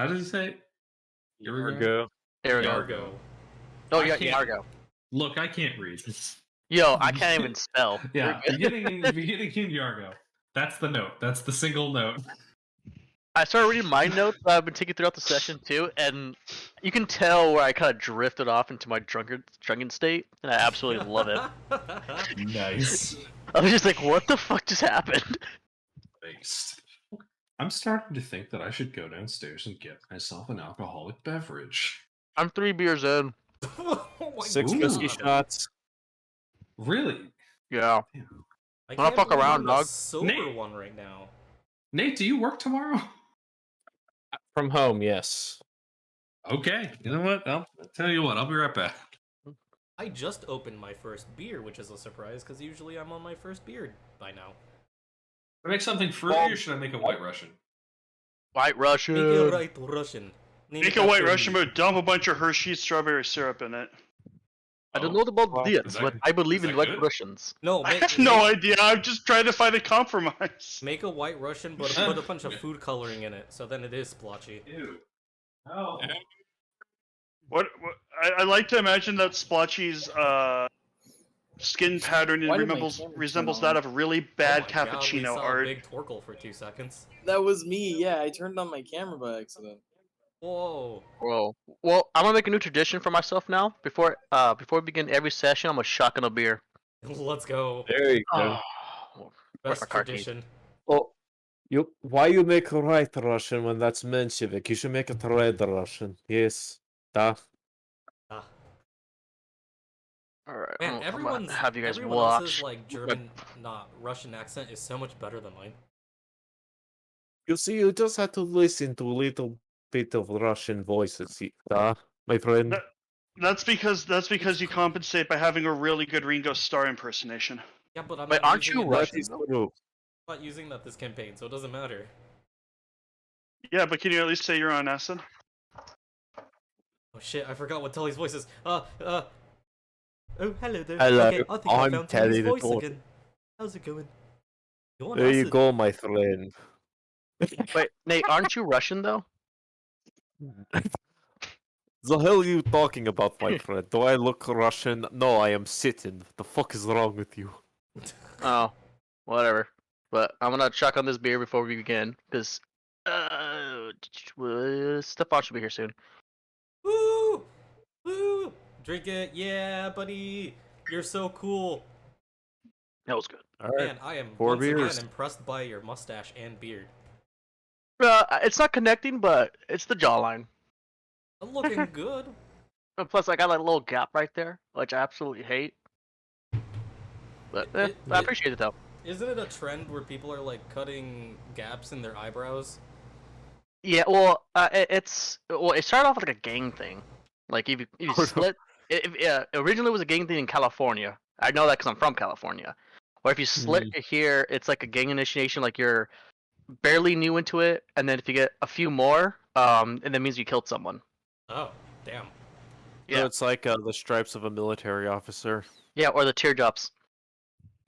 How did he say it? Yargo. Yargo. Oh, yeah, Yargo. Look, I can't read. Yo, I can't even spell. Yeah, beginning in Yargo. That's the note. That's the single note. I started reading my notes that I've been taking throughout the session too, and you can tell where I kind of drifted off into my drunken state, and I absolutely love it. Nice. I was just like, what the fuck just happened? Nice. I'm starting to think that I should go downstairs and get myself an alcoholic beverage. I'm 3 beers in. Oh my 6 God. whiskey shots. Really? Yeah. I Wanna can't fuck believe around, I'm the dog? sober Nate. one right now. Nate, do you work tomorrow? From home, yes. Okay. You know what? I'll tell you what. I'll be right back. I just opened my first beer, which is a surprise because usually I'm on my first beer by now. Should I make something fruity or should I make a white Russian? White Russian. Make it right Russian. Make a white Russian, but dump a bunch of Hershey's strawberry syrup in it. I don't know about Well, this, is that- but I believe is in that white good? Russians. No, I make, have no idea. I'm just trying to find a compromise. make a white Russian, but put a bunch of food coloring in it, so then it is splotchy. Ew. Oh. What I like to imagine that Splotchy's skin pattern Why did my camera resembles turn that on? of really bad Oh my God, we cappuccino saw art. a big Torkel for 2 seconds. That was me. Yeah, I turned on my camera by accident. Whoa. Whoa. Well, I'm gonna make a new tradition for myself now. Before we begin every session, I'm gonna shotgun a beer. Let's go. There you go. Where's Best my car key? tradition. Oh, why you make a right Russian when that's Menshevik? You should make it red Russian. Yes. Da. Ah. Alright, Man, I'm gonna everyone's have you guys everyone else's watch. like German, not Russian accent is so much better than mine. You see, you just have to listen to a little bit of Russian voices, da, my friend. That's because you compensate by having a really good Ringo Starr impersonation. Yeah, but I'm Wait, not aren't using you it- Russian? That is true. I'm not using that this campaign, so it doesn't matter. Yeah, but can you at least say you're on acid? Oh shit, I forgot what Tully's voice is. Oh, hello there. Hello, okay, I think I I'm found Tully Tully's the voice dwarf. again. How's it going? Go on, There you acid. go, my friend. Wait, Nate, aren't you Russian though? The hell are you talking about, my friend? Do I look Russian? No, I am sitting. The fuck is wrong with you? Oh, whatever. But I'm gonna chuck on this beer before we begin, because Stefan should be here soon. Woo! Woo! Drink it, yeah, buddy. You're so cool. That was good. Alright. Man, I am 4 once beers. again impressed by your mustache and beard. It's not connecting, but it's the jawline. I'm looking good. And plus, I got like a little gap right there, which I absolutely hate. But I appreciate it though. Isn't it a trend where people are like cutting gaps in their eyebrows? Yeah, well, it started off like a gang thing. Like if you split, originally it was a gang thing in California. I know that because I'm from California. Or if you slit your hair, it's like a gang initiation. Like you're barely new into it, and then if you get a few more, and that means you killed someone. Oh, damn. Yeah. So it's like the stripes of a military officer. Yeah, or the teardrops.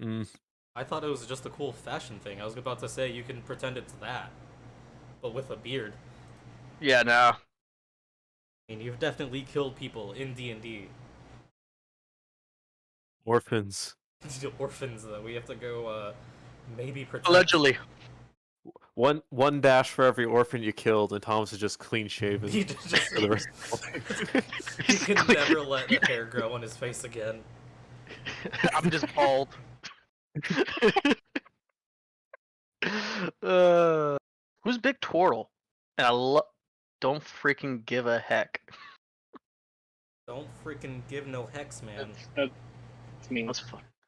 Mm. I thought it was just a cool fashion thing. I was about to say you can pretend it's that, but with a beard. Yeah, no. I mean, you've definitely killed people in D&D. Orphans. Orphans that we have to go, maybe protect. Allegedly. One dash for every orphan you killed, and Thomas is just clean shaven. He just for the rest he can never let the hair grow on his face again. I'm just bald. Who's Big Twirtle? And I don't freaking give a heck. Don't freaking give no hex, man. That's me.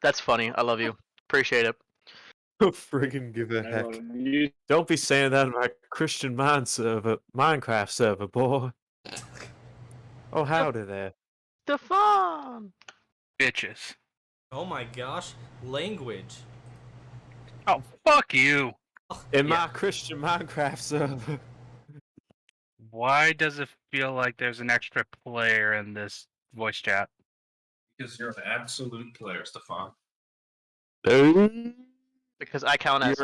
That's funny. I love you. Appreciate it. Friggin' give a heck. Don't be saying that in my Christian Minecraft server, boy. Oh, howdy there. Stefan! Bitches. Oh my gosh, language. Oh, fuck you. In my Christian Minecraft server. Why does it feel like there's an extra player in this voice chat? Because you're an absolute player, Stefan. Because I count as...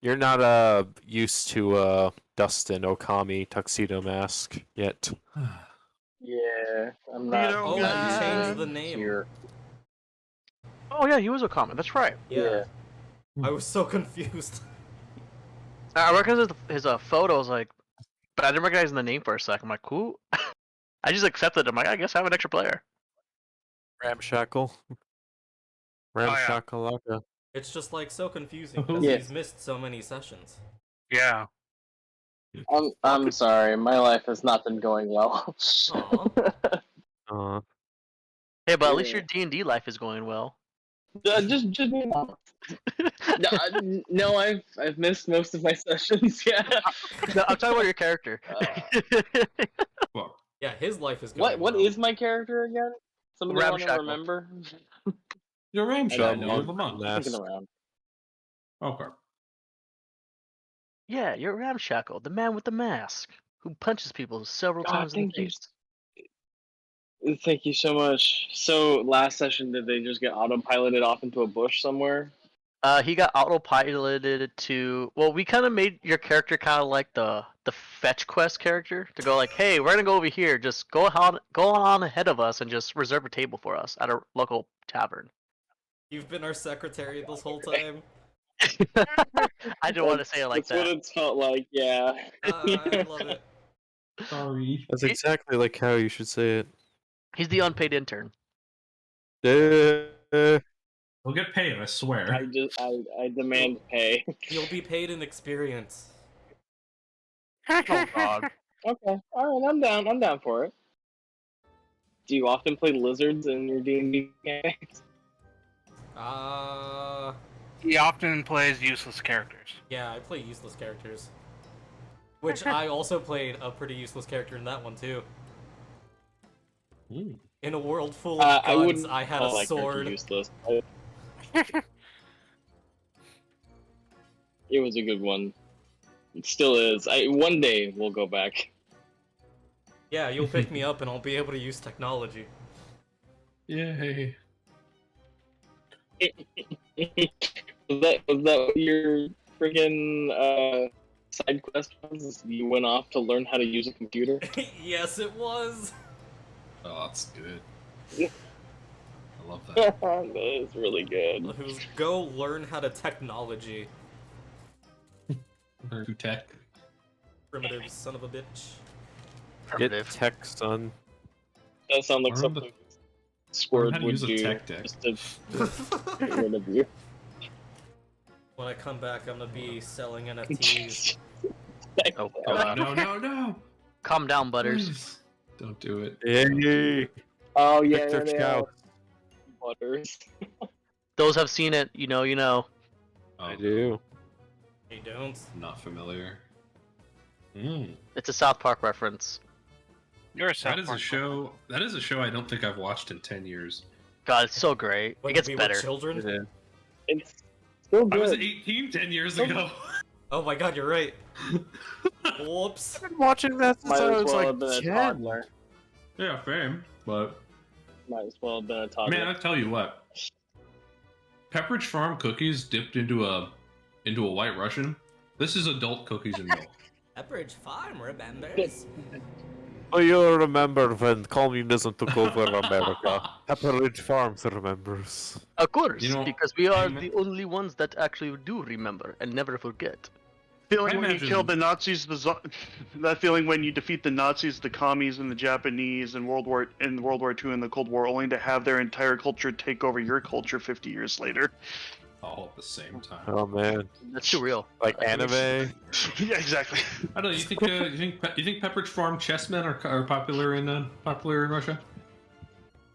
You're not used to Dustin Okami tuxedo mask yet. Yeah, I'm You not. know, Oh, you guys. changed the name. Here. Oh yeah, he was a comment. That's right. Yeah. I was so confused. I recognize his photos, like, but I didn't recognize the name for a second. I'm like, who? I just accepted it. I'm like, I guess I have an extra player. Ramshackle. Ramshackalaka. It's just like so confusing because Yeah. he's missed so many sessions. Yeah. I'm sorry. My life has not been going well. Aw. Hey, but at least Yeah. your D&D life is going well. just no, I've missed most of my sessions. Yeah. No, I'm talking about your character. Well, Yeah, his life is going What well. is my character again? Somebody want to Ramshackle. remember? you're I Ramshot. don't You're know. the monk. Thinking around. Okay. Yeah, you're Ramshackle, the man with the mask, who punches people several God, times in the thank you. face. Thank you so much. So last session, did they just get autopiloted off into a bush somewhere? He got autopiloted to. Well, we kind of made your character kind of like the fetch quest character to go like, hey, we're gonna go over here. Just go on ahead of us and just reserve a table for us at a local tavern. You've been our secretary this whole time. I didn't want to say it like That's what that. it's felt like. Yeah. I love it. Sorry. That's exactly like how you should say it. He's the unpaid intern. We'll get paid, I swear. I demand pay. You'll be paid in experience. Oh God. Okay. All right. I'm down for it. Do you often play lizards in your D&D games? He often plays useless characters. Yeah, I play useless characters. Which I also played a pretty useless character in that one too. Ooh. In a world full of I guns, wouldn't I had call a that character sword. useless. It was a good one. It still is. One day we'll go back. Yeah, you'll pick me up and I'll be able to use technology. Yay. Was that what your friggin' side quest was? You went off to learn how to use a computer? Yes, it was. Oh, that's good. I love that. That is really good. It was go learn how to technology. Learn to tech. Primitive son of a bitch. Get tech, son. That sounds like Learn something Learn Squirt how to would use a do tech deck. just to get rid of you. When I come back, I'm gonna be selling NFTs. Oh God. No. Calm down, Butters. Please. Don't do it. Yay! Oh yeah, Victor they Chow. are. Butters. Those have seen it, you know. Oh, I do. They don't. Not familiar. Mm. It's a South Park reference. You're a South That is a Park show. That is a show I don't think I've watched in 10 years. God, it's so great. When It gets we were better. children? Yeah. It's still I was good. 18 10 years ago. Oh my god, you're right. Whoops. I've been watching that since Might I as was well have been like a 10. toddler. Yeah, fame. But Might as well have been a toddler. man, I tell you what. Pepperidge Farm cookies dipped into a White Russian. This is adult cookies and milk. Pepperidge Farm remembers. Oh, you'll remember when communism took over America. Pepperidge Farms remembers. Of course, You know, because we are I'm- the only ones that actually do remember and never forget. Feeling I when you imagine- kill the Nazis, that feeling when you defeat the Nazis, the commies, and the Japanese in World War II and the Cold War, only to have their entire culture take over your culture 50 years later. All at the same time. Oh man, That's too real. like anime. Yeah, exactly. I don't know. You think Pepperidge Farm chessmen are popular in Russia?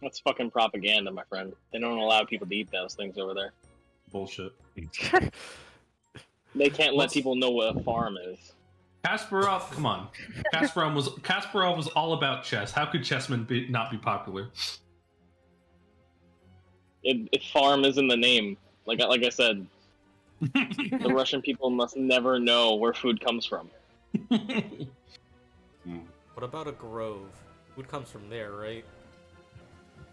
That's fucking propaganda, my friend. They don't allow people to eat those things over there. Bullshit. They can't let What's- people know what a farm is. Kasparov, come on. Kasparov was all about chess. How could chessmen not be popular? If farm is in the name, like I said, the Russian people must never know where food comes from. What about a grove? Food comes from there, right?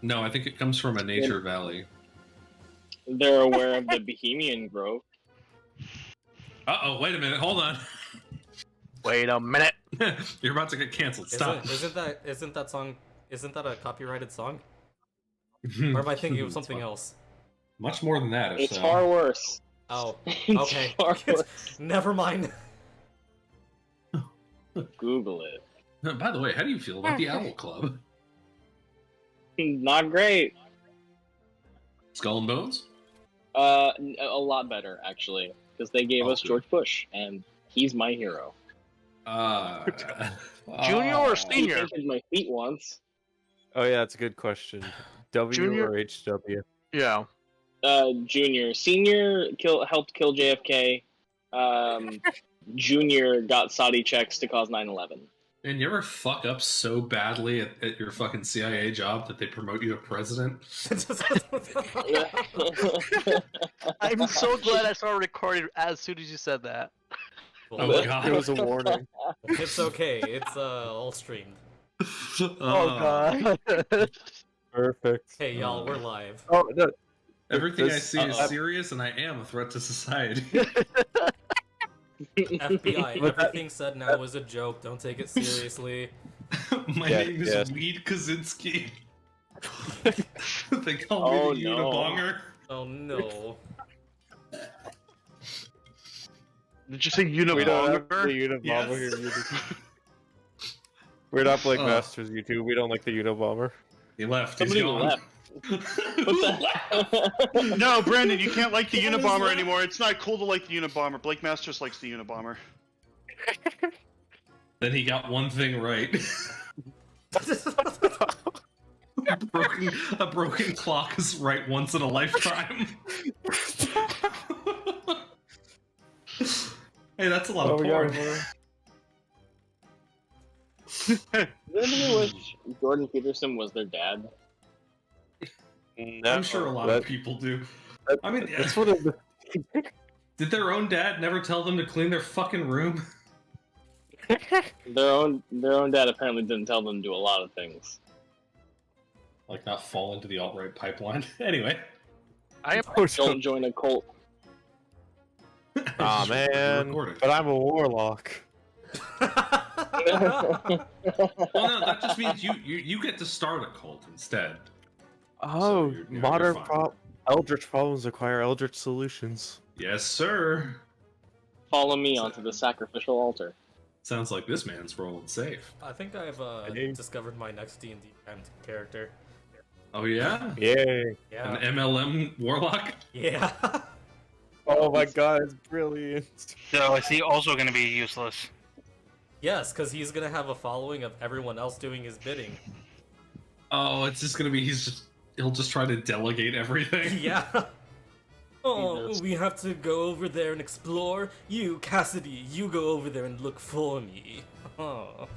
No, I think it comes from a nature valley. They're aware of the Bohemian Grove. Uh-oh, wait a minute, hold on. Wait a minute. You're about to get canceled. Stop. Isn't that a copyrighted song? Or am I thinking of something else? Much more than that. If It's so. far worse. Oh, It's okay. far worse. Never mind. Google it. By the way, how do you feel about the Owl Club? Not great. Skull and Bones? A lot better actually, because they gave us good. George Bush, and he's my hero. Junior or He senior? painted my feet once. Oh yeah, that's a good question. W Junior? or HW? Yeah. Junior, senior helped kill JFK. Junior got Saudi checks to cause 9/11. And you ever fuck up so badly at your fucking CIA job that they promote you to president? I'm so glad I started recording as soon as you said that. Oh god. It was a warning. It's okay. It's all streamed. Oh Perfect. Hey y'all, we're live. Oh no. Everything I This- see is serious, and I am a threat to society. FBI, everything said now is a joke. Don't take it seriously. My Yeah, name is yes. Weed Kaczynski. They call Oh, me the no. Unibonger. Oh no. Did you say We don't have the Unabomber? Unabomber Yes. here. We're not Blake Ugh. Masters YouTube. We don't like the Unabomber. He left. He's Somebody gone. left. What the? No, Brandon, you can't like the Unabomber anymore. It's not cool to like the Unabomber. Blake Masters likes the Unabomber. Then he got one thing right. A broken clock is right once in a lifetime. Hey, that's a lot of Oh, we got porn. more. Does anybody wish Jordan Peterson was their dad? I'm sure a lot of people do. I mean, That's what it. did their own dad never tell them to clean their fucking room? Their own dad apparently didn't tell them to do a lot of things. Like not fall into the alt-right pipeline. Anyway. I am. Don't join a cult. Aw, Just we're man. recording. But I'm a warlock. Well, no, that just means you get to start a cult instead. Oh, you're modern fine. eldritch problems require eldritch solutions. Yes, sir. Follow me onto the sacrificial altar. Sounds like this man's rolling safe. I think I've discovered my next D&D character. Oh yeah? Yay. Yeah. An MLM warlock? Yeah. Oh my god, it's brilliant. So is he also going to be useless? Yes, because he's gonna have a following of everyone else doing his bidding. Oh, it's just gonna be he'll just try to delegate everything. Yeah. Oh, Jesus. we have to go over there and explore. You, Cassidy, you go over there and look for me. Oh.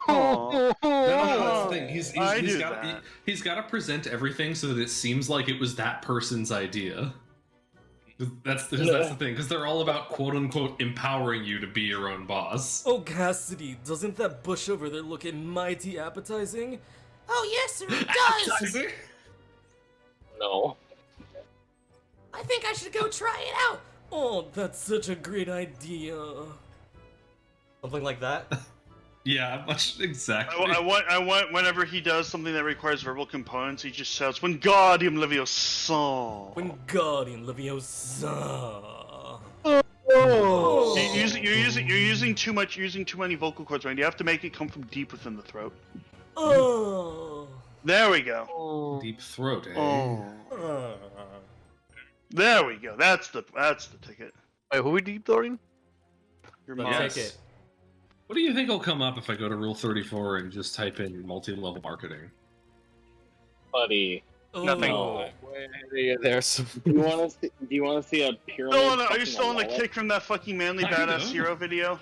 No, that's the thing. I He's do got that. he's got to present everything so that it seems like it was that person's idea. That's the thing, because they're all about quote unquote empowering you to be your own boss. Oh, Cassidy, doesn't that bush over there look mighty appetizing? Oh, yes, sir, it does! No. I think I should go try it out! Oh, that's such a great idea. Something like that? Yeah, much exactly. I want whenever he does something that requires verbal components, he just shouts, "Wingardium Leviosa!" Wingardium Leviosa. Oh. You're using too much, using too many vocal cords, right? You have to make it come from deep within the throat. Oh. There we go. Deep throat, eh? Oh. There we go. That's the ticket. Wait, who are we deep throating? Your But mom. Yes. take it. What do you think will come up if I go to Rule 34 and just type in multi-level marketing? Buddy. Nothing. Oh. There's some... Do you wanna see a pyramid? Are you fucking still on the wallet? kick from that fucking manly Kinda. badass hero video?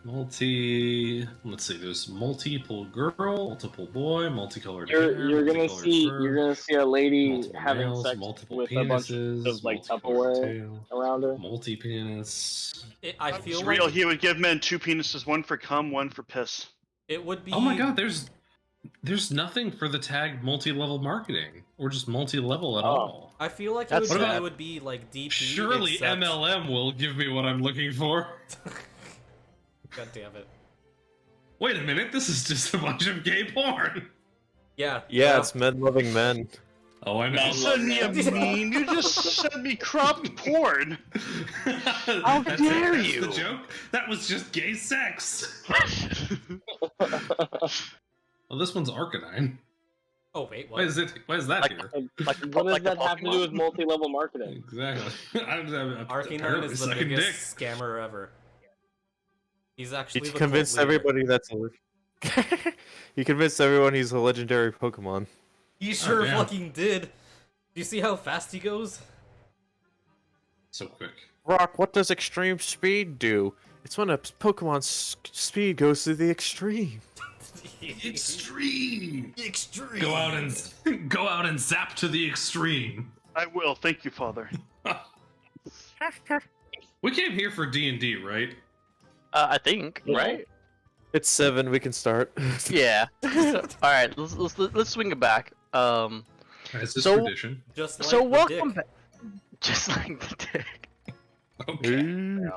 Let's see, there's multiple girl, multiple boy, multicolored You're hair, gonna multicolored see fur, a lady multiple having males, sex multiple with penises, a bunch of like multicolored Tupperware tail, around her. multi-penis. I feel It's like real. He would give men 2 penises, 1 for cum, 1 for piss. it would be. Oh my god, there's nothing for the tag multi-level marketing, or just multi-level at Oh. all. I feel like That's it would, bad. it would be like DP. Surely except- MLM will give me what I'm looking for. God damn it. Wait a minute, this is just a bunch of gay porn. Yeah. Yeah, it's men loving men. Oh, I know. You sent me a meme. You just sent me cropped porn. How dare that's you? the joke? That was just gay sex. Well, this one's Arcanine. Oh wait, what? Why is that Like- here? What does Like the that have to do with Pokemon? multi-level marketing? Exactly. Arcanine is the biggest scammer ever. He's actually He the convinced cult leader. everybody that's a... He convinced everyone he's a legendary Pokemon. He sure damn. fucking did. Do you see how fast he goes? So quick. Rock, what does extreme speed do? It's when a Pokemon's speed goes to the extreme. Extreme. Extreme. Go out and zap to the extreme. I will. Thank you, Father. We came here for D&D, right? I think, Yeah. right? It's 7, we can start. Yeah. Alright, let's swing it back. As is So- tradition. Just like So the welcome dick. back. Just like the dick. Okay.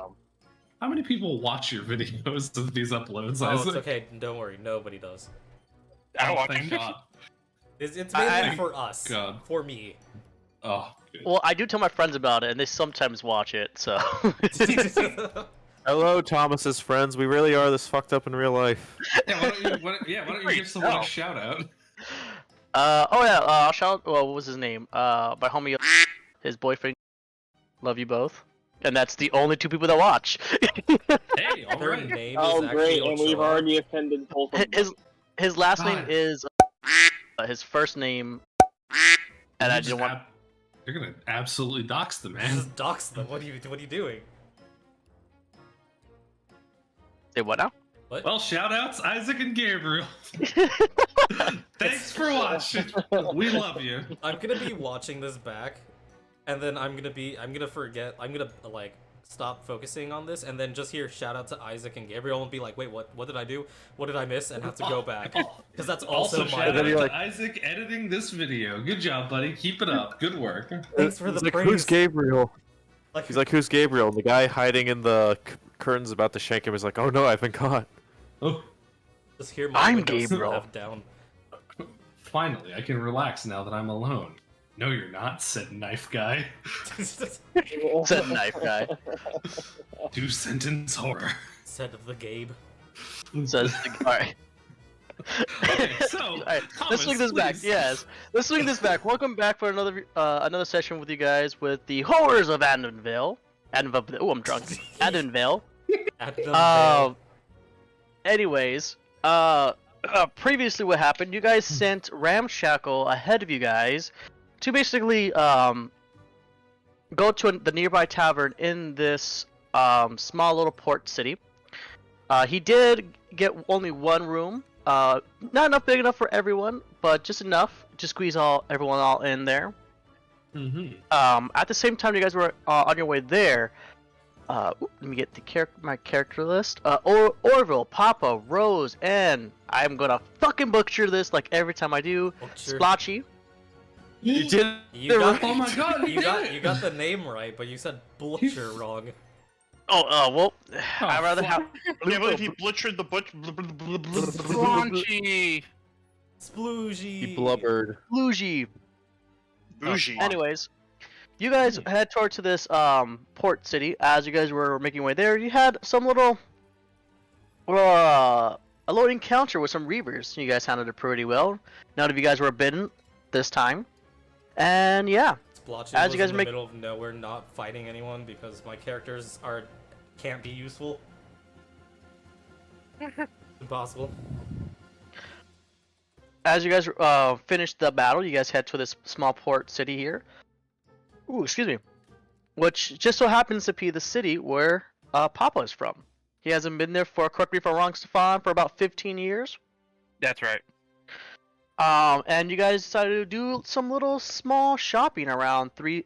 How many people watch your videos of these uploads? Oh, Isaac? it's okay. Don't worry. Nobody does. I don't Oh, watch thank it. God. It's I- mainly for us. God. For me. Oh, good. Well, I do tell my friends about it, and they sometimes watch it, so... Hello, Thomas's friends. We really are this fucked up in real life. Yeah, why don't you give someone a shout out? I'll shout. Well, what was his name? My homie, his boyfriend. Love you both. And that's the only 2 people that watch. Hey, all Their right. name Oh, is great, actually and we've Ochoa. already offended both of them. His last name God. is his first name, and I didn't want. You're gonna absolutely dox the man. Just dox them. What are you doing? Say what now? What? Well, shout outs, Isaac and Gabriel. Thanks for watching. We love you. I'm gonna be watching this back, and then I'm gonna forget. I'm gonna like stop focusing on this, and then just hear shout out to Isaac and Gabriel, and be like, wait, what did I do? What did I miss? And have to go back because that's also, Also, my. shout out then you're to like- Isaac editing this video. Good job, buddy. Keep it up. Good work. Thanks for He's the like, praise. who's Gabriel? Like, He's like, who's Gabriel? And the guy hiding in the curtains about to shank him is like, oh no, I've been caught. Oh, just hear my I'm windows Gabriel. laugh down. finally, I can relax now that I'm alone. No, you're not, said Knife Guy. Said knife guy. 2-sentence horror. Said the Gabe. Says all right. Okay, so, Alright, Thomas, let's swing this back. please. Yes, let's swing this back. Welcome back for another session with you guys with the Horrors of Adenvale. Oh, I'm drunk. Advendale. At the Anyways, previously what happened? You guys sent Ramshackle ahead of you guys to basically go to the nearby tavern in this small little port city. He did get only one room. Not enough big enough for everyone, but just enough to squeeze everyone all in there. Mm-hmm. At the same time, you guys were on your way there. Let me get my character list. Orville, Papa, Rose, and I'm gonna fucking butcher this like every time I do. Spoltchy. You did. You got, Oh my god, you got the name right, but you said butcher wrong. Well, I'd rather have. Yeah, but if he butchered the Raunchy. Sploogie. He blubbered. Bougie. bougie. Anyways, you guys head towards this port city. As you guys were making your way there, you had some little a little encounter with some reavers. You guys handled it pretty well. None of you guys were bitten this time, and yeah. Splotchy As was you guys in the make- middle of nowhere, not fighting anyone because my characters can't be useful. Impossible. As you guys finish the battle, you guys head to this small port city here. Ooh, excuse me. Which just so happens to be the city where Papa is from. He hasn't been there for, correct me if I'm wrong, Stefan, for about 15 years. That's right. And you guys decided to do some little small shopping around three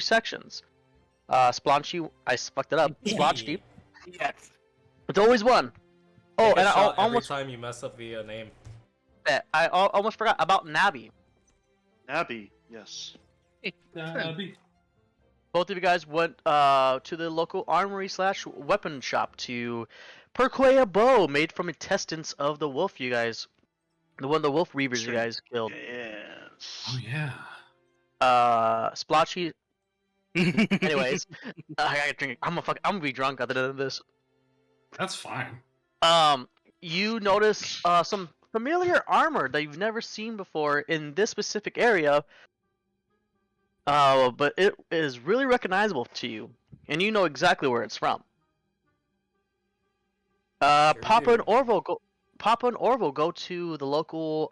sections. Spoltchy, I fucked it up. Spoltchy. Yes. It's always one. Oh, Take a and I shot almost every time you mess up the name. almost forgot about Nabby. Nabby, yes. Nabby. Both of you guys went to the local armory / weapon shop to purchase a bow made from intestines of the wolf. You guys, the wolf reavers you guys killed. Yes. Oh yeah. Splotchy. Anyways, I gotta drink. I'm gonna be drunk at the end of this. That's fine. You notice some familiar armor that you've never seen before in this specific area. But it is really recognizable to you, and you know exactly where it's from. Papa and Orville go to the local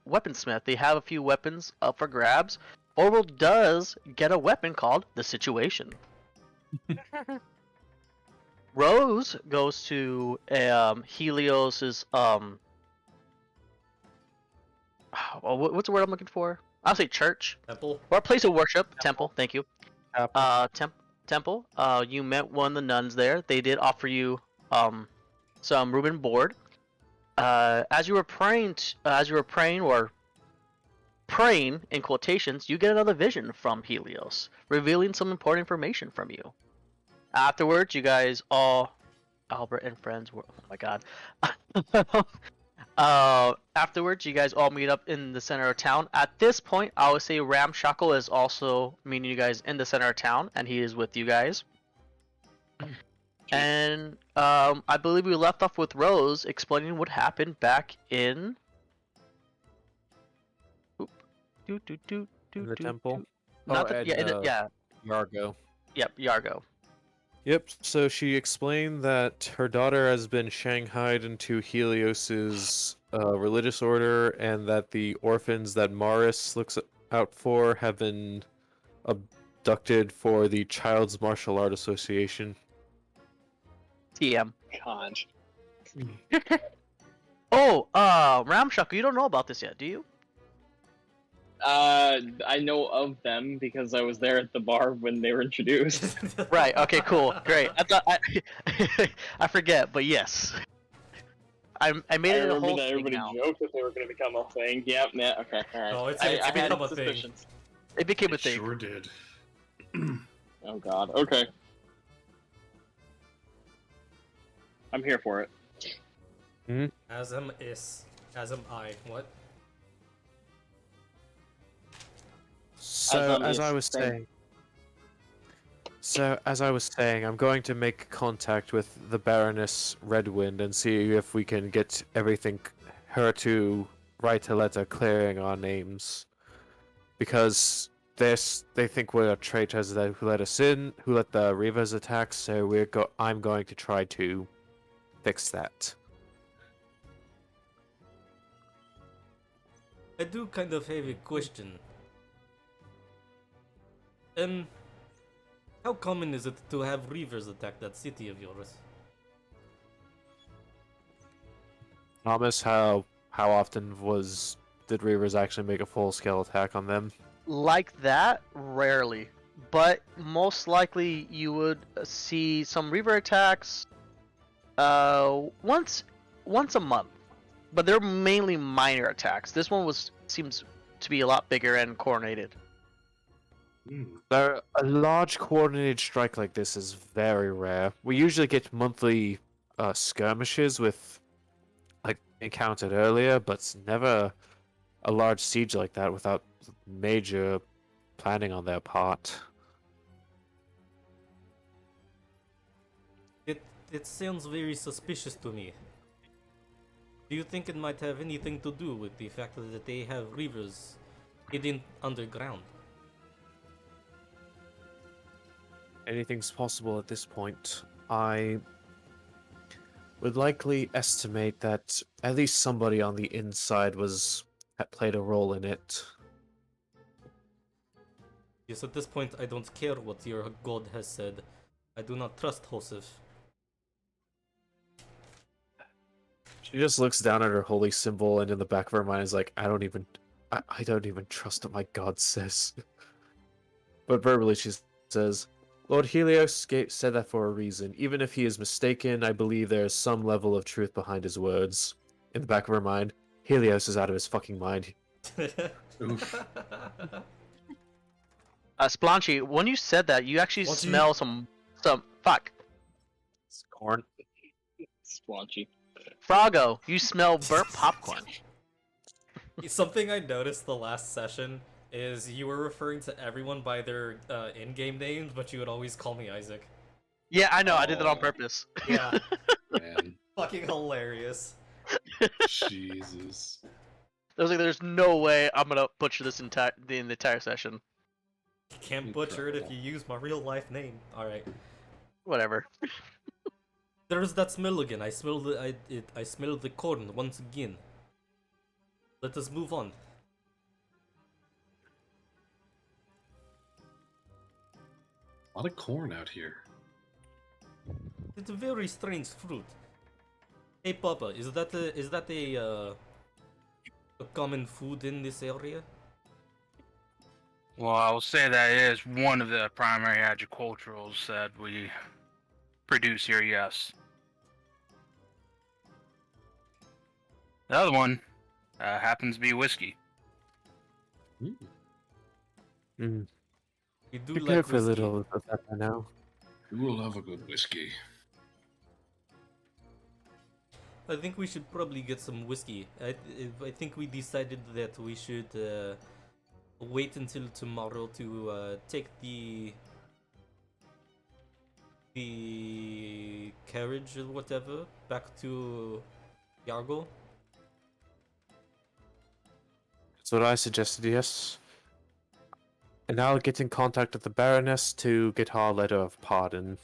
weaponsmith. They have a few weapons up for grabs. Orville does get a weapon called the Situation. Rose goes to Helios's what's the word I'm looking for? I'll say church. Temple. Or place of worship. Temple. Thank you. Temple. You met one of the nuns there. They did offer you some room and board. As you were praying in quotations, you get another vision from Helios, revealing some important information from you. Afterwards, you guys all, Albert and friends were, oh my god. Afterwards, you guys all meet up in the center of town. At this point, I would say Ramshackle is also meeting you guys in the center of town, and he is with you guys. And I believe we left off with Rose explaining what happened back in In the temple? Not Oh, the, and, yeah. Yargo. Yep, Yargo. Yep, so she explained that her daughter has been shanghaied into Helios's religious order, and that the orphans that Maris looks out for have been abducted for the Child's Martial Art Association. TM. Conch. Oh, Ramshackle, you don't know about this yet, do you? I know of them because I was there at the bar when they were introduced. Right. Okay. Cool. Great. I thought I forget, but yes, I made I it a remember whole that thing everybody now. joked that they were going to become a thing. Yep. Yeah. Okay. All right. Oh, it's I had become a thing. suspicions. It became a It thing. sure did. Oh God. Okay. I'm here for it. As am I. What? So, as I was saying, I'm going to make contact with the Baroness Redwind and see if we can get her to write a letter clearing our names. Because they think we're traitors who let us in, who let the reavers attack, so I'm going to try to fix that. I do kind of have a question. How common is it to have reavers attack that city of yours? Thomas, how often did reavers actually make a full-scale attack on them? Like that, rarely, but most likely you would see some reaver attacks once a month, but they're mainly minor attacks. This one seems to be a lot bigger and coordinated. A large coordinated strike like this is very rare. We usually get monthly skirmishes with, like, encountered earlier, but never a large siege like that without major planning on their part. It sounds very suspicious to me. Do you think it might have anything to do with the fact that they have reavers hidden underground? Anything's possible at this point. I would likely estimate that at least somebody on the inside had played a role in it. Yes, at this point I don't care what your god has said. I do not trust Joseph. She just looks down at her holy symbol, and in the back of her mind is like, I don't even trust what my god says. But verbally she says, Lord Helios said that for a reason. Even if he is mistaken, I believe there is some level of truth behind his words. In the back of her mind, Helios is out of his fucking mind. Oof. Spoltchy, when you said that, you actually Spoltchy. smell some fuck. It's corn. Spoltchy. Froggo, you smell burnt popcorn. Something I noticed the last session is you were referring to everyone by their in-game names, but you would always call me Isaac. Yeah, I know. I did that on Oh. purpose. Yeah, Man, fucking hilarious. Jesus. I was like, "There's no way I'm gonna butcher this the entire session." You can't butcher it if you use my real life name. All right. Whatever. There's that smell again. I smell I smell the corn once again. Let us move on. A lot of corn out here. It's a very strange fruit. Hey Papa, is that a common food in this area? Well, I will say that is one of the primary agriculturals that we produce here, yes. The other one happens to be whiskey. Mm. We do Be like careful a whiskey. little of that by now. You will have a good whiskey. I think we should probably get some whiskey. I think we decided that we should wait until tomorrow to take the carriage or whatever back to Yargo. That's what I suggested, yes. And I'll get in contact with the Baroness to get her letter of pardon.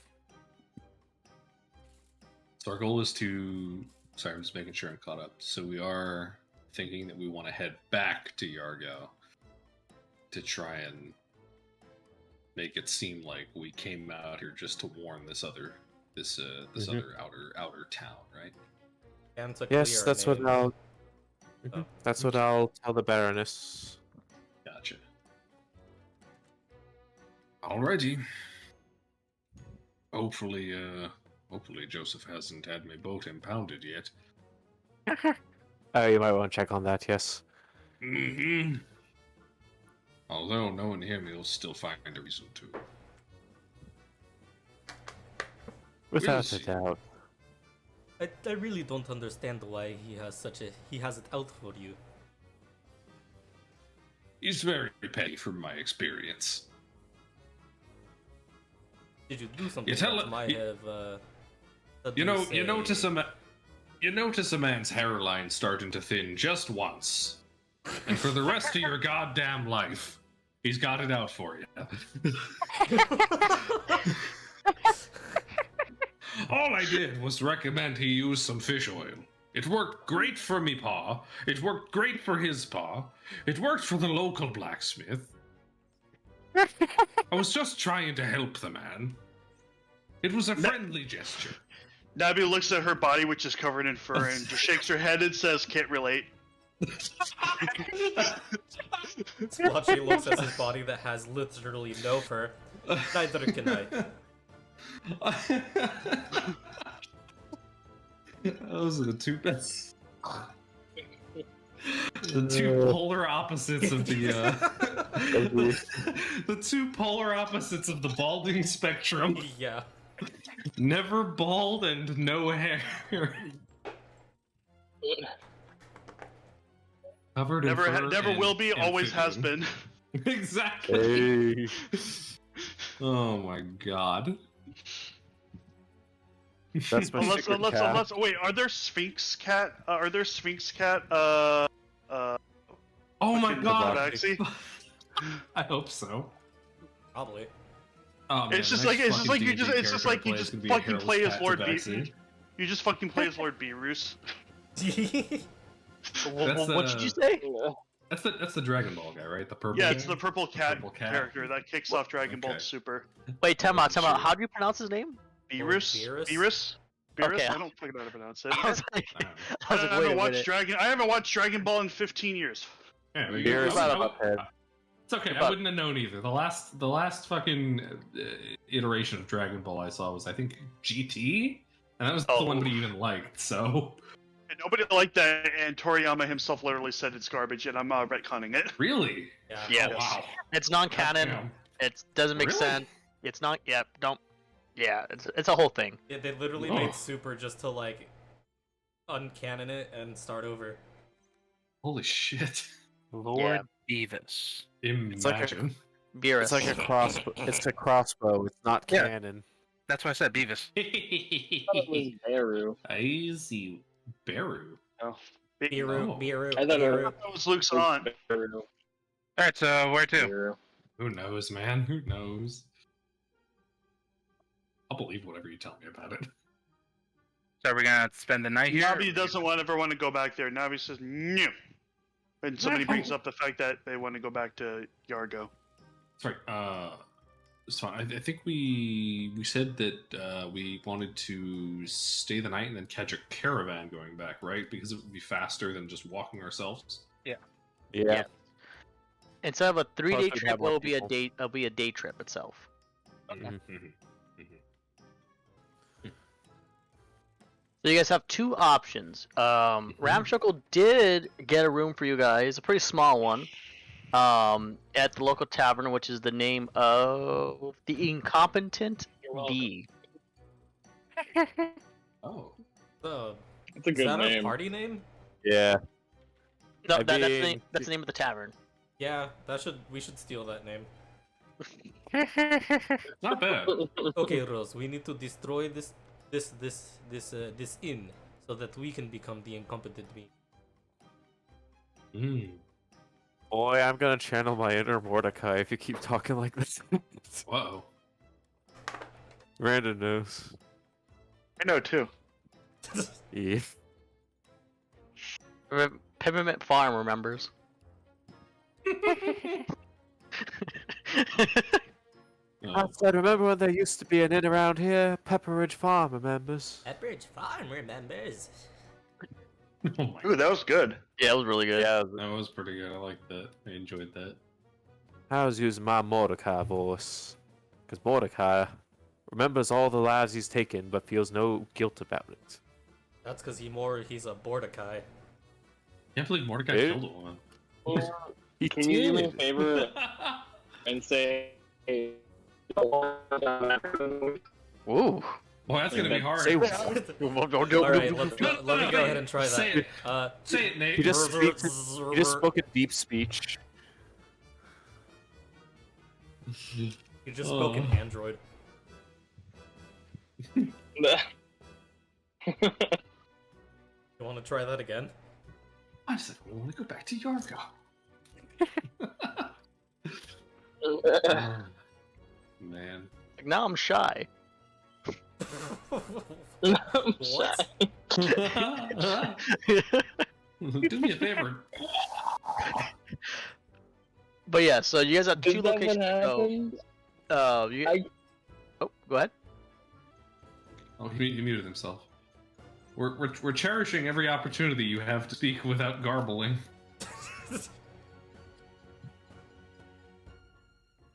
So our goal is to... Sorry, I'm just making sure I'm caught up. So we are thinking that we want to head back to Yargo to try and make it seem like we came out here just to warn this other other outer town, right? And to Yes, clear our that's what name. I'll. Oh. That's what I'll tell the Baroness. Gotcha. Alrighty. Hopefully Joseph hasn't had my boat impounded yet. Oh, you might want to check on that. Yes. Mm-hmm. Although knowing him, he'll still find a reason to. Without see. a doubt. I really don't understand why he has it out for you. He's very petty from my experience. Did you do something tell that it- might you- have You know, you notice notice a man's hairline starting to thin just once, and for the rest of your goddamn life, he's got it out for you. All I did was recommend he use some fish oil. It worked great for me pa. It worked great for his pa. It worked for the local blacksmith. I was just trying to help the man. It was a friendly gesture. Nabi looks at her body, which is covered in fur, and just shakes her head and says, "Can't relate." Spoltchy looks at his body that has literally no fur. Neither can I. Those are the two best. The two polar opposites of the the two polar opposites of the balding spectrum. Yeah. Never bald and no hair. Covered in fur Never and will be, always has amphibian. been. Exactly. Hey. Oh my god. That's my secret cat. Unless, wait, are there Sphinx cat? Oh my fucking god. Tabaxi? I hope so. Probably. Oh, man, It's just the like next fucking you D&D just character I play is gonna be a fucking play hairless as cat Lord tabaxi. You just fucking play as Lord Beerus. What did you say? That's the Dragon Ball guy, right? The purple. Yeah, guy? it's the purple cat, Purple cat. character that kicks off Dragon Ball Okay. Super. Wait, time out. Sure. How do you pronounce his name? Beerus? Beerus? Beerus? Beerus? Okay. I don't fucking know how to pronounce it. I was like, I don't know. I was like, wait a minute. I haven't watched Dragon Ball in 15 years. Yeah, there you Beerus go. Right is up my head. It's okay. I But- wouldn't have known either. The last fucking iteration of Dragon Ball I saw was I think GT, and that was the Oh. one nobody even liked. So And nobody liked that, and Toriyama himself literally said it's garbage, and I'm retconning it. really, Yeah. Yeah. Oh, wow. It's non-canon. Goddamn. It doesn't make Really? sense. It's not. Yeah, don't. Yeah, it's a whole thing. Yeah, they literally Oh. made Super just to like uncanon it and start over. Holy shit! Lord Beavis. Imagine. Beerus. It's like a crossbow. It's a crossbow. It's not Yeah. canon. That's why I said Beavis. I thought it was Beru. Easy Beru. Oh, big Biru, Oh. Biru, I thought it Biru. That was Luke's aunt. Beru. Alright, so where to? Beru. Who knows, man? Who knows? I'll believe whatever you tell me about it. So are we gonna spend the night here? Navi doesn't ever want to go back there. Navi says no. And somebody brings up the fact that they want to go back to Yargo. That's right. It's fine. I think we said that we wanted to stay the night and then catch a caravan going back, right? Because it would be faster than just walking ourselves. Yeah. Instead of a 3-day Plus we'd trip, have more it'll be a people. day. It'll be a day trip itself. Mhm. So you guys have two options. Ramshuckle did get a room for you guys, a pretty small one, at the local tavern, which is the name of the Incompetent Bee. Oh. So, It's a is good that name. a party name? Yeah. No, I that's the mean- name. That's the name of the tavern. Yeah, we should steal that name. Not bad. Okay, Rose, we need to destroy this inn so that we can become the incompetent bee. Boy, I'm gonna channel my inner Mordecai if you keep talking like this. Whoa. Random knows. I know too. Yeah. Peppermint Farm remembers. I said, remember when there used to be an inn around here? Pepperidge Farm, remembers? Pepperidge Farm remembers. Oh my. Ooh, that was good. Yeah, it was really good. Yeah. That was pretty good. I liked that. I enjoyed that. I was using my Mordecai voice. Because Mordecai remembers all the lives he's taken, but feels no guilt about it. That's because he's a Bordekai. Can't believe Mordecai Dude. killed one. Or He can you do me a did. favor and say, hey, Ooh. Boy, that's gonna be hard. Say what? Alright, let me go ahead and try Say that. it. Say it, Nate. He just spoke in deep speech. You just spoke in Android. You want to try that again? I said, we want to go back to Yargo. Oh, man. Now I'm shy. What? Do me a favor. But yeah, so you guys have Does two that locations what to go. happened? Oh, go ahead. Oh, he muted himself. We're cherishing every opportunity you have to speak without garbling.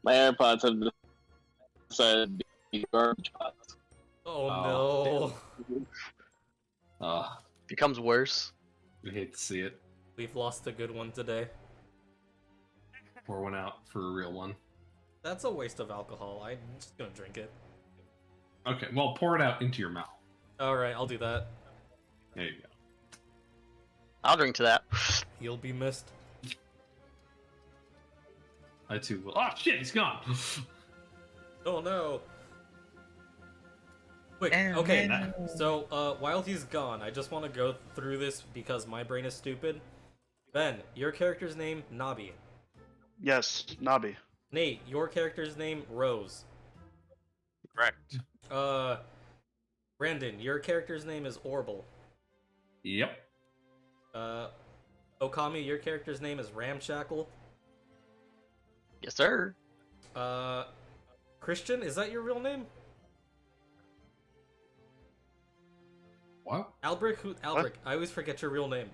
My AirPods have decided to be garbage pots. Oh no. Ah, Becomes worse. we hate to see it. We've lost a good one today. Pour one out for a real one. That's a waste of alcohol. I'm just gonna drink it. Okay, well, pour it out into your mouth. Alright, I'll do that. There you go. I'll drink to that. You'll be missed. I too will. Oh shit, he's gone. Oh no. Wait, Oh, okay. no. So, while he's gone, I just want to go through this because my brain is stupid. Ben, your character's name, Nabi. Yes, Nabi. Nate, your character's name, Rose. Correct. Brandon, your character's name is Orbital. Yep. Okami, your character's name is Ramshackle. Yes, sir. Christian, is that your real name? What? Albrecht, I always forget your real name.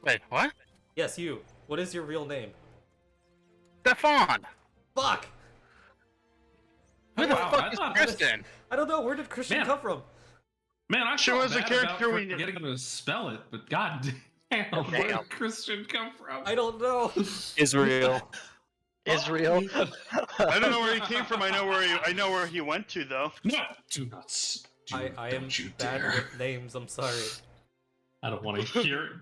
Wait, what? Yes, you. What is your real name? Stefan! Fuck! Who the Wow, fuck I is thought- Kristen? I don't know, where did Christian Man. come from? Man, I She felt was a bad character about we- forgetting to spell it, but god damn, where did Christian come from? I don't know. Israel. Israel. I don't know where he came from. I know where he went to though. No, do not. I am don't you bad dare. with names. I'm sorry. I don't want to hear it.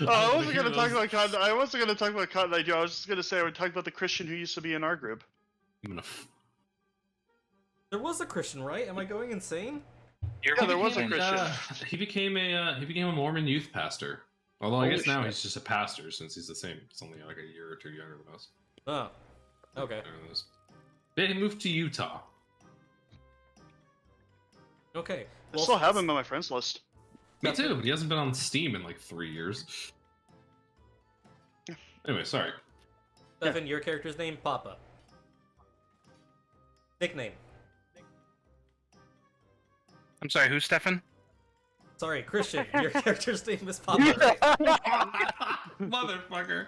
I wasn't gonna talk about Cotton. I wasn't gonna talk about Cotton Eye Joe. I was just gonna say I would talk about the Christian who used to be in our group. There was a Christian, right? Am I going insane? Yeah, there was a Christian. He became a Mormon youth pastor. Although I Holy guess now shit. he's just a pastor since he's the same. It's only like a year or two younger than us. Oh, okay. Younger than us. They moved to Utah. Okay. I still have him on my friends list. Me too, but he hasn't been on Steam in like 3 years. Anyway, sorry. Stefan, your character's name, Papa. Nickname. I'm sorry, who's Stefan? Sorry, Christian. Your character's name is Papa. Motherfucker.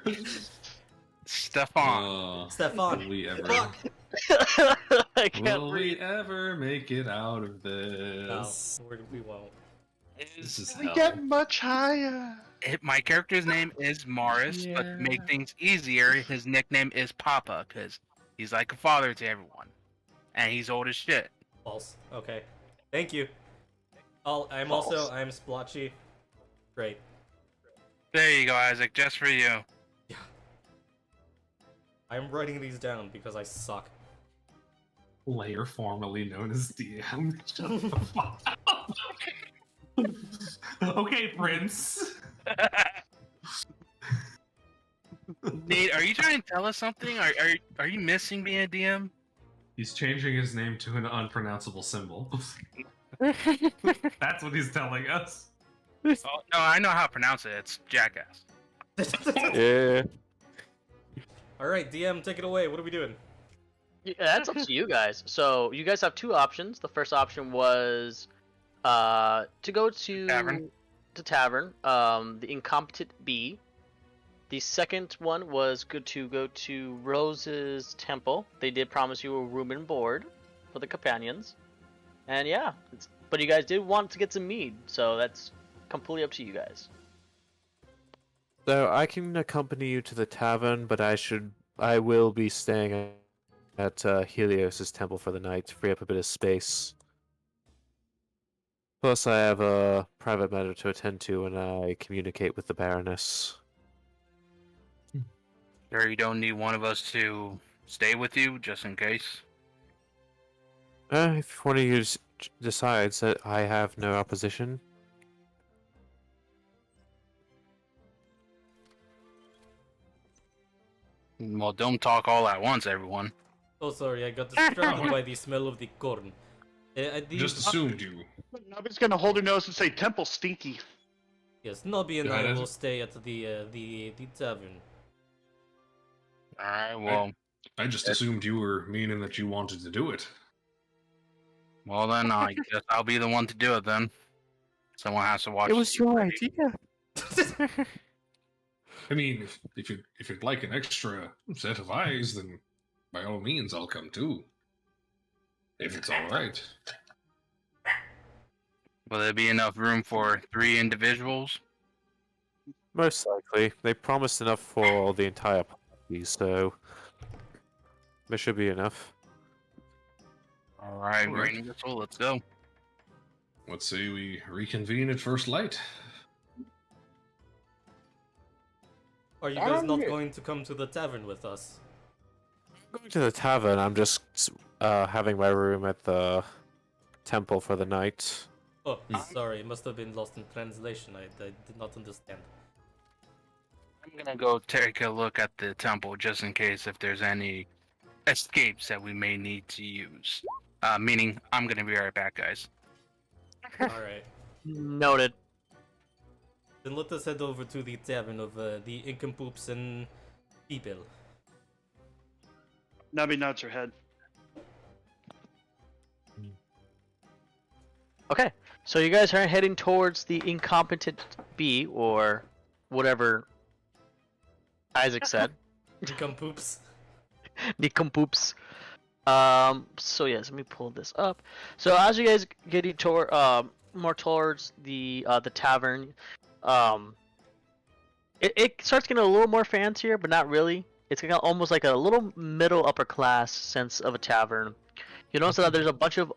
Stefan. Stefan. Will we ever, Fuck. I can't will breathe. we ever make it out of No, this? we won't. This is We hell. get much higher. My character's name is Morris, but to make things easier, his nickname is Papa, because he's like a father to everyone. And he's old as shit. False. Okay. Thank you. I'm False. Spoltchy. Great. There you go, Isaac, just for you. Yeah. I'm writing these down because I suck. Player formerly known as DM. Shut the fuck up. Okay, Prince. Nate, are you trying to tell us something? Are you missing being a DM? He's changing his name to an unpronounceable symbol. That's what he's telling us. Oh, no, I know how to pronounce it. It's Jackass. Yeah. Alright, DM, take it away. What are we doing? Yeah, that's up to you guys. So you guys have two options. The first option was to go to Tavern. tavern, the incompetent bee. The second one was good to go to Rose's temple. They did promise you a room and board for the companions. And yeah, but you guys did want to get some mead, so that's completely up to you guys. So I can accompany you to the tavern, but I will be staying at Helios' temple for the night to free up a bit of space. Plus, I have a private matter to attend to when I communicate with the Baroness. Sure, you don't need one of us to stay with you, just in case. If one of you decides that I have no opposition. Well, don't talk all at once, everyone. Oh, sorry, I got distracted by the smell of the corn. Just assumed you. Nobby's gonna hold her nose and say temple stinky. Yes, Nobby and Yeah, I that's- will stay at the tavern. Alright, well, I just assumed you were meaning that you wanted to do it. then I guess I'll be the one to do it then. Someone has to watch. It was your idea. I mean, if you'd like an extra set of eyes, then by all means, I'll come too. If it's all right. Will there be enough room for 3 individuals? Most likely. They promised enough for the entire party, so there should be enough. Alright, Alright. Green Whistle, let's go. Let's say we reconvene at first light. Are you guys not going to come to the tavern with us? Going to the tavern, I'm just having my room at the temple for the night. Oh, sorry, it must have been lost in translation. I did not understand. I'm gonna go take a look at the temple just in case if there's any escapes that we may need to use. Meaning, I'm gonna be right back, guys. Alright. Noted. Then let us head over to the tavern of the Incompoops and people. Nobby nods her head. Okay, so you guys are heading towards the incompetent bee, or whatever Isaac said. Incompoops. The compoops. So yes, let me pull this up. So as you guys getting toward more towards the tavern, it starts getting a little more fancier, but not really. It's got almost like a little middle upper class sense of a tavern. You notice that there's a bunch of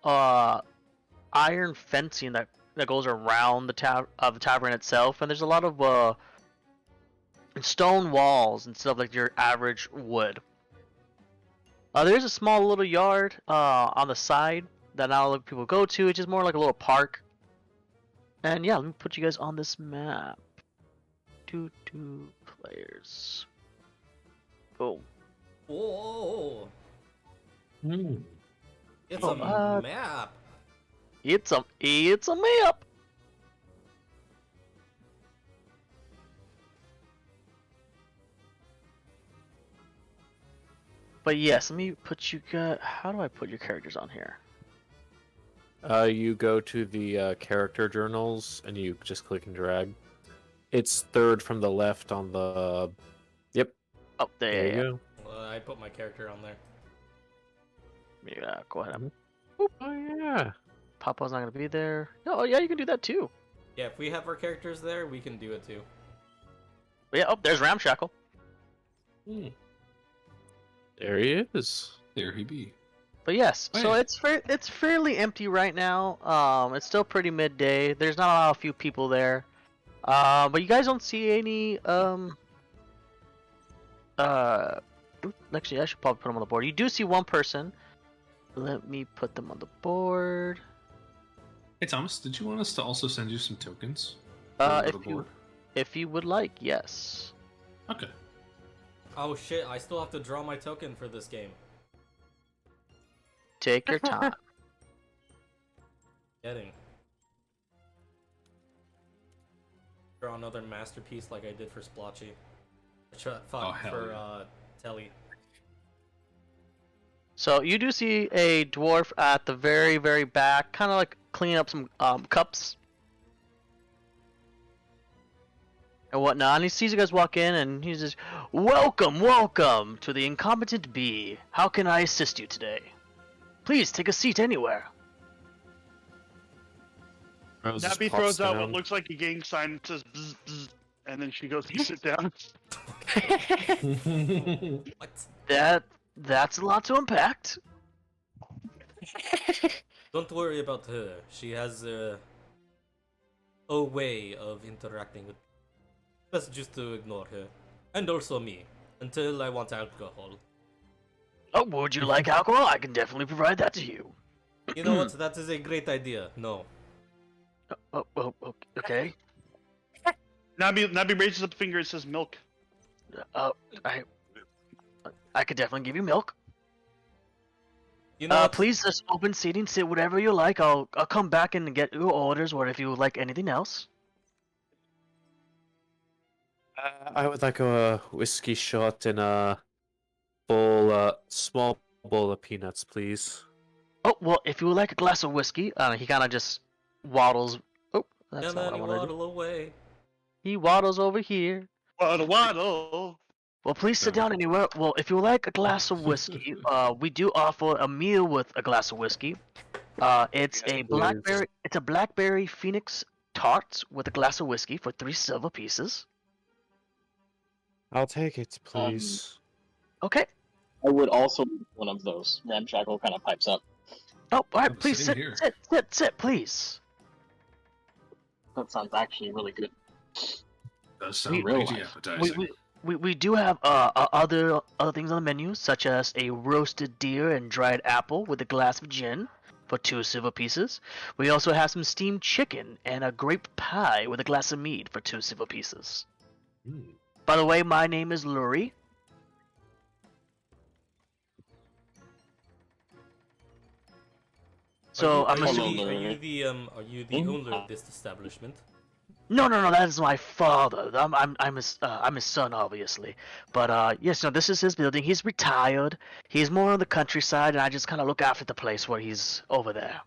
iron fencing that goes around the tavern itself, and there's a lot of stone walls instead of like your average wood. There's a small little yard on the side that not a lot of people go to. It's just more like a little park. And yeah, let me put you guys on this map. 2 players. Boom. Whoa! Hmm. It's Oh, a map. It's a map. But yes, let me put you guys. How do I put your characters on here? You go to the character journals and you just click and drag. It's third from the left on the. Yep. Oh, There there. you go. I put my character on there. Yeah, go ahead. Oh yeah. Papa's not gonna be there. No, oh yeah, you can do that too. Yeah, if we have our characters there, we can do it too. But yeah, oh, there's Ramshackle. Hmm. There he is. There he be. But yes, so Right. it's fairly empty right now. It's still pretty midday. There's not a few people there. But you guys don't see any actually I should probably put them on the board. You do see one person. Let me put them on the board. Hey Thomas, did you want us to also send you some tokens? If you would like, yes. Okay. Oh shit, I still have to draw my token for this game. Take your time. Getting. Draw another masterpiece like I did for Spoltchy. Oh, hell For yeah. Telly. So you do see a dwarf at the very, very back, kind of like cleaning up some cups and whatnot. And he sees you guys walk in, and he says, "Welcome, welcome to the Incompetent Bee. How can I assist you today? Please take a seat anywhere." Rose just Nappy pops throws out down. what looks like a gang sign and says bzz, bzz, and then she goes to sit down. What? That's a lot to unpack. Don't worry about her. She has a way of interacting with. Best just to ignore her, and also me, until I want alcohol. Oh, would you like alcohol? I can definitely provide that to you. You know what? That is a great idea. No. Oh, okay. Nabi raises up a finger and says milk. I could definitely give you milk. You know what? Please just open seating, sit whatever you like. I'll come back and get your orders, or if you would like anything else. I would like a whiskey shot and a small bowl of peanuts, please. Oh, well, if you would like a glass of whiskey, he kind of just waddles. Oh, that's And not then what I you wanted to do. waddle away. He waddles over here. Waddle. Well, please sit down anywhere. Well, if you would like a glass of whiskey, we do offer a meal with a glass of whiskey. It's Yes, a please. blackberry. It's a blackberry phoenix tart with a glass of whiskey for 3 silver pieces. I'll take it, please. Okay. I would also need one of those. Ramshackle kind of pipes up. Oh, all right. I'm Please sit, sitting here. sit, please. That sounds actually really good. Does sound real pretty life. appetizing. We do have other things on the menu, such as a roasted deer and dried apple with a glass of gin for 2 silver pieces. We also have some steamed chicken and a grape pie with a glass of mead for 2 silver pieces. Hmm. By the way, my name is Lurie. So I'm are assuming. you, are you the owner of this establishment? No, that is my father. I'm his son, obviously. But yes, no, this is his building. He's retired. He's more on the countryside, and I just kind of look after the place where he's over there.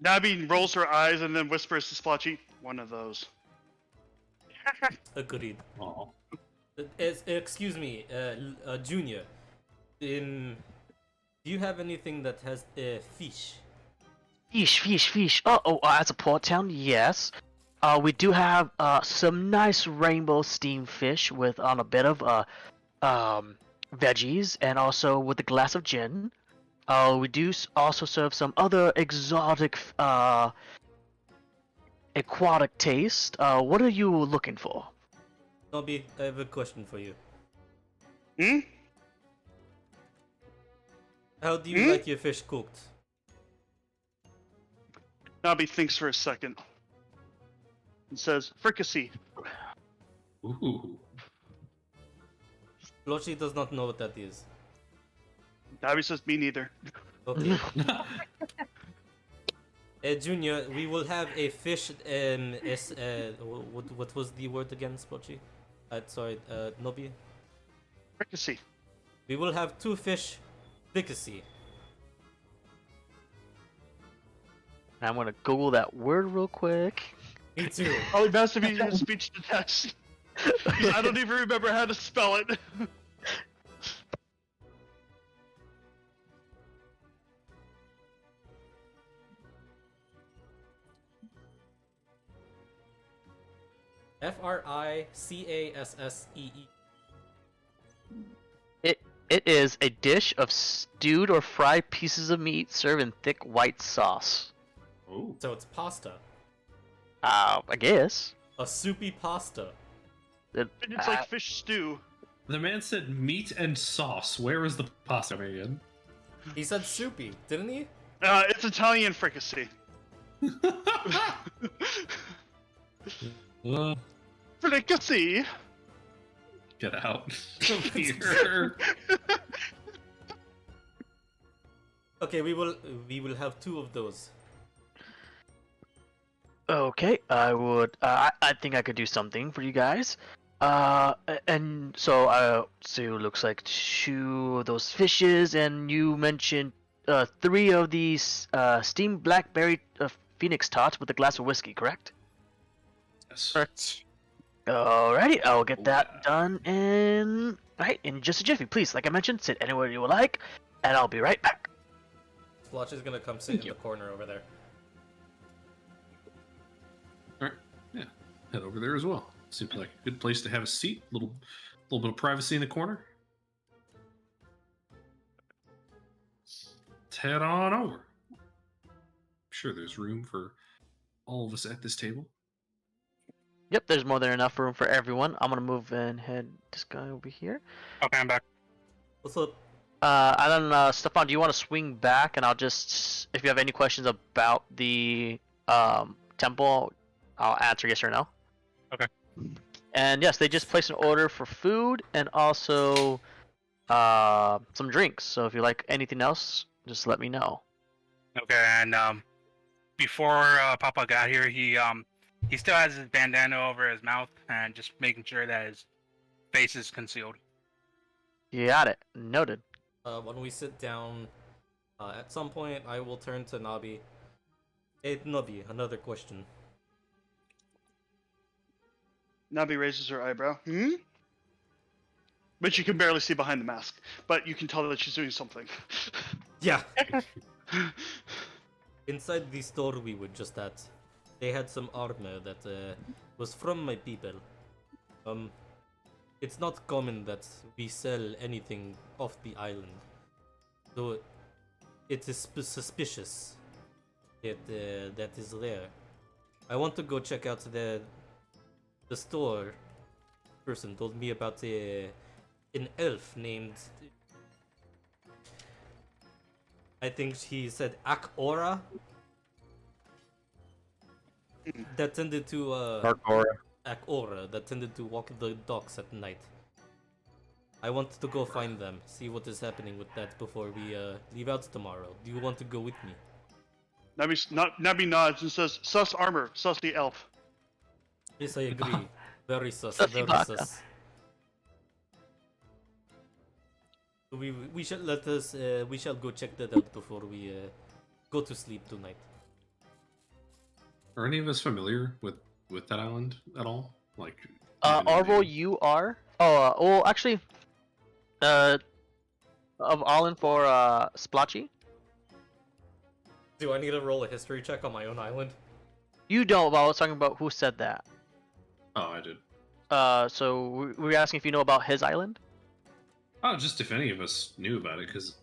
Nabi rolls her eyes and then whispers to Spoltchy, "One of those." Agreed. Aw. Excuse me, Junior. Do you have anything that has fish? Fish. Oh, as a port town, yes. We do have some nice rainbow steamed fish with on a bit of veggies, and also with a glass of gin. We do also serve some other exotic, aquatic taste. What are you looking for? Nobby, I have a question for you. Hmm? How do you like your fish cooked? Nobby thinks for a second. And says, fricassee. Ooh. Spoltchy does not know what that is. Nobby says, me neither. Okay. Junior, we will have a fish. What was the word again, Spoltchy? Sorry, Nobby. Fricassee. We will have 2 fish fricassee. I'm gonna Google that word real quick. Me too. Probably best if you use speech to text. 'Cause I don't even remember how to spell it. Fricassee. It is a dish of stewed or fried pieces of meat served in thick white sauce. Oh. So it's pasta. I guess. A soupy pasta. It's like fish stew. The man said meat and sauce. Where is the pasta again? He said soupy, didn't he? It's Italian fricassee. Fricassee. Get out of here. Okay, we will have 2 of those. Okay, I would. I think I could do something for you guys. And so it looks like 2 of those fishes, and you mentioned 3 of these steamed blackberry phoenix tots with a glass of whiskey, correct? Yes. Correct. Alrighty, I'll get that done in just a jiffy. Please, like I mentioned, sit anywhere you would like, and I'll be right back. Spoltchy's gonna come sit in the corner over there. All right. Yeah. Head over there as well. Seems like a good place to have a seat. Little bit of privacy in the corner. Let's head on over. I'm sure there's room for all of us at this table. Yep, there's more than enough room for everyone. I'm gonna move and head this guy over here. Okay, I'm back. What's up? And then Stefan, do you want to swing back? And I'll just, if you have any questions about the temple, I'll answer yes or no. Okay. And yes, they just placed an order for food and also some drinks. So if you like anything else, just let me know. Okay, and before Papa got here, he still has his bandana over his mouth and just making sure that his face is concealed. You got it. Noted. When we sit down, at some point, I will turn to Nobby. Hey, Nobby, another question. Nabi raises her eyebrow. But you can barely see behind the mask. But you can tell that she's doing something. Yeah. Inside the store we were just at, they had some armor that was from my people. It's not common that we sell anything off the island, so it is suspicious that that is there. I want to go check out the store. Person told me about an elf named, I think he said Akora, that tended to Akora, that tended to walk the docks at night. I want to go find them, see what is happening with that before we leave out tomorrow. Do you want to go with me? Nabi nods and says, "Sus armor, sus the elf." Yes, I agree. Very sus, Sussy very baka. sus. We shall we shall go check that out before we go to sleep tonight. Are any of us familiar with that island at all? Like, Arvo, you are. Well, actually, of Arlen for Spoltchy. Do I need to roll a history check on my own island? You don't, but I was talking about who said that. Oh, I did. So we were asking if you know about his island. Oh, just if any of us knew about it, because it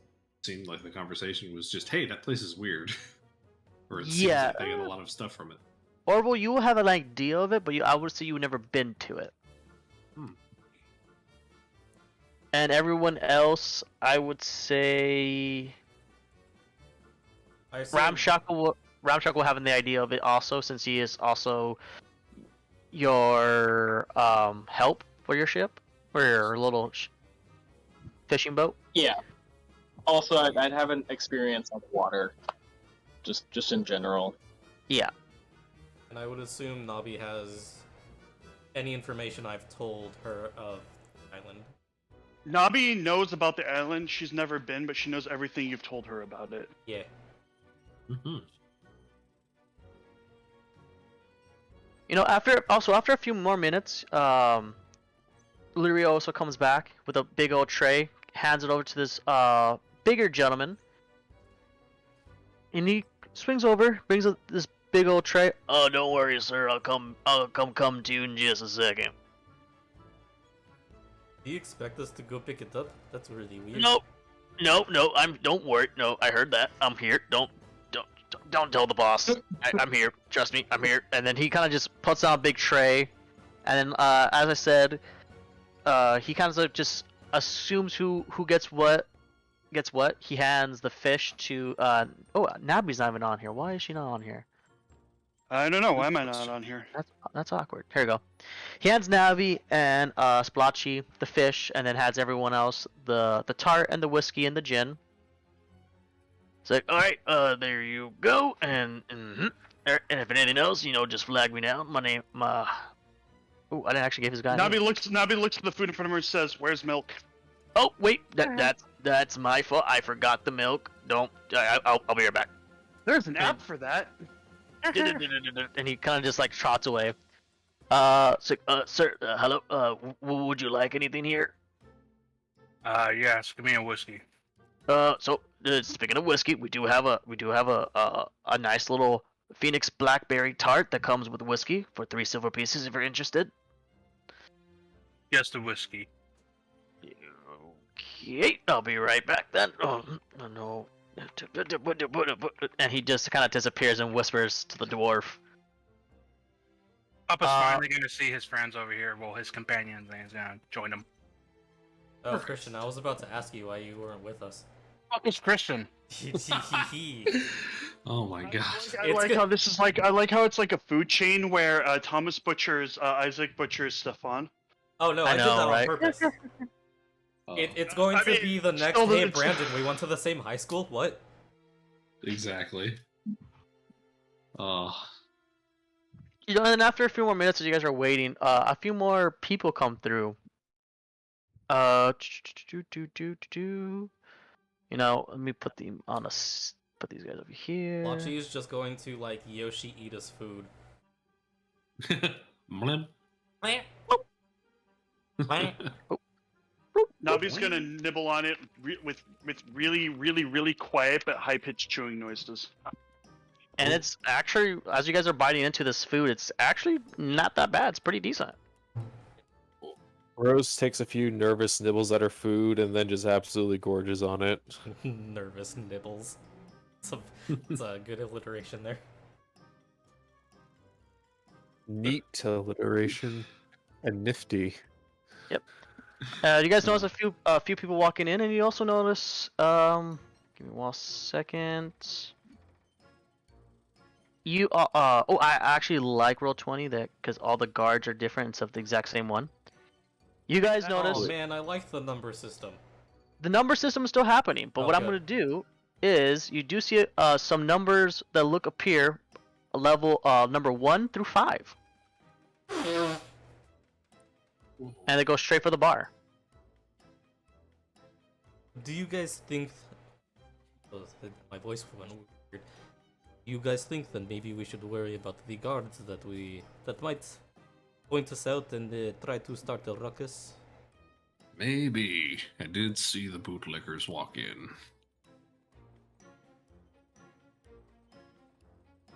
seemed like the conversation was just, "Hey, that place is weird," or it seems Yeah. like they get a lot of stuff from it. Orville, you will have an idea of it, but I would say you've never been to it. Hmm. And everyone else, I would say I assume- Ramshock will have the idea of it also, since he is also your help for your ship, or your little fishing boat. Yeah. Also, I'd have an experience on water, just in general. Yeah. And I would assume Nabi has any information I've told her of the island. Nabi knows about the island. She's never been, but she knows everything you've told her about it. Yeah. Mm-hmm. You know, after a few more minutes, Lyria also comes back with a big old tray, hands it over to this bigger gentleman, and he swings over, brings this big old tray. Oh, don't worry, sir. I'll come to you in just a second. Do you expect us to go pick it up? That's really weird. Nope. No. Don't worry. No, I heard that. I'm here. Don't tell the boss. I'm here. Trust me. I'm here. And then he kind of just puts down a big tray, and then as I said, he kind of just assumes who gets what. He hands the fish to Nabi's not even on here. Why is she not on here? I don't know. Why am I not on here? That's awkward. Here we go. He hands Navi and Spoltchy the fish, and then hands everyone else the tart and the whiskey and the gin. It's like, all right, there you go, and if anything else, just flag me down. My name, I didn't actually give his guy. Nabi looks at the food in front of her and says, "Where's milk?" Oh wait, that's my fault. I forgot the milk. I'll be right back. There's an app for that. And he kind of just like trots away. Sir, hello. Would you like anything here? Yes, give me a whiskey. Speaking of whiskey, we do have a nice little Phoenix blackberry tart that comes with whiskey for 3 silver pieces if you're interested. Yes, the whiskey. Okay, I'll be right back then. Oh no. And he just kind of disappears and whispers to the dwarf. Papa's finally going to see his friends over here. Well, his companions, and he's going to join them. Oh, Christian, I was about to ask you why you weren't with us. Fuck is Christian? Oh my gosh. I like how this is like. I like how it's like a food chain where Thomas butchers Isaac butchers Stefan. Oh no, I did know, that right? on purpose. It's going to be the next still Hey it's- Brandon, we went to the same high school? What? Exactly. Oh. And then after a few more minutes as you guys are waiting, a few more people come through. Let me put them on put these guys over here. Lachi is just going to like Yoshi eat his food. Blim. Nabi's gonna nibble on it with really, really, really quiet but high pitched chewing noises. And it's actually, as you guys are biting into this food, it's actually not that bad. It's pretty decent. Rose takes a few nervous nibbles at her food and then just absolutely gorges on it. Nervous nibbles. It's a good alliteration there. Neat alliteration and nifty. You guys notice a few people walking in, and you also notice. Give me 1 second. You I actually like Roll20 that because all the guards are different instead of the exact same one. You guys notice Oh man, I like the number system. the number system is still happening, but what I'm Okay. going to do is you do see some numbers that appear level number 1 through 5. And they go straight for the bar. Do you guys think... my voice went weird. You guys think that maybe we should worry about the guards that might point us out and try to start a ruckus? Maybe. I did see the bootlickers walk in.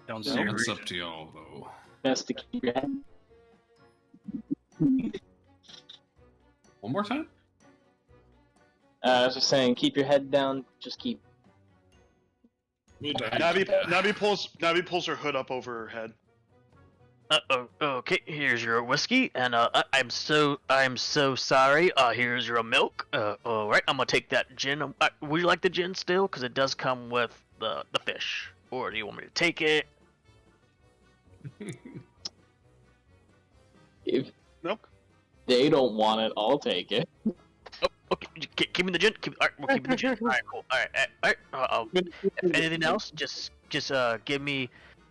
Don't So see it's a up to y'all, though. Best to keep your head. One more time? I was just saying, keep your head down. Just keep. Navi pulls her hood up over her head. Okay, here's your whiskey, and I'm so sorry. Here's your milk. All right, I'm gonna take that gin. Would you like the gin still? Because it does come with the fish. Or do you want me to take it? If Nope. they don't want it, I'll take it. Oh, okay, give me the gin. All right, we're keeping the gin. All right, cool. All right. If anything else, just give me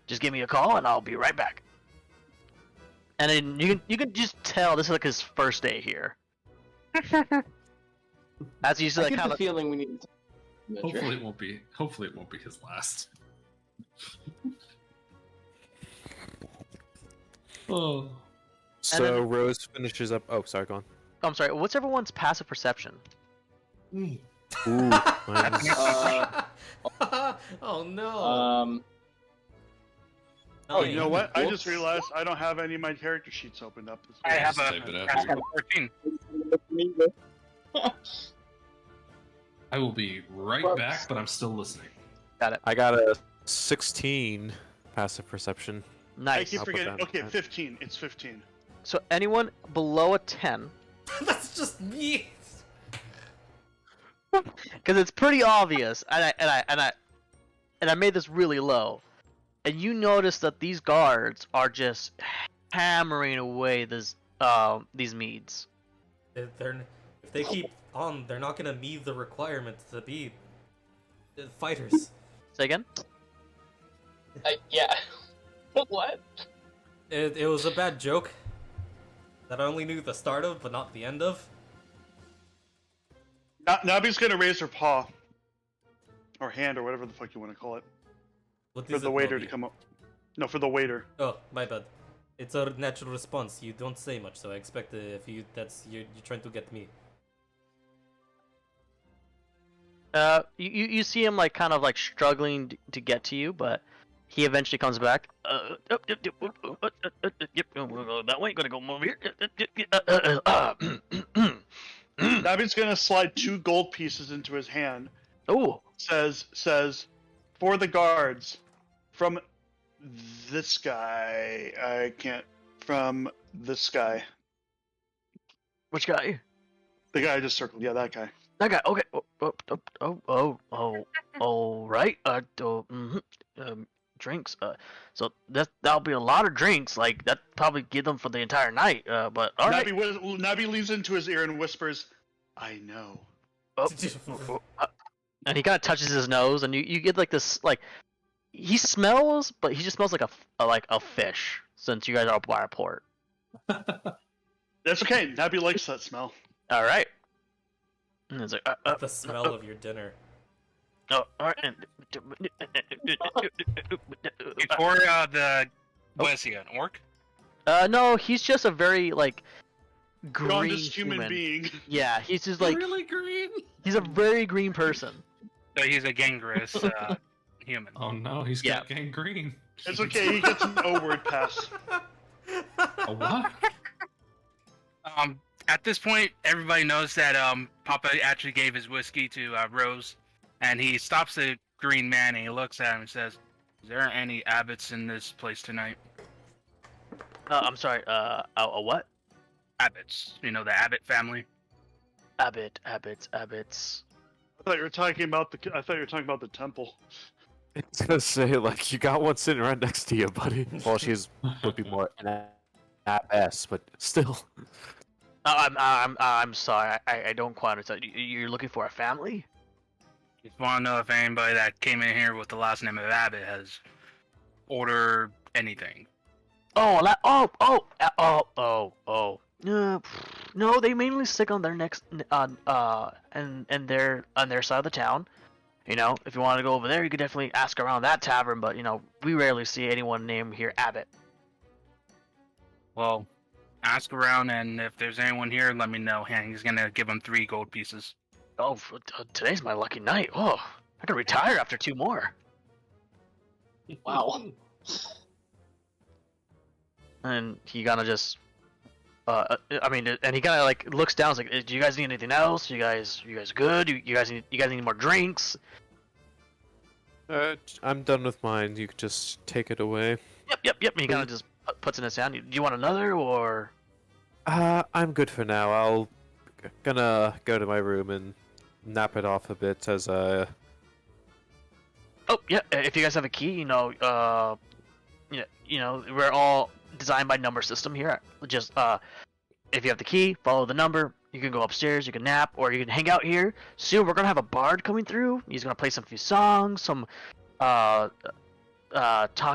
a call, and I'll be right back. And then you can just tell this is like his first day here. As he's I like get kind the of feeling we need. Hopefully it won't be. Hopefully it won't be his last. Oh. So then- Rose finishes up. Oh, sorry, go on. I'm sorry. What's everyone's passive perception? Ooh, mine's- Oh no. Oh, you know what? I Whoops. just realized I don't have any of my character sheets opened up. I have Type it a out passive here. 14. I will be right back, but I'm still listening. I got a 16 passive perception. I Nice. keep I'll put forgetting. that Okay, in. 15. It's 15. So anyone below a 10, That's just me. because it's pretty obvious, and I made this really low, and you notice that these guards are just hammering away these meads. If they keep on, they're not gonna meet the requirements to be fighters. Say again? Yeah. What? It was a bad joke that I only knew the start of, but not the end of. Nabi's gonna raise her paw. Or hand, or whatever the fuck you want to call it. What For is the it, waiter Bobby? to come up. No, for the waiter. Oh, my bad. It's a natural response. You don't say much, so I expect if you're trying to get me. You see him like kind of like struggling to get to you, but he eventually comes back. Yep, we'll go that way. Gonna go over here. Nabi's gonna slide 2 gold pieces into his hand. Oh, Says, for the guards, from this guy. I can't. From this guy. which guy? The guy I just circled. Yeah, that guy. That guy. Okay. All right. Drinks. So that'll be a lot of drinks. Like that probably give them for the entire night. But all right. Nabi leans into his ear and whispers, "I know." Oh, and he kind of touches his nose, and you get like this like he smells, but he just smells like a fish. Since you guys are up by a port. That's okay. Nabi likes that smell. All right. And it's like The smell of your dinner. all right. Before what is he, an orc? No, he's just a very like green Strongest human being. Yeah, he's just like really green. he's a very green person. So he's a gangrenous human. Oh no, he's got gangrene. It's okay. He gets an O-word pass. A what? At this point, everybody knows that Papa actually gave his whiskey to Rose, and he stops the green man and he looks at him and says, "Is there any abbots in this place tonight?" I'm sorry. A what? Abbots. You know, the Abbot family. Abbots. I thought you were talking about the temple. It's gonna say like you got one sitting right next to you, buddy. Well, she's would be more an ass, but still. I'm sorry. I don't quite understand. You're looking for a family? Just want to know if anybody that came in here with the last name of Abbott has ordered anything. No, they mainly stick on their next and their side of the town. You know, if you want to go over there, you could definitely ask around that tavern. But you know, we rarely see anyone named here Abbott. Well, ask around, and if there's anyone here, let me know. And he's gonna give him 3 gold pieces. Oh, today's my lucky night. Oh, I can retire after 2 more. Wow. And he kind of just I mean, and he kind of like looks down. He's like, "Do you guys need anything else? You guys good? You guys need more drinks?" I'm done with mine. You could just take it away. Yep. And he kind of just puts in his hand. Do you want another or? I'm good for now. I'll gonna go to my room and nap it off a bit as Oh yeah. If you guys have a key, we're all designed by number system here. Just if you have the key, follow the number. You can go upstairs, you can nap, or you can hang out here. Soon we're gonna have a bard coming through. He's gonna play some few songs, some talk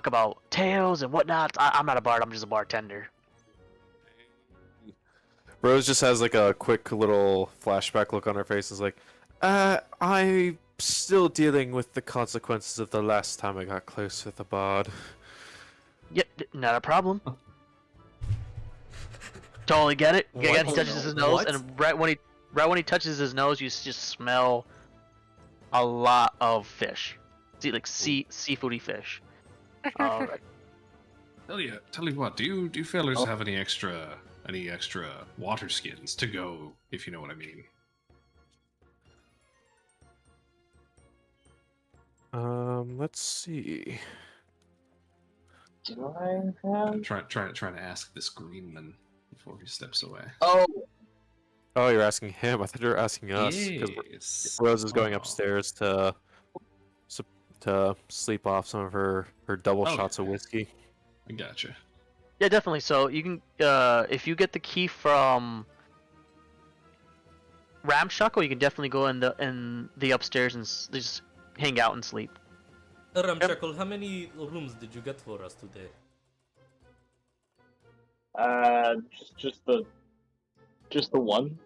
about tales and whatnot. I'm not a bard, I'm just a bartender. Rose just has like a quick little flashback look on her face. Is like, I'm still dealing with the consequences of the last time I got close with the bard. Yep, not a problem. Totally get it. Again, he touches his nose, and right when he touches his nose, you just smell a lot of fish. See, like seafoody fish. Alright. Tell you what, do you fellas have any extra water skins to go, if you know what I mean? Let's see. Do I have? Trying to ask this Greenman before he steps away. Oh, You're asking him. I thought you were asking us. Because Yes. Rose is going Oh. upstairs to sleep off some of her double Oh, shots of yeah. whiskey. I gotcha. Yeah, definitely. So you can, if you get the key from Ramshackle, you can definitely go in the upstairs and just hang out and sleep. Ramshackle, how many rooms did you get for us today? just the one.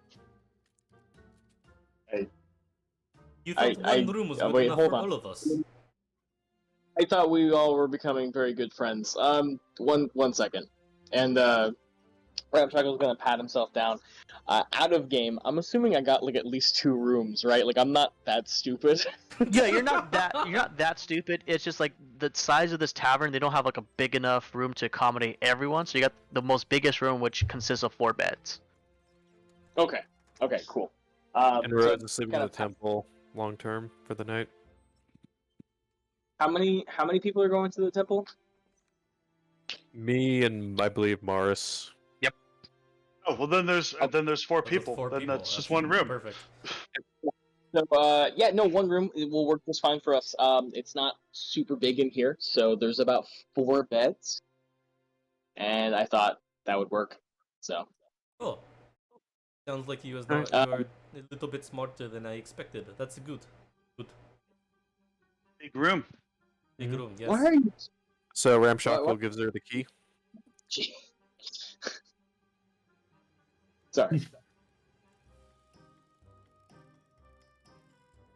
You thought one room was good wait, enough hold for on. all of us. I thought we all were becoming very good friends. One second, and Ramshackle's gonna pat himself down. Out of game, I'm assuming I got like at least 2 rooms, right? Like I'm not that stupid. Yeah, you're not that stupid. It's just like the size of this tavern, they don't have like a big enough room to accommodate everyone. So you got the most biggest room, which consists of 4 beds. Okay, cool. And so Rose is sleeping in kinda the temple long term for the night. How many people are going to the temple? Me and I believe Morris. Oh well, then there's 4 There's people. 4 Then people, that's just one room. Perfect. So, yeah, no, one room will work just fine for us. It's not super big in here, so there's about 4 beds, and I thought that would work. So, Oh, sounds like you are Alright. a little bit smarter than I expected. That's good. Big room. Big Mhm. room, yes. why are you? So Ramshackle What? gives her the key. Sorry.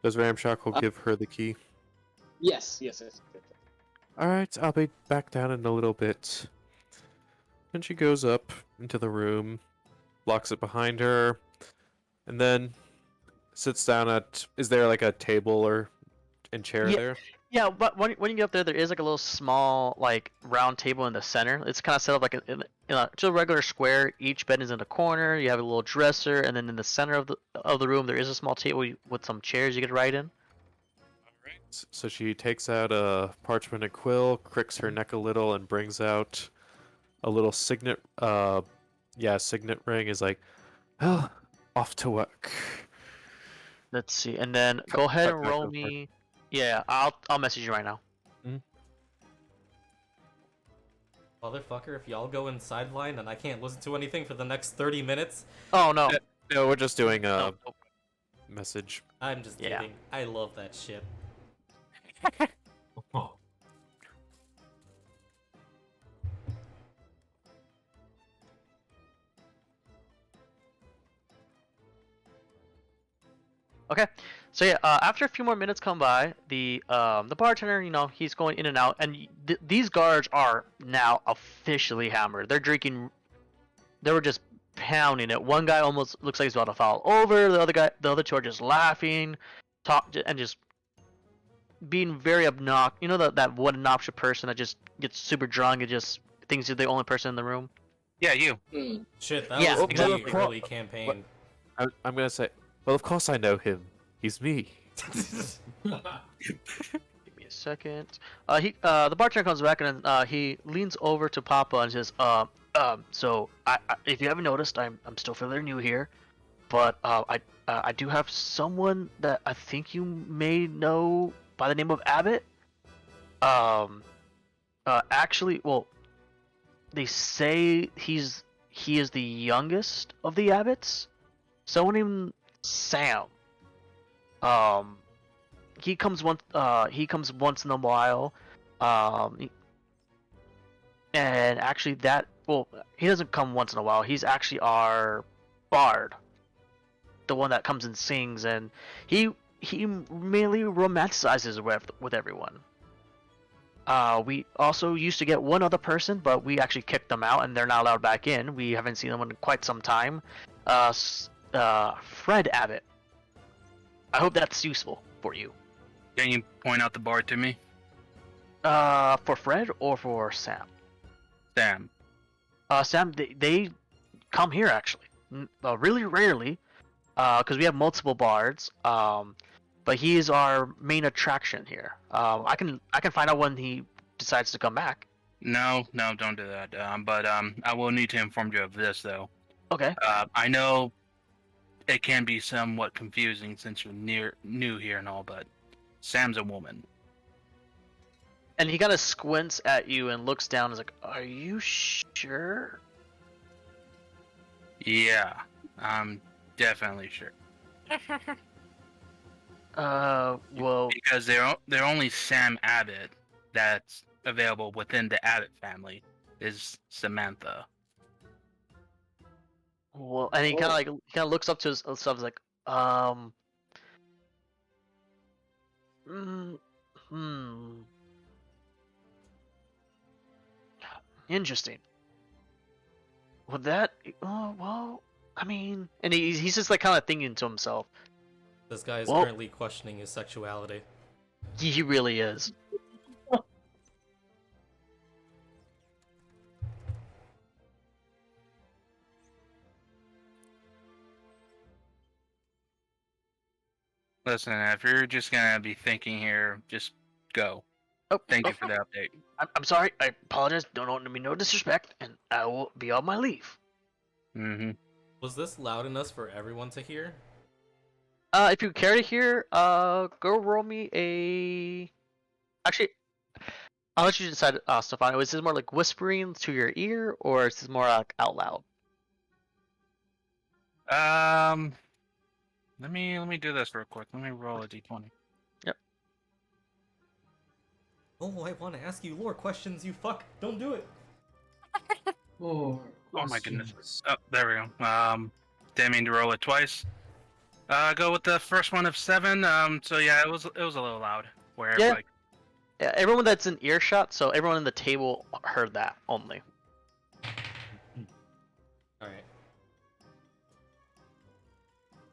Does Ramshackle give her the key? Yes. Alright, I'll be back down in a little bit. And she goes up into the room, locks it behind her, and then sits down at... Is there like a table and chair Yeah. there? Yeah, but when you get up there is like a little small like round table in the center. It's kind of set up like just a regular square. Each bed is in a corner. You have a little dresser, and then in the center of the room there is a small table with some chairs you could write in. So she takes out a parchment and quill, cricks her neck a little, and brings out a little signet. Signet ring. Is like, well, off to work. Let's see, and then go ahead cut and back roll over. me. Yeah, I'll message you right now. Motherfucker, if y'all go in sideline and I can't listen to anything for the next 30 minutes, Oh no. No, we're just doing a No. message. I'm just Yeah. kidding. I love that shit. Okay, so yeah, after a few more minutes come by, the bartender, he's going in and out, and these guards are now officially hammered. They're drinking. They were just pounding it. One guy almost looks like he's about to fall over. The other two are just laughing, and just being very obnoxious. You know that one obnoxious person that just gets super drunk and just thinks he's the only person in the room. Yeah, you. Hmm. Shit, that Yeah, was exactly. me early campaign. I'm gonna say, well, of course I know him. He's me. Give me a second. The bartender comes back and he leans over to Papa and says, so if you haven't noticed, I'm still fairly new here, but I do have someone that I think you may know by the name of Abbot. Actually, well, they say he is the youngest of the Abbots. Someone named Sam. He comes once in a while. And actually he doesn't come once in a while. He's actually our bard, the one that comes and sings, and he mainly romanticizes with everyone. We also used to get one other person, but we actually kicked them out, and they're not allowed back in. We haven't seen them in quite some time. Fred Abbott. I hope that's useful for you. Can you point out the bar to me? For Fred or for Sam? Sam. Sam, they come here actually, really rarely, because we have multiple bards. But he is our main attraction here. I can find out when he decides to come back. No, don't do that. But I will need to inform you of this though. Okay. I know it can be somewhat confusing since you're new here and all, but Sam's a woman. And he kind of squints at you and looks down and is like, "Are you sure?" Yeah, I'm definitely sure. Well, Because they're only Sam Abbott that's available within the Abbott family is Samantha. well, and he kind of looks up to himself, like, interesting. Would that? Oh well, I mean, and he's just like kind of thinking to himself. This guy is Well- currently questioning his sexuality. He really is. Listen, if you're just gonna be thinking here, just go. Oh, Thank you oh, for the update. I'm sorry. I apologize. Don't want to be no disrespect, and I will be on my leave. Mm-hmm. Was this loud enough for everyone to hear? If you care to hear, go roll me a. Actually, I'll let you decide, Stefano. Is this more like whispering to your ear, or is this more like out loud? Let me do this real quick. Let me roll a d20. Oh, I want to ask you lore questions, you fuck. Don't do it. Oh my goodness. Oh, there we go. Didn't mean to roll it twice. Go with the first one of 7. So yeah, it was a little loud. Where Yeah. like Yeah, everyone that's in earshot, so everyone in the table heard that only. Alright.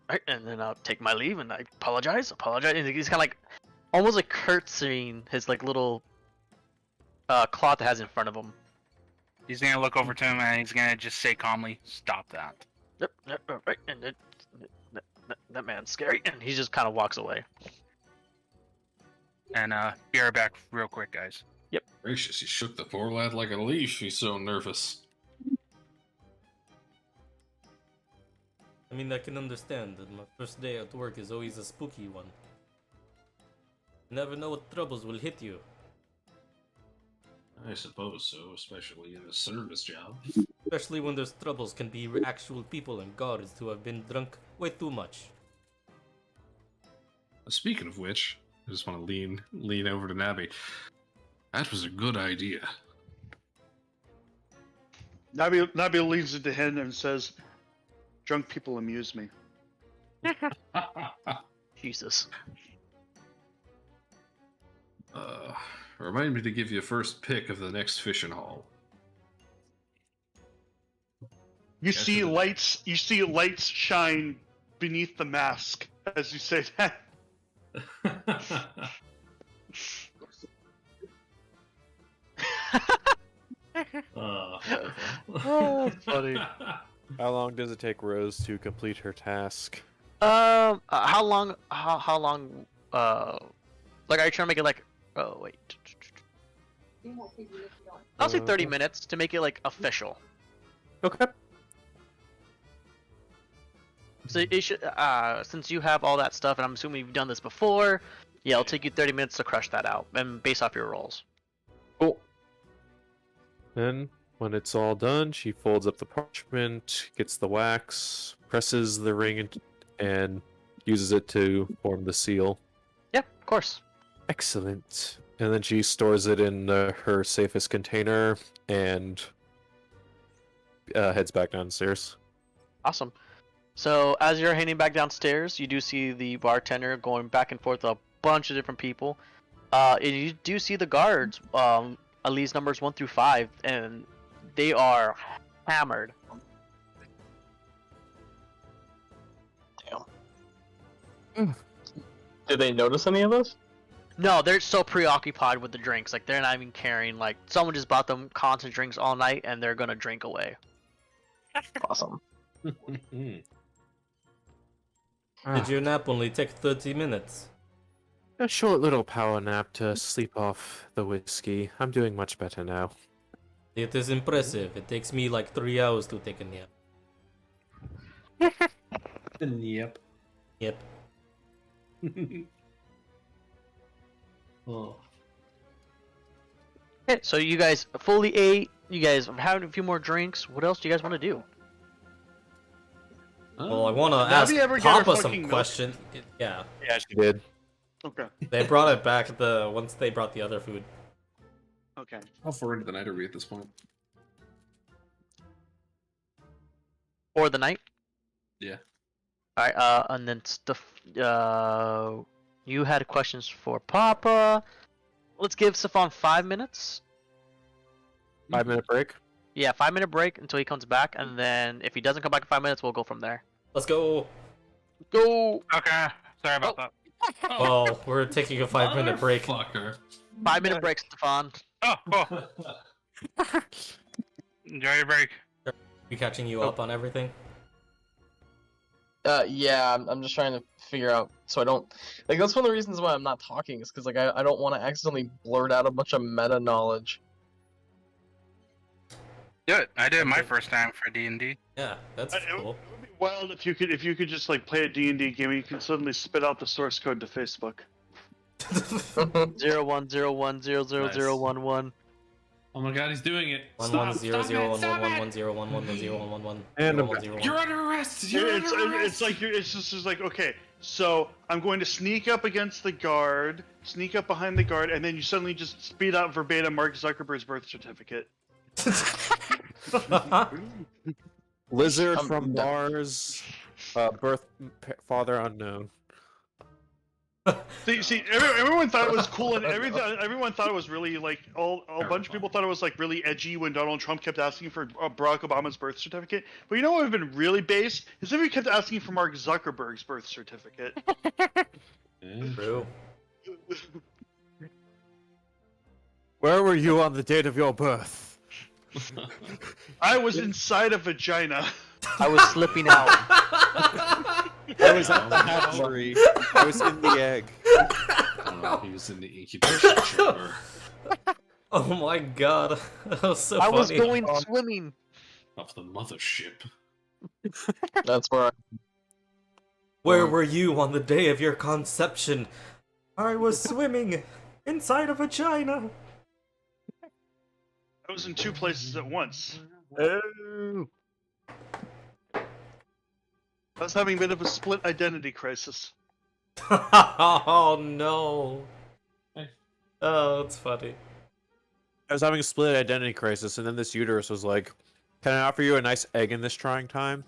Right, and then I'll take my leave, and I apologize. And he's kind of like, almost like curtsying his like little cloth that has in front of him. he's gonna look over to him and he's gonna just say calmly, "Stop that." Yep, right, and that man's scary, and he just kind of walks away. And be right back real quick, guys. Gracious, he shook the poor lad like a leaf. He's so nervous. I mean, I can understand that my first day at work is always a spooky one. Never know what troubles will hit you. I suppose so, especially in a service job. Especially when those troubles can be actual people and guards who have been drunk way too much. Speaking of which, I just want to lean over to Nabby. That was a good idea. Nabil leads it to him and says, "Drunk people amuse me." Jesus. Remind me to give you a first pick of the next fishing haul. You Yes, see it is. lights. You see lights shine beneath the mask as you say that. Oh, Oh, funny. How long does it take Rose to complete her task? How long? How long? Like, are you trying to make it like? Oh wait. I'll say 30 minutes to make it like official. Okay. So it should, since you have all that stuff, and I'm assuming you've done this before, yeah, it'll take you 30 minutes to crush that out, and based off your rolls. Cool. Then, when it's all done, she folds up the parchment, gets the wax, presses the ring, and uses it to form the seal. Yeah, of course. Excellent. And then she stores it in her safest container and heads back downstairs. Awesome. So as you're heading back downstairs, you do see the bartender going back and forth with a bunch of different people. And you do see the guards, at least numbers 1 through 5, and they are hammered. Damn. Did they notice any of us? No, they're so preoccupied with the drinks, like they're not even caring. Like someone just bought them constant drinks all night, and they're gonna drink away. Awesome. Did your nap only take 30 minutes? A short little power nap to sleep off the whiskey. I'm doing much better now. It is impressive. It takes me like 3 hours to take a nap. Yep. Yep. Oh. Okay, so you guys fully ate. You guys are having a few more drinks. What else do you guys want to do? Well, I want to Have you ever ask get her Papa fucking some milk? question. Yeah, Yeah, she did. Okay. they brought it back once they brought the other food. Okay. How far into the night are we at this point? For the night? Yeah. Alright, and then stuff. You had questions for Papa. Let's give Safon 5 minutes. 5-minute break. Yeah, 5-minute break until he comes back, and then if he doesn't come back in 5 minutes, we'll go from there. Let's go. Go! Okay, sorry about that. Well, we're taking a 5-minute break. Fucker. 5-minute break, Stefan. Oh, cool. Enjoy your break. We catching you up on everything? Yeah, I'm just trying to figure out so I don't like. That's one of the reasons why I'm not talking is because like I don't want to accidentally blurt out a bunch of meta knowledge. Good. I did it my first time for D&D. Yeah, that's It cool. would be wild if you could just like play a D&D game and you can suddenly spit out the source code to Facebook. 0101000011. Oh my god, he's doing it. One Stop, one zero stop zero it, one stop one it. one 110111011 And I'm 11011. You're under arrest. You're It's under arrest. it's like it's just like, okay, so I'm going to sneak up against the guard, sneak up behind the guard, and then you suddenly just speed out verbatim Mark Zuckerberg's birth certificate. Lizard I'm from done. Mars. Father unknown. See, everyone thought it was cool, and everyone thought it was really like a bunch of people thought it was like really edgy when Donald Trump kept asking for Barack Obama's birth certificate. But you know what would have been really based is if he kept asking for Mark Zuckerberg's birth certificate. True. Where were you on the date of your birth? I was inside a vagina. I was slipping out. I was at the hatchery. I was in the egg. He was in the incubation chamber. Oh my god. That was so I funny. was going swimming. Of the mothership. That's where Where were you on the day of your conception? I was swimming inside a vagina. I was in two places at once. Oh. I was having a bit of a split identity crisis. Oh no. Oh, it's funny. I was having a split identity crisis, and then this uterus was like, "Can I offer you a nice egg in this trying time?"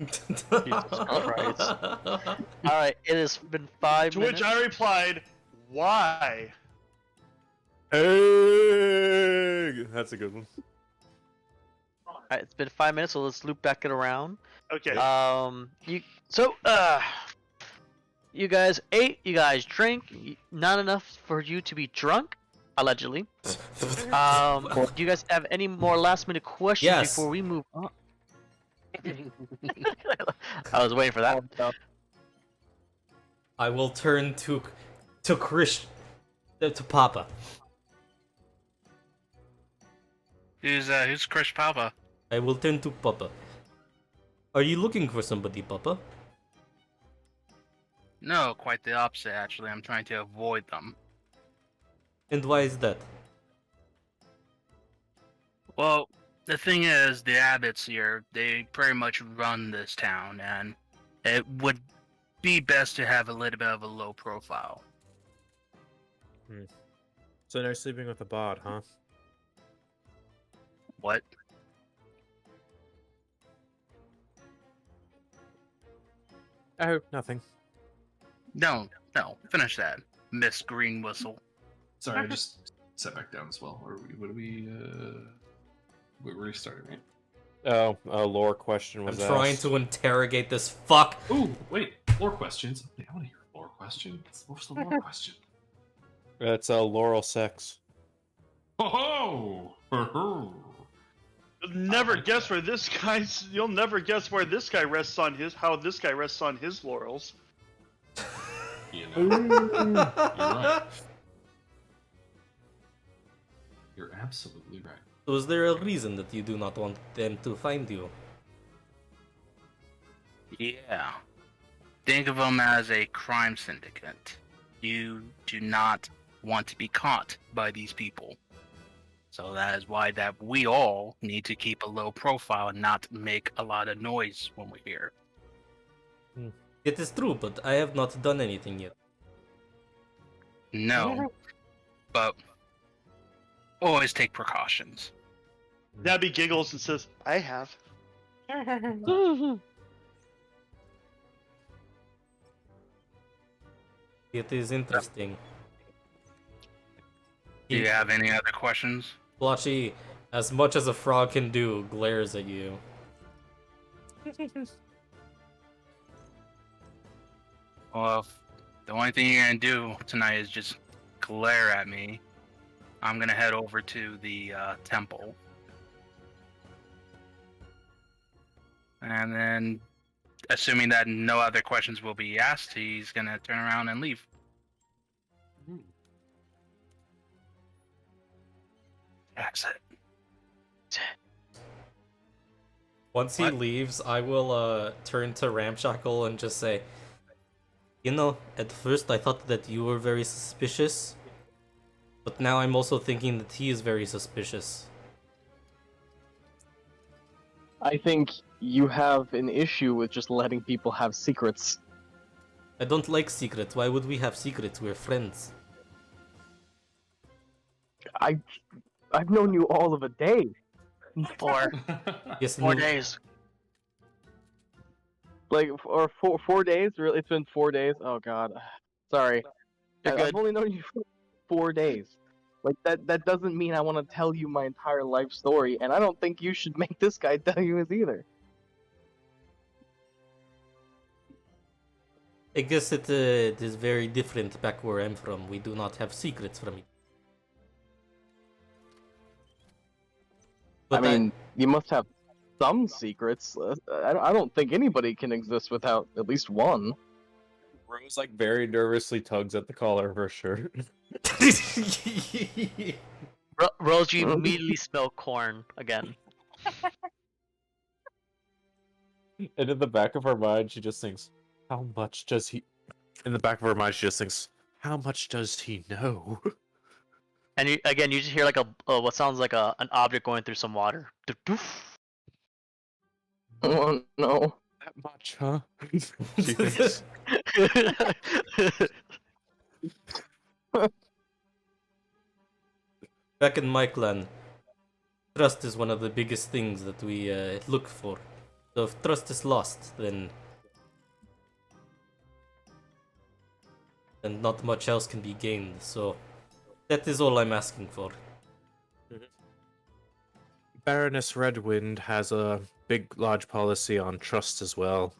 Jesus Christ. Alright, it has been 5 To minutes. which I replied, "Why?" Egg. That's a good one. Alright, it's been 5 minutes, so let's loop back it around. Okay. You guys ate, you guys drank, not enough for you to be drunk. allegedly. Do you guys have any more last-minute questions Yes. before we move on? I was waiting for that. I will turn to Papa. Who's Chris Papa? I will turn to Papa. Are you looking for somebody, Papa? No, quite the opposite. Actually, I'm trying to avoid them. And why is that? Well, the thing is, the abbots here, they pretty much run this town, and it would be best to have a little bit of a low profile. So they're sleeping with a bot, huh? What? Oh, nothing. No, finish that, Miss Green Whistle. Sorry, I just sat back down as well. What are we we're restarting, right? Oh, a lore question I'm was trying asked. to interrogate this fuck. Ooh, wait, lore questions. I want to hear a lore question. What's the lore question? That's Laurel sex. Oh ho! You'll never guess where this guy's. You'll never guess where this guy rests on his. How this guy rests on his laurels. You know, you're right. You're absolutely right. So is there a reason that you do not want them to find you? Yeah. Think of them as a crime syndicate. You do not want to be caught by these people. So that is why that we all need to keep a low profile and not make a lot of noise when we're here. It is true, but I have not done anything yet. No. But always take precautions. Nabby giggles and says, "I have." It is interesting. Do you have any other questions? Splotchy, as much as a frog can do, glares at you. Well, if the only thing you're gonna do tonight is just glare at me, I'm gonna head over to the temple. And then, assuming that no other questions will be asked, he's gonna turn around and leave. That's it. Once he What? leaves, I will turn to Ramshackle and just say, you know, at first I thought that you were very suspicious, but now I'm also thinking that he is very suspicious. I think you have an issue with just letting people have secrets. I don't like secrets. Why would we have secrets? We're friends. I've known you all of a day. Yes, 4 no- days. Like, or 4 days? Really? It's been 4 days? Oh god. Sorry. You're I've good. only known you for 4 days. Like, that doesn't mean I want to tell you my entire life story, and I don't think you should make this guy tell you his either. I guess it is very different back where I'm from. We do not have secrets from it. I mean, you must have some secrets. I don't think anybody can exist without at least one. Rose like very nervously tugs at the collar of her shirt. Rose, you immediately smell corn again. And in the back of her mind, she just thinks, how much does he... In the back of her mind, she just thinks, how much does he know? And you just hear like a what sounds like an object going through some water. Doof. Oh no. That much, huh? She thinks. Back in my clan, trust is one of the biggest things that we look for. So if trust is lost, then not much else can be gained. So that is all I'm asking for. Baroness Redwind has a big, large policy on trust as well.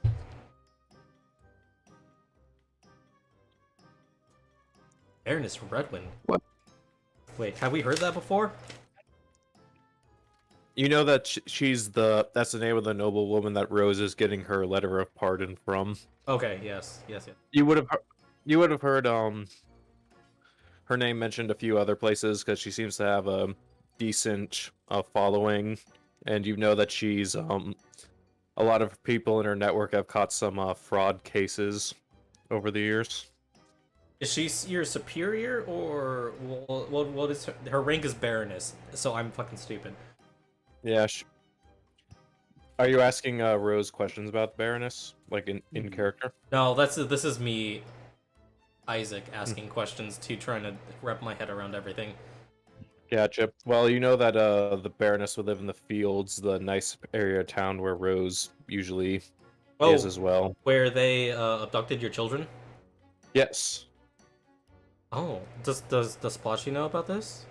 Baroness Redwind. What? Wait, have we heard that before? You know that that's the name of the noble woman that Rose is getting her letter of pardon from. Okay, yes. You would have heard her name mentioned a few other places because she seems to have a decent following, and you know that she's a lot of people in her network have caught some fraud cases over the years. Is she your superior, or what is her rank is Baroness, so I'm fucking stupid. Yeah. Are you asking Rose questions about Baroness, like in character? No, this is me, Isaac, asking questions to trying to wrap my head around everything. Gotcha. Well, you know that the Baroness would live in the fields, the nice area of town where Rose usually is as well. Where they abducted your children? Yes. Oh, does Spoltchy know about this?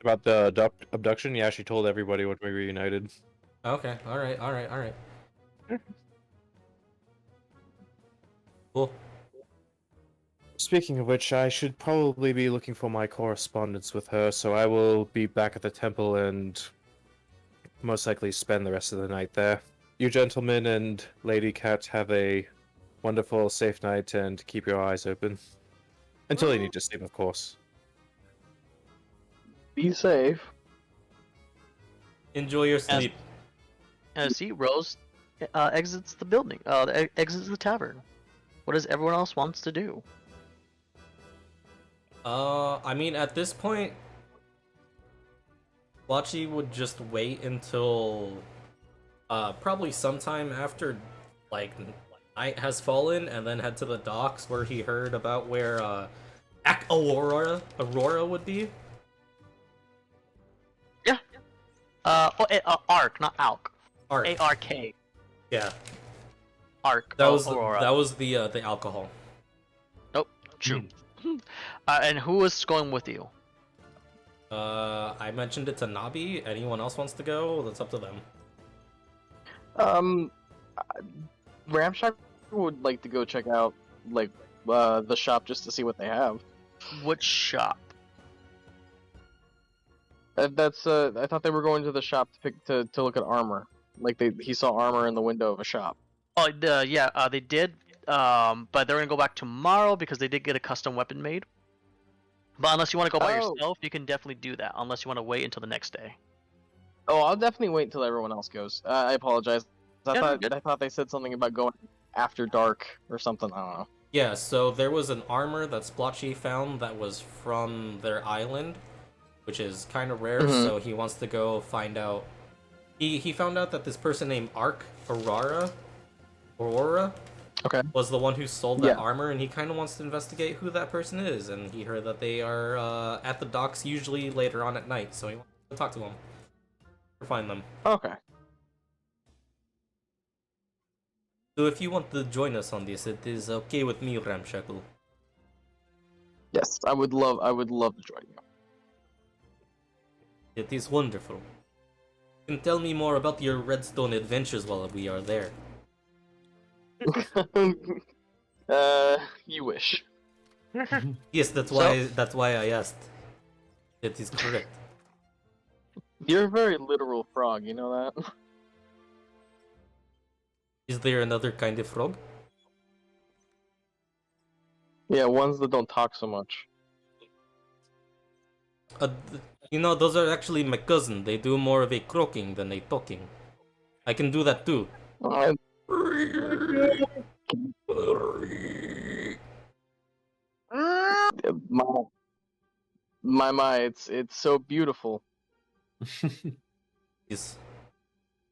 About the abduction? Yeah, she told everybody when we reunited. Okay, all right. Cool. Speaking of which, I should probably be looking for my correspondence with her, so I will be back at the temple and most likely spend the rest of the night there. You gentlemen and Lady Cat have a wonderful, safe night, and keep your eyes open. Until you need to sleep, of course. Be safe. Enjoy your sleep. See, Rose exits the building. Exits the tavern. What does everyone else wants to do? I mean, at this point, Spoltchy would just wait until probably sometime after like night has fallen, and then head to the docks where he heard about where Aurora would be. Yeah. Ark, not Alk. Ark. A-R-K. Yeah. Ark. That was Aurora. that was the alcohol. Nope. True. And who is going with you? I mentioned it to Nabi. Anyone else wants to go? That's up to them. Ramshack would like to go check out like the shop just to see what they have. Which shop? That's I thought they were going to the shop to look at armor. Like he saw armor in the window of a shop. Oh, they did. But they're gonna go back tomorrow because they did get a custom weapon made. But unless you want to go by yourself, you can definitely do that. Unless you want to wait until the next day. Oh, I'll definitely wait until everyone else goes. I apologize. I thought they said something about going after dark or something. I don't know. Yeah, so there was an armor that Spoltchy found that was from their island, which is kind of rare, so he wants to go find out. He found out that this person named Aurora, Okay. was the one who sold that armor, and he kind of wants to investigate who that person is, and he heard that they are at the docks usually later on at night, so he wants to talk to them or find them. Okay. So if you want to join us on this, it is okay with me, Ramshackle. Yes, I would love to join you. It is wonderful. You can tell me more about your Redstone adventures while we are there. You wish. Yes, that's why I asked. It is correct. You're a very literal frog, you know that? Is there another kind of frog? Yeah, ones that don't talk so much. You know, those are actually my cousin. They do more of a croaking than a talking. I can do that too. My, it's so beautiful. Yes.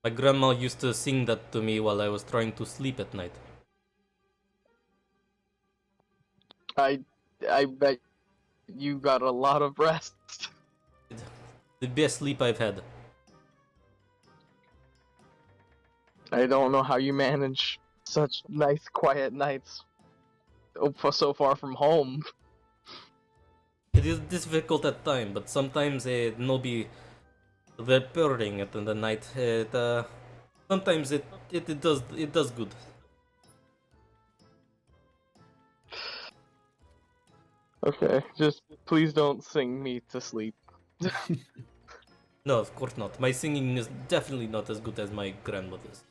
My grandma used to sing that to me while I was trying to sleep at night. I bet you got a lot of rest. The best sleep I've had. I don't know how you manage such nice, quiet nights so far from home. It is difficult at times, but sometimes no be the purring at the night. Sometimes it does good. Okay, just Please don't sing me to sleep. No, of course not. My singing is definitely not as good as my grandmother's.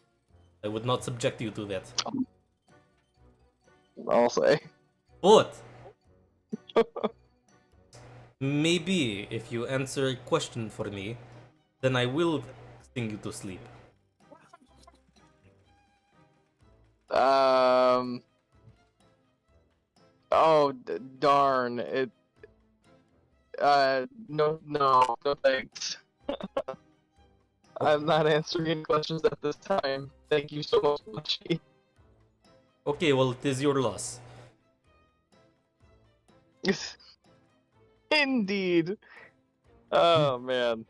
I would not subject you to that. I'll say. But maybe if you answer a question for me, then I will sing you to sleep. Oh, darn. No, thanks. I'm not answering any questions at this time. Thank you so much, Spoltchy. Okay, well, it is your loss. Indeed. Oh, man.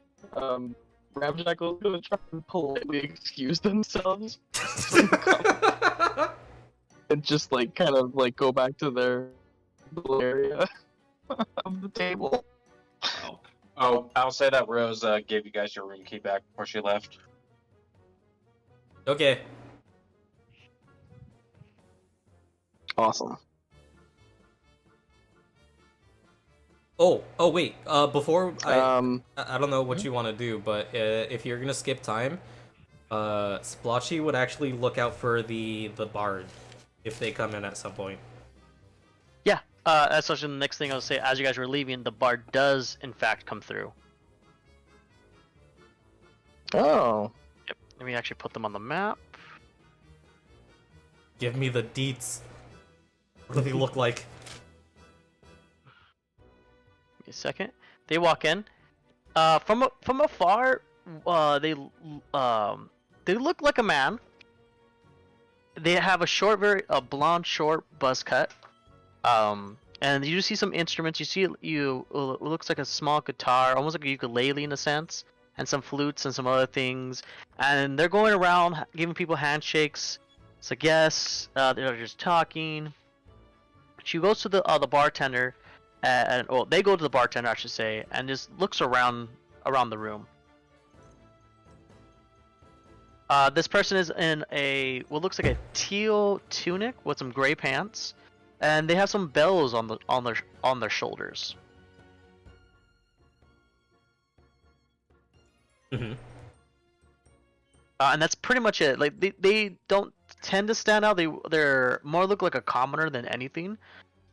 Ramjackle's gonna try and politely excuse themselves and just, like, kind of, like, go back to their little area of the table. Wow. Oh, I'll say that Rose gave you guys your room key back before she left. Okay. Awesome. Oh, wait. Before I don't know what Hmm? you want to do, but if you're gonna skip time, Splotchy would actually look out for the bard if they come in at some point. Yeah, that's actually the next thing I was say. As you guys were leaving, the bard does in fact come through. Oh. Yep. Let me actually put them on the map. Give me the deets. What do they look like? Give me a second. They walk in. From afar, they look like a man. They have a blonde, short buzz cut. And you see some instruments. You see it looks like a small guitar, almost like a ukulele in a sense, and some flutes and some other things. And they're going around giving people handshakes. It's like yes, they're just talking. She goes to the bartender, and well, they go to the bartender, I should say, and just looks around the room. This person is in what looks like a teal tunic with some gray pants, and they have some bells on their shoulders. Mm-hmm. And that's pretty much it. Like they don't tend to stand out. They're more look like a commoner than anything.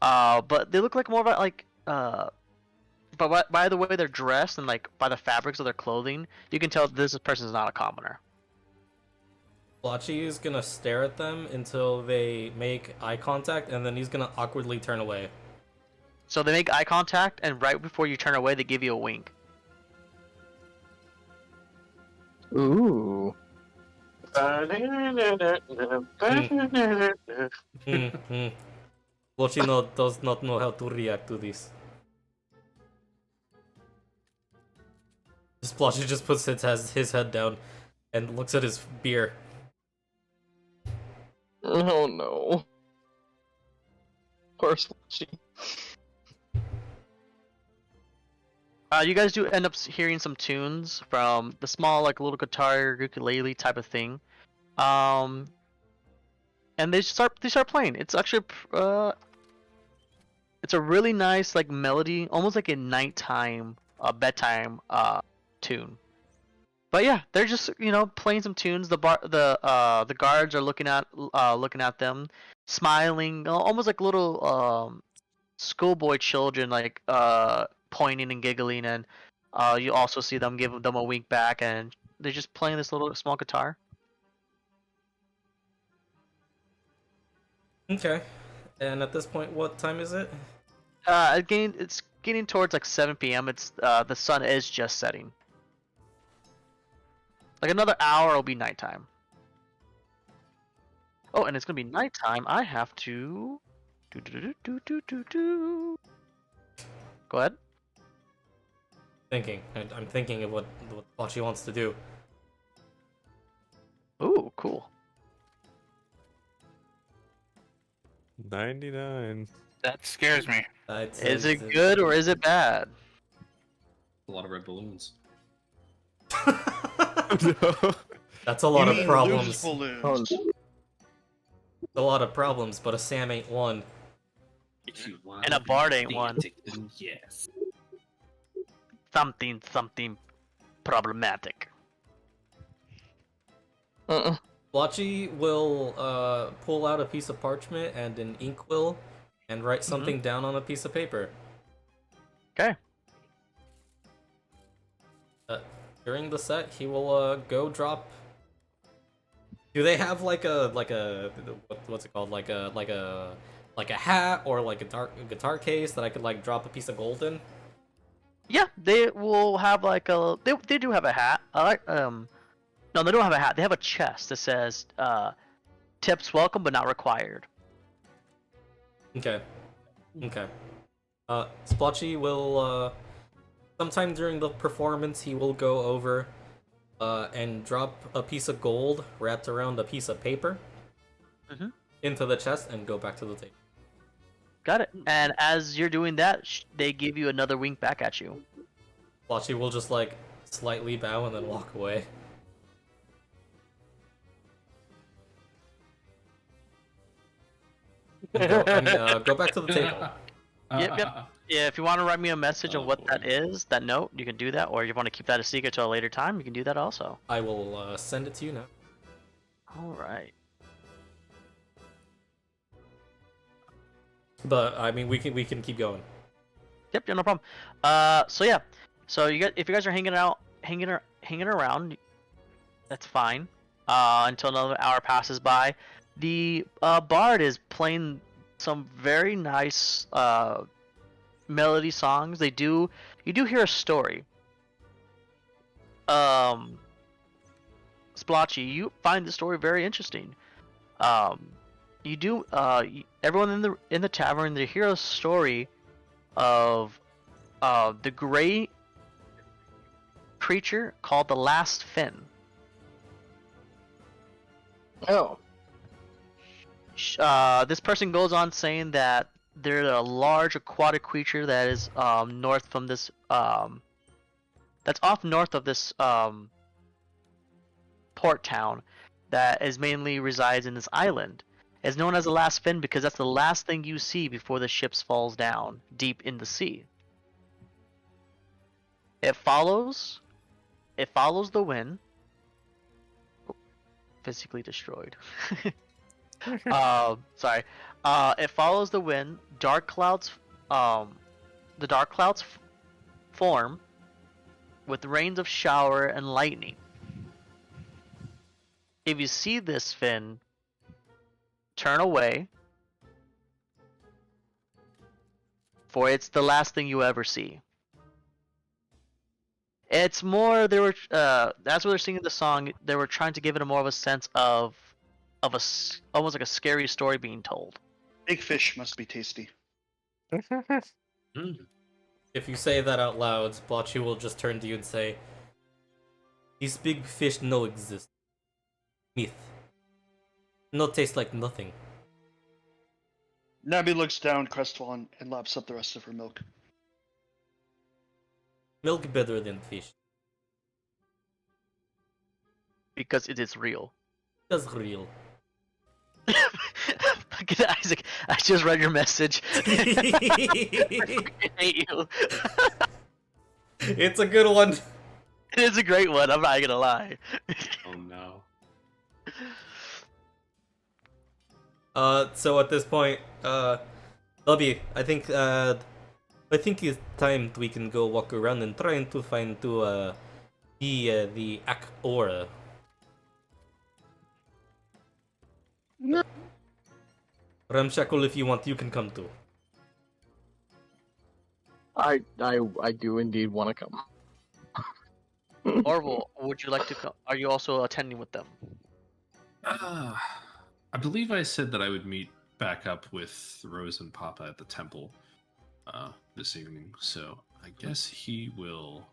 But they look like more about like but by the way they're dressed and like by the fabrics of their clothing, you can tell this person is not a commoner. Splotchy is gonna stare at them until they make eye contact, and then he's gonna awkwardly turn away. So they make eye contact, and right before you turn away, they give you a wink. Ooh. Splotchy does not know how to react to this. Splotchy just puts his head down and looks at his beer. Oh no. Poor Spoltchy. You guys do end up hearing some tunes from the small, like little guitar, ukulele type of thing, and they start playing. It's actually it's a really nice like melody, almost like a nighttime, bedtime tune. But yeah, they're just playing some tunes. The guards are looking at them, smiling, almost like little schoolboy children, like pointing and giggling, and you also see them give them a wink back, and they're just playing this little small guitar. Okay. And at this point, what time is it? It's getting towards like 7 p.m. It's the sun is just setting. Like another hour, it'll be nighttime. Oh, and it's gonna be nighttime. I have to do. Go ahead. I'm thinking of what she wants to do. Ooh, cool. 99. That scares me. Is it good or is it bad? A lot of red balloons. No. That's a lot of problems. Balloons. Oh, no. A lot of problems, but a Sam ain't one. If you want And a bard ain't one. then yes. Something problematic. Spoltchy will pull out a piece of parchment and an inkwell and write something down on a piece of paper. Okay. During the set, he will go drop. Do they have like a what's it called, like a hat or like a guitar case that I could like drop a piece of gold in? Yeah, they will have like a. They do have a hat. No, they don't have a hat. They have a chest that says "Tips welcome but not required." Okay. Spoltchy will sometime during the performance he will go over and drop a piece of gold wrapped around a piece of paper into the chest and go back to the table. Got it. And as you're doing that, they give you another wink back at you. Spoltchy will just like slightly bow and then walk away. And go back to the table. Yep. Yeah, if you want to write me a message on what that is, that note, you can do that. Or if you want to keep that a secret till a later time, you can do that also. I will send it to you now. All right. But I mean, we can keep going. Yep, yeah, no problem. So yeah, so if you guys are hanging around, that's fine. Until another hour passes by, the bard is playing some very nice melody songs. You do hear a story. Spoltchy, you find the story very interesting. You do. Everyone in the tavern, they hear a story of the gray creature called the Last Fin. Oh. This person goes on saying that they're a large aquatic creature that is north from this that's off north of this port town that is mainly resides in this island. It's known as the Last Fin because that's the last thing you see before the ship falls down deep in the sea. It follows the wind. Physically destroyed. Sorry. It follows the wind. Dark clouds. The dark clouds form with rains of shower and lightning. If you see this fin, turn away, for it's the last thing you ever see. It's more they were that's what they're singing the song. They were trying to give it a more of a sense of almost like a scary story being told. Big fish must be tasty. If you say that out loud, Spoltchy will just turn to you and say, "These big fish no exist. Myth. No taste like nothing." Nabby looks down crestfallen and laps up the rest of her milk. Milk better than fish. Because it is real. That's real. Look at Isaac. I just read your message. I hate you. It's a good one. It is a great one. I'm not gonna lie. Oh no. So at this point, Lobby, I think it's time we can go walk around and trying to find the Aura. Ramshackle, if you want, you can come too. I do indeed want to come. Orville, would you like to come? Are you also attending with them? I believe I said that I would meet back up with Rose and Papa at the temple this evening, so I guess he will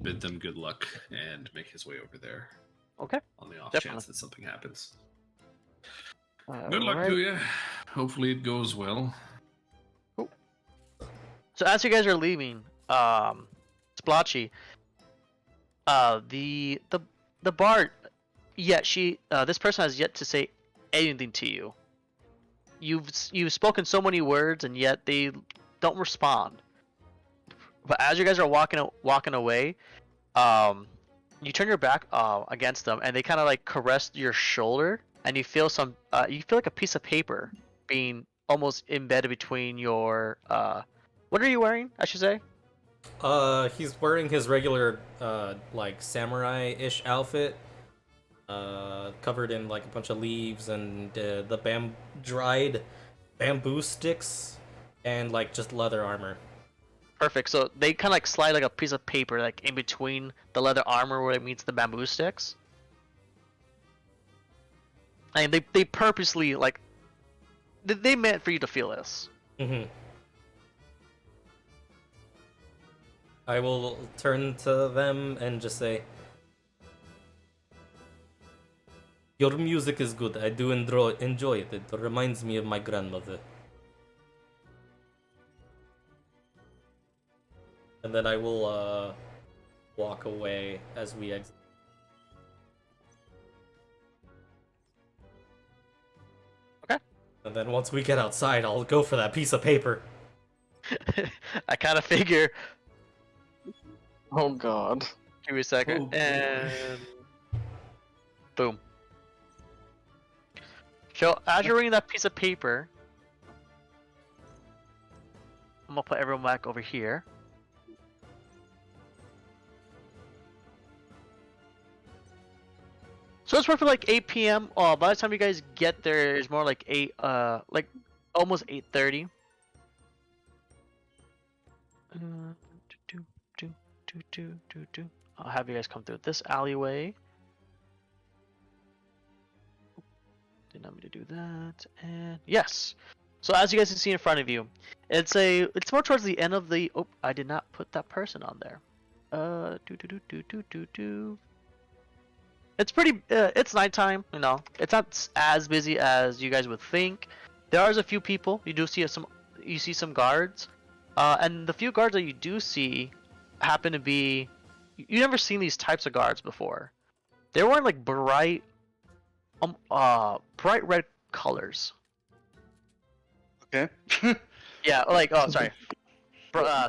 bid them good luck and make his way over there. Okay. On the off Definitely. chance that something happens. Good luck to you. Hopefully it goes well. Cool. So as you guys are leaving, Spoltchy, the bard, this person has yet to say anything to you. you've spoken so many words and yet they don't respond. But as you guys are walking away, you turn your back against them, and they kind of like caress your shoulder, and you feel like a piece of paper being almost embedded between your what are you wearing? I should say. He's wearing his regular like samurai-ish outfit, covered in like a bunch of leaves and the dried bamboo sticks, and like just leather armor. Perfect. So they kind of like slide like a piece of paper like in between the leather armor where it meets the bamboo sticks. And they purposely like they meant for you to feel this. Mm-hmm. I will turn to them and just say, "Your music is good. I do enjoy it. It reminds me of my grandmother." And then I will walk away as we exit. Okay. And then once we get outside, I'll go for that piece of paper. I kind of figure. Oh god. Give me a second. Oh, And boom. So as you're reading that piece of paper, I'm gonna put everyone back over here. So it's roughly like 8 p.m. By the time you guys get there, it's more like like almost 8:30. I'll have you guys come through this alleyway. Did not mean to do that. And yes. So as you guys can see in front of you, it's more towards the end of the. Oh, I did not put that person on there. It's pretty. It's nighttime. You know, it's not as busy as you guys would think. There are a few people. You do see some. You see some guards, and the few guards that you do see happen to be. You never seen these types of guards before. They're wearing like bright red colors. Okay. Yeah, like sorry,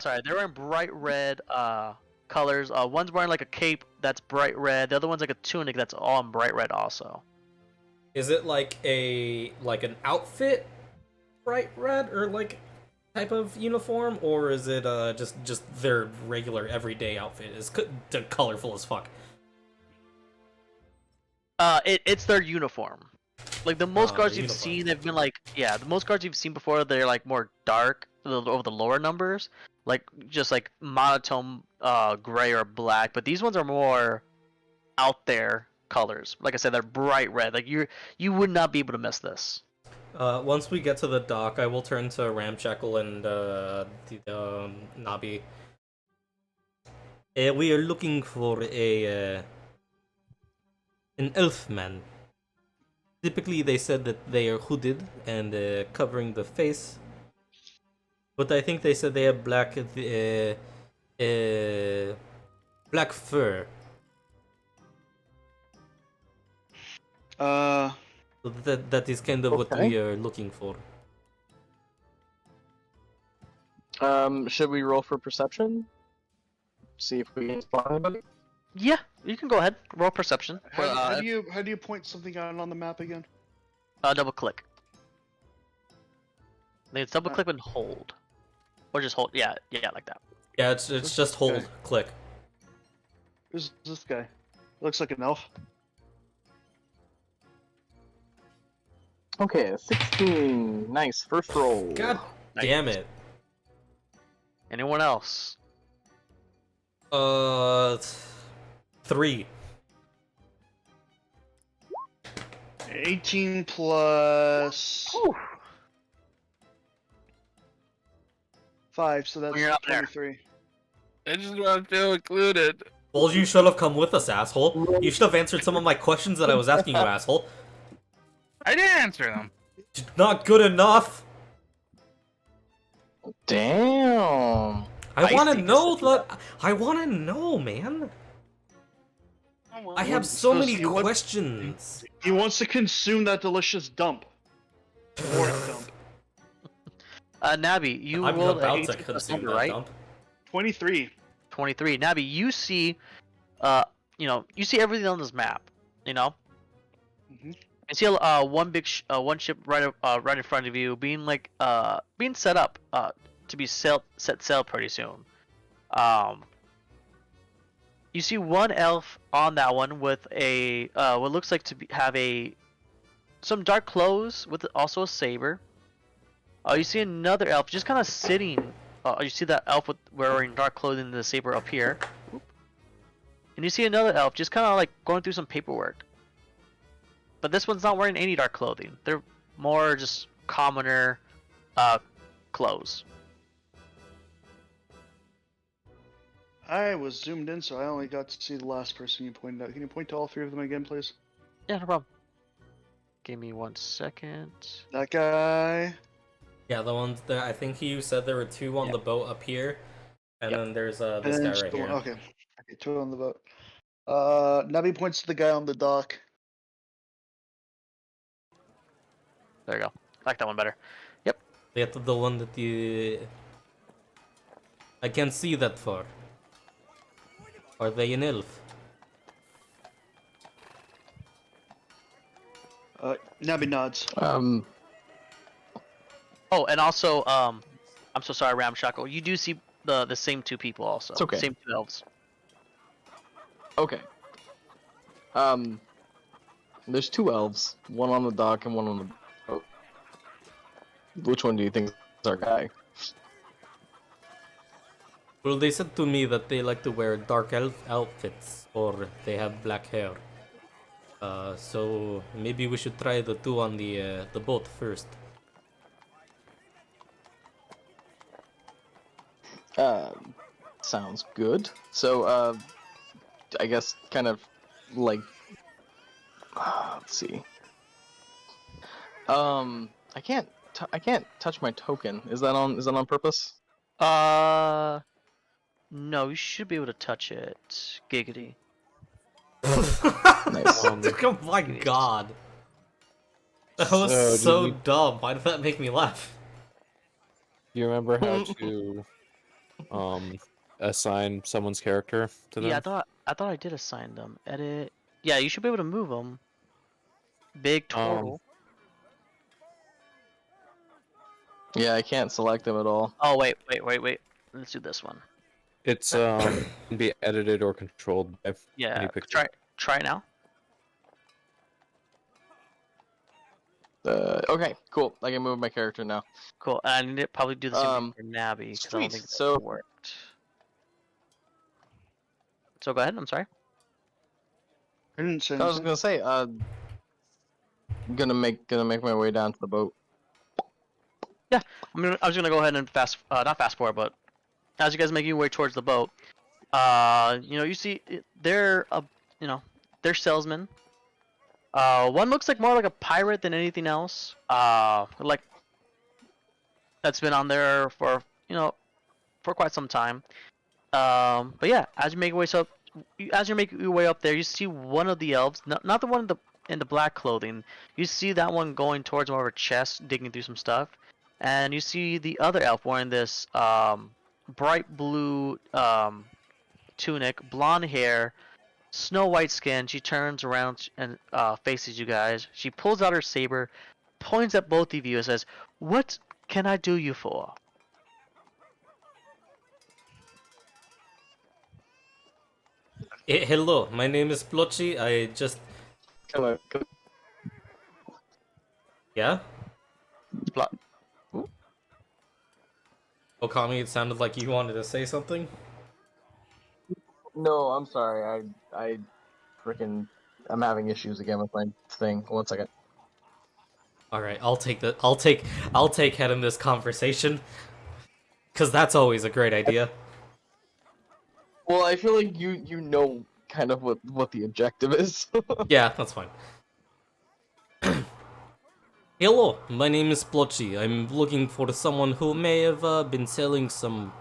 sorry. They're wearing bright red colors. One's wearing like a cape that's bright red. The other one's like a tunic that's all in bright red also. Is it like an outfit, bright red, or like type of uniform, or is it just their regular everyday outfit? Is colorful as fuck. It's their uniform. Like the most guards you've uniform. seen have been like, yeah, the most guards you've seen before, they're like more dark over the lower numbers, like just like monotone gray or black. But these ones are more out there colors. Like I said, they're bright red. Like you would not be able to miss this. Once we get to the dock, I will turn to Ramshackle and Nabi. We are looking for an elfman. Typically, they said that they are hooded and covering the face, but I think they said they have black fur. So that is kind of what we are looking for. Should we roll for perception? See if we can spot anybody? Yeah, you can go ahead. Roll perception. How do you point something out on the map again? Double click. Then it's double click and hold, or just hold. Yeah, like that. Yeah, it's just hold, Okay. click. Who's this guy? Looks like an elf. Okay, 16. Nice, first roll. God damn it. Anyone else? 3. 18 plus 5, so that's You're up there. 23. I just want to feel included. Well, you should have come with us, asshole. You should have answered some of my questions that I was asking you, asshole. I did answer them. Not good enough. Damn. I want to know that. I want to know, man. I have so many He wants- questions. He wants to consume that delicious dump. Fourth dump. Nabi, you I'm rolled a about 18 to plus consume number, that right? dump. 23. 23. Nabi, you see, you see everything on this map. You know, Mhm. you see one ship right in front of you, being set up to be set sail pretty soon. You see one elf on that one with a what looks like to have some dark clothes with also a saber. You see another elf just kind of sitting. You see that elf wearing dark clothing and the saber up here. Oop. And you see another elf just kind of like going through some paperwork. But this one's not wearing any dark clothing. They're more just commoner clothes. I was zoomed in, so I only got to see the last person you pointed out. Can you point to all three of them again, please? Yeah, no problem. Give me 1 second. That guy. Yeah, the ones that I think you said there were two on the boat up here, and Yep. then there's And this then guy just right the one- here. Okay. Okay, two on the boat. Navi points to the guy on the dock. There you go. I like that one better. That's the one that you. I can't see that far. Are they an elf? Navi nods. Oh, and also, I'm so sorry, Ramshackle. You do see the same two people also. It's okay. Same two elves. Okay. There's two elves, one on the dock and one on the boat. Which one do you think is our guy? Well, they said to me that they like to wear dark elf outfits or they have black hair. So maybe we should try the two on the boat first. Sounds good. So, I guess kind of like, let's see. I can't touch my token. Is that on purpose? No, you should be able to touch it. Giggity. Nice. Oh my god. That was So, so do you- dumb. Why did that make me laugh? Do you remember how to assign someone's character to them? Yeah, I thought I did assign them. Edit. Yeah, you should be able to move them. Big turtle. Yeah, I can't select them at all. Oh wait. Let's do this one. It's can be edited or controlled by Yeah, any picture. try it now. Okay, cool. I can move my character now. Cool. And I need to probably do the same thing for Nabi because I don't sweet, think so- that worked. So go ahead. I'm sorry. I didn't say I was anything. gonna say, gonna make my way down to the boat. I was gonna go ahead and not fast forward, but as you guys make your way towards the boat, you see they're they're salesmen. One looks like more like a pirate than anything else. Like that's been on there for for quite some time. But yeah, as you make your way up there, you see one of the elves, not the one in the black clothing. You see that one going towards more of a chest, digging through some stuff, and you see the other elf wearing this bright blue tunic, blonde hair, snow white skin. She turns around and faces you guys. She pulls out her saber, points at both of you, and says, "What can I do you for?" Hello, my name is Spoltchy. I just Can yeah. Splat. Okami, it sounded like you wanted to say something. No, I'm sorry. I'm having issues again with my thing. 1 second. All right, I'll take head in this conversation, cause that's always a great idea. Well, I feel like you know kind of what the objective is. Yeah, that's fine. Hello, my name is Spoltchy. I'm looking for someone who may have been selling some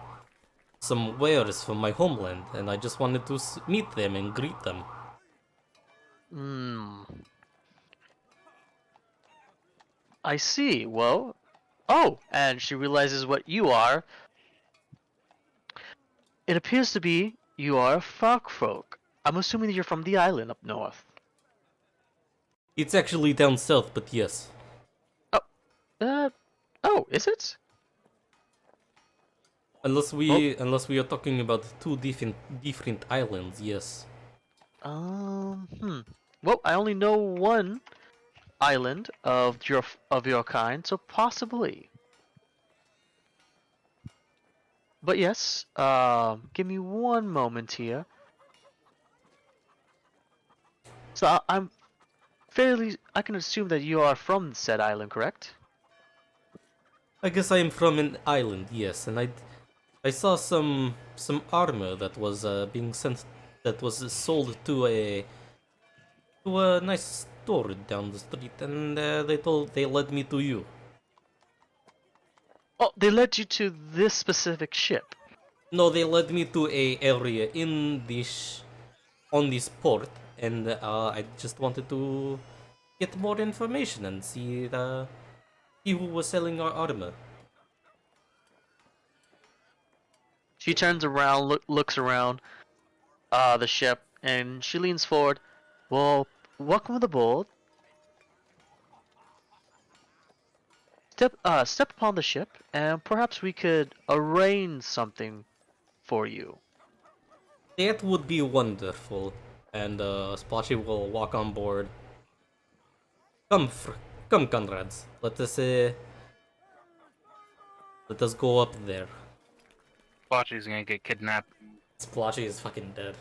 wares from my homeland, and I just wanted to meet them and greet them. I see. Well, oh, and she realizes what you are. It appears to be you are a FrogFolk. I'm assuming that you're from the island up north. It's actually down south, but yes. Oh, is it? Unless we are talking about two different islands, yes. Well, I only know one island of your kind, so possibly. But yes, give me one moment here. So I can assume that you are from said island, correct? I guess I am from an island, yes, and I saw some armor that was being sent, that was sold to a nice store down the street, and they led me to you. Oh, they led you to this specific ship. No, they led me to a area on this port, and I just wanted to get more information and see who was selling our armor. She turns around, looks around the ship, and she leans forward. Well, welcome aboard. Step upon the ship, and perhaps we could arrange something for you. That would be wonderful. And Spoltchy will walk on board. Come, comrades. Let us go up there. Spoltchy's gonna get kidnapped. Spoltchy is fucking dead.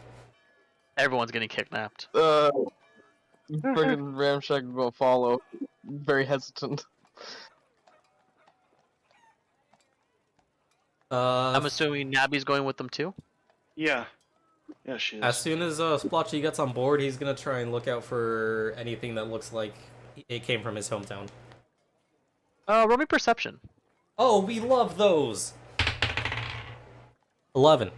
Everyone's getting kidnapped. Friggin' Ramshack will follow. Very hesitant. I'm assuming Nabby's going with them too. Yeah. Yeah, she is. As soon as Spoltchy gets on board, he's gonna try and look out for anything that looks like it came from his hometown. Roll me perception. Oh, we love those! 11.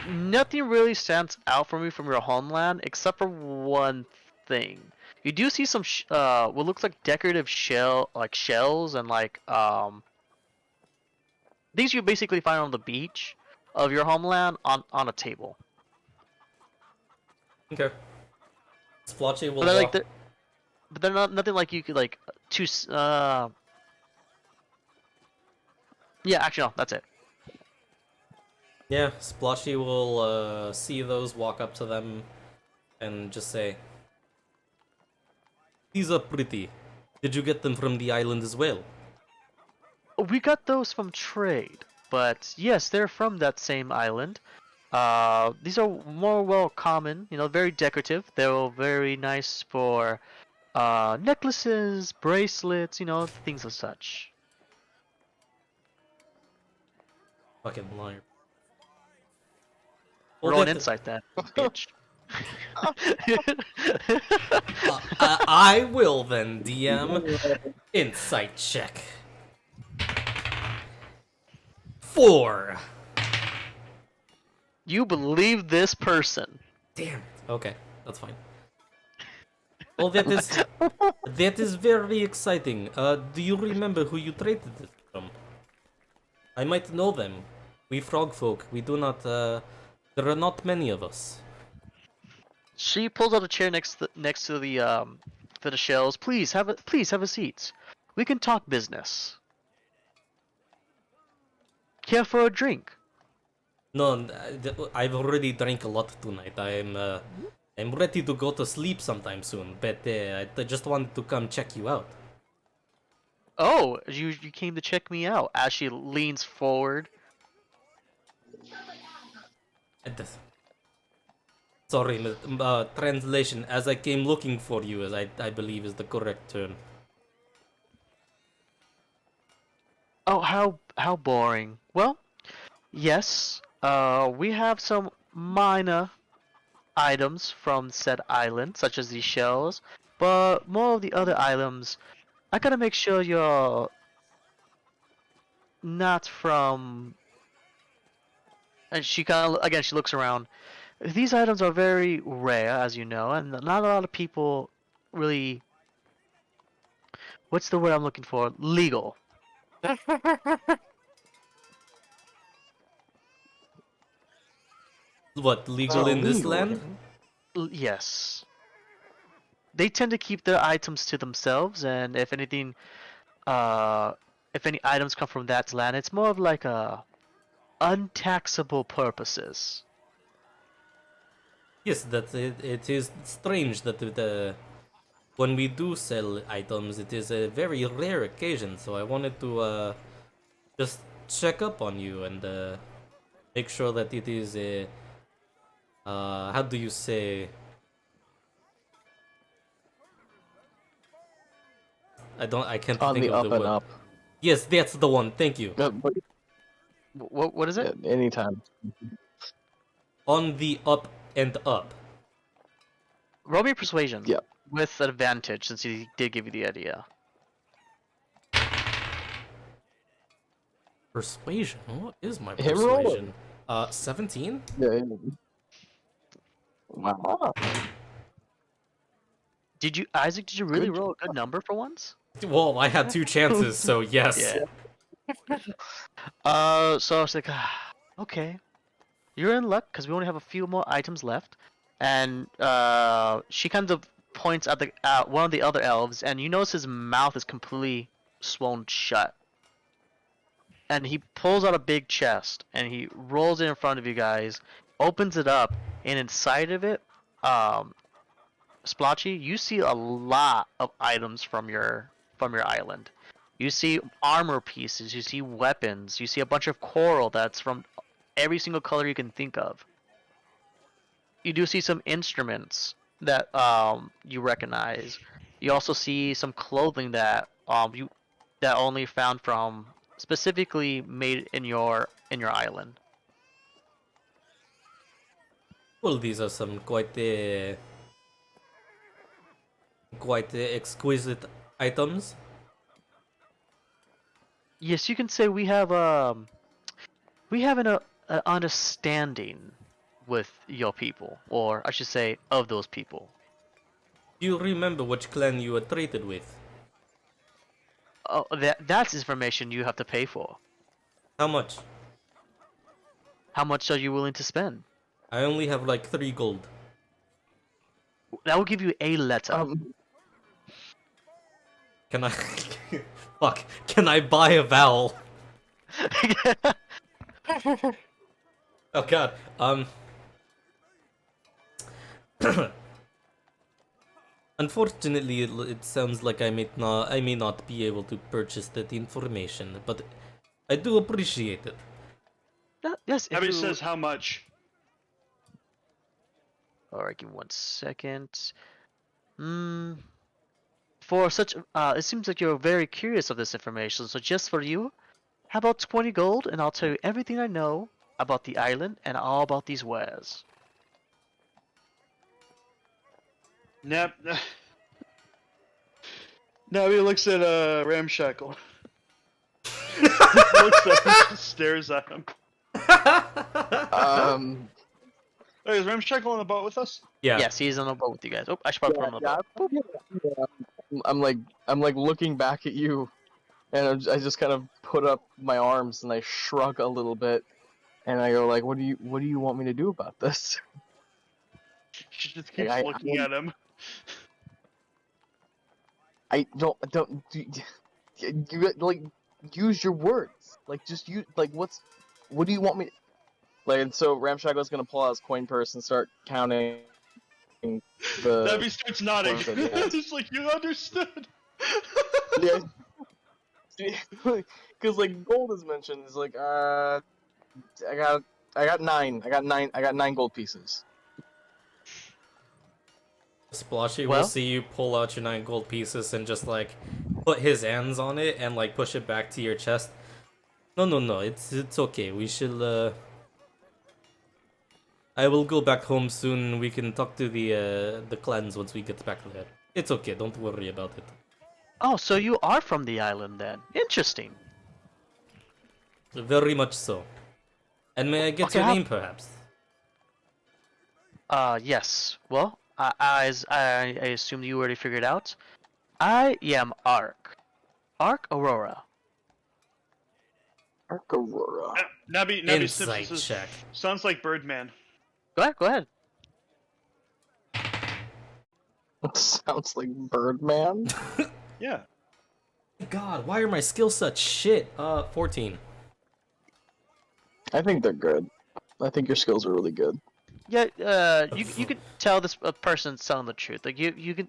Nothing really stands out for me from your homeland except for one thing. You do see some what looks like decorative shells and these you basically find on the beach of your homeland on a table. Okay. Spoltchy will But they're walk... but they're not nothing like you could yeah, actually no, that's it. Yeah, Spoltchy will see those, walk up to them, and just say, "These are pretty. Did you get them from the island as well?" We got those from trade, but yes, they're from that same island. These are more well common, very decorative. They're very nice for necklaces, bracelets, things of such. Fucking liar. Roll an insight then, bitch. I will then, DM. Insight check. 4. You believe this person. Damn. Okay, that's fine. Well, that is very exciting. Do you remember who you traded it from? I might know them. We FrogFolk, we do not. There are not many of us. She pulls out a chair next to the shelves. Please have a seat. We can talk business. Care for a drink? No, I've already drank a lot tonight. I'm ready to go to sleep sometime soon. But I just wanted to come check you out. Oh, you came to check me out. As she leans forward. Sorry, translation. As I came looking for you, as I believe is the correct term. Oh, how boring. Well, yes. We have some minor items from said island, such as these shells, but more of the other items, I gotta make sure you're not from. And she she looks around. These items are very rare, as you know, and not a lot of people really. What's the word I'm looking for? Legal. What, legal in this land? Yes. They tend to keep their items to themselves, and if anything, if any items come from that land, it's more of like a untaxable purposes. Yes, that it is strange that when we do sell items, it is a very rare occasion. So I wanted to just check up on you and make sure that it is a how do you say? I can't On think the of up the and word. up. Yes, that's the one. Thank you. But, What is it? yeah, anytime. On the up and up. Roll me persuasion. Yeah. With advantage, since he did give you the idea. Persuasion. What is my Hit roll. persuasion? 17. Yeah. Wow. Did you, Isaac? Did you really Good roll a good number for once? Well, I had 2 chances, so yes. Yeah. So I was like, okay, you're in luck because we only have a few more items left, and she kind of points at the one of the other elves, and you notice his mouth is completely swollen shut, and he pulls out a big chest and he rolls it in front of you guys, opens it up, and inside of it, Splotchy, you see a lot of items from your island. You see armor pieces, you see weapons, you see a bunch of coral that's from every single color you can think of. You do see some instruments that you recognize. You also see some clothing that that only found from specifically made in your island. Well, these are some quite exquisite items. Yes, you can say we have an understanding with your people, or I should say, of those people. Do you remember which clan you were traded with? Oh, that's information you have to pay for. How much? How much are you willing to spend? I only have like 3 gold. That will give you a letter. Can I? Fuck. Can I buy a vowel? Oh god. Unfortunately, it sounds like I may not be able to purchase that information, but I do appreciate it. Yes. If Abbot you... says how much. Alright, give me 1 second. For such, it seems like you're very curious of this information. So just for you, how about 20 gold, and I'll tell you everything I know about the island and all about these wares. Now he looks at Ramshackle. Looks at him, just stares at him. Hey, is Ramshackle on the boat with us? Yeah. Yes, he's on the boat with you guys. Oh, I should probably put him on the boat. I'm like looking back at you, and I just kind of put up my arms and I shrug a little bit, and I go like, "What do you want me to do about this?" She just keeps I- looking at him. I don't you like use your words. Like just use like what do you want me? Like, and so Ramshackle's gonna pull out his coin purse and start counting the. Debbie starts nodding. coins that he has. He's like, you understood. Yeah. Because like gold is mentioned. It's like I got 9. I got 9 gold pieces. Splotchy Well? will see you pull out your 9 gold pieces and just like put his hands on it and like push it back to your chest. No, it's okay. We shall I will go back home soon. We can talk to the clans once we get back there. It's okay. Don't worry about it. Oh, so you are from the island then? Interesting. Very much so. And may I get Okay, your how- name, perhaps? Yes. Well, I assume you already figured out. I am Ark. Ark Aurora. Ark Aurora. Nabi Insight Snips check. sounds like Birdman. Go ahead. Sounds like Birdman. Yeah. God, why are my skills such shit? 14. I think they're good. I think your skills are really good. Yeah, you can tell this person's telling the truth. Like you can,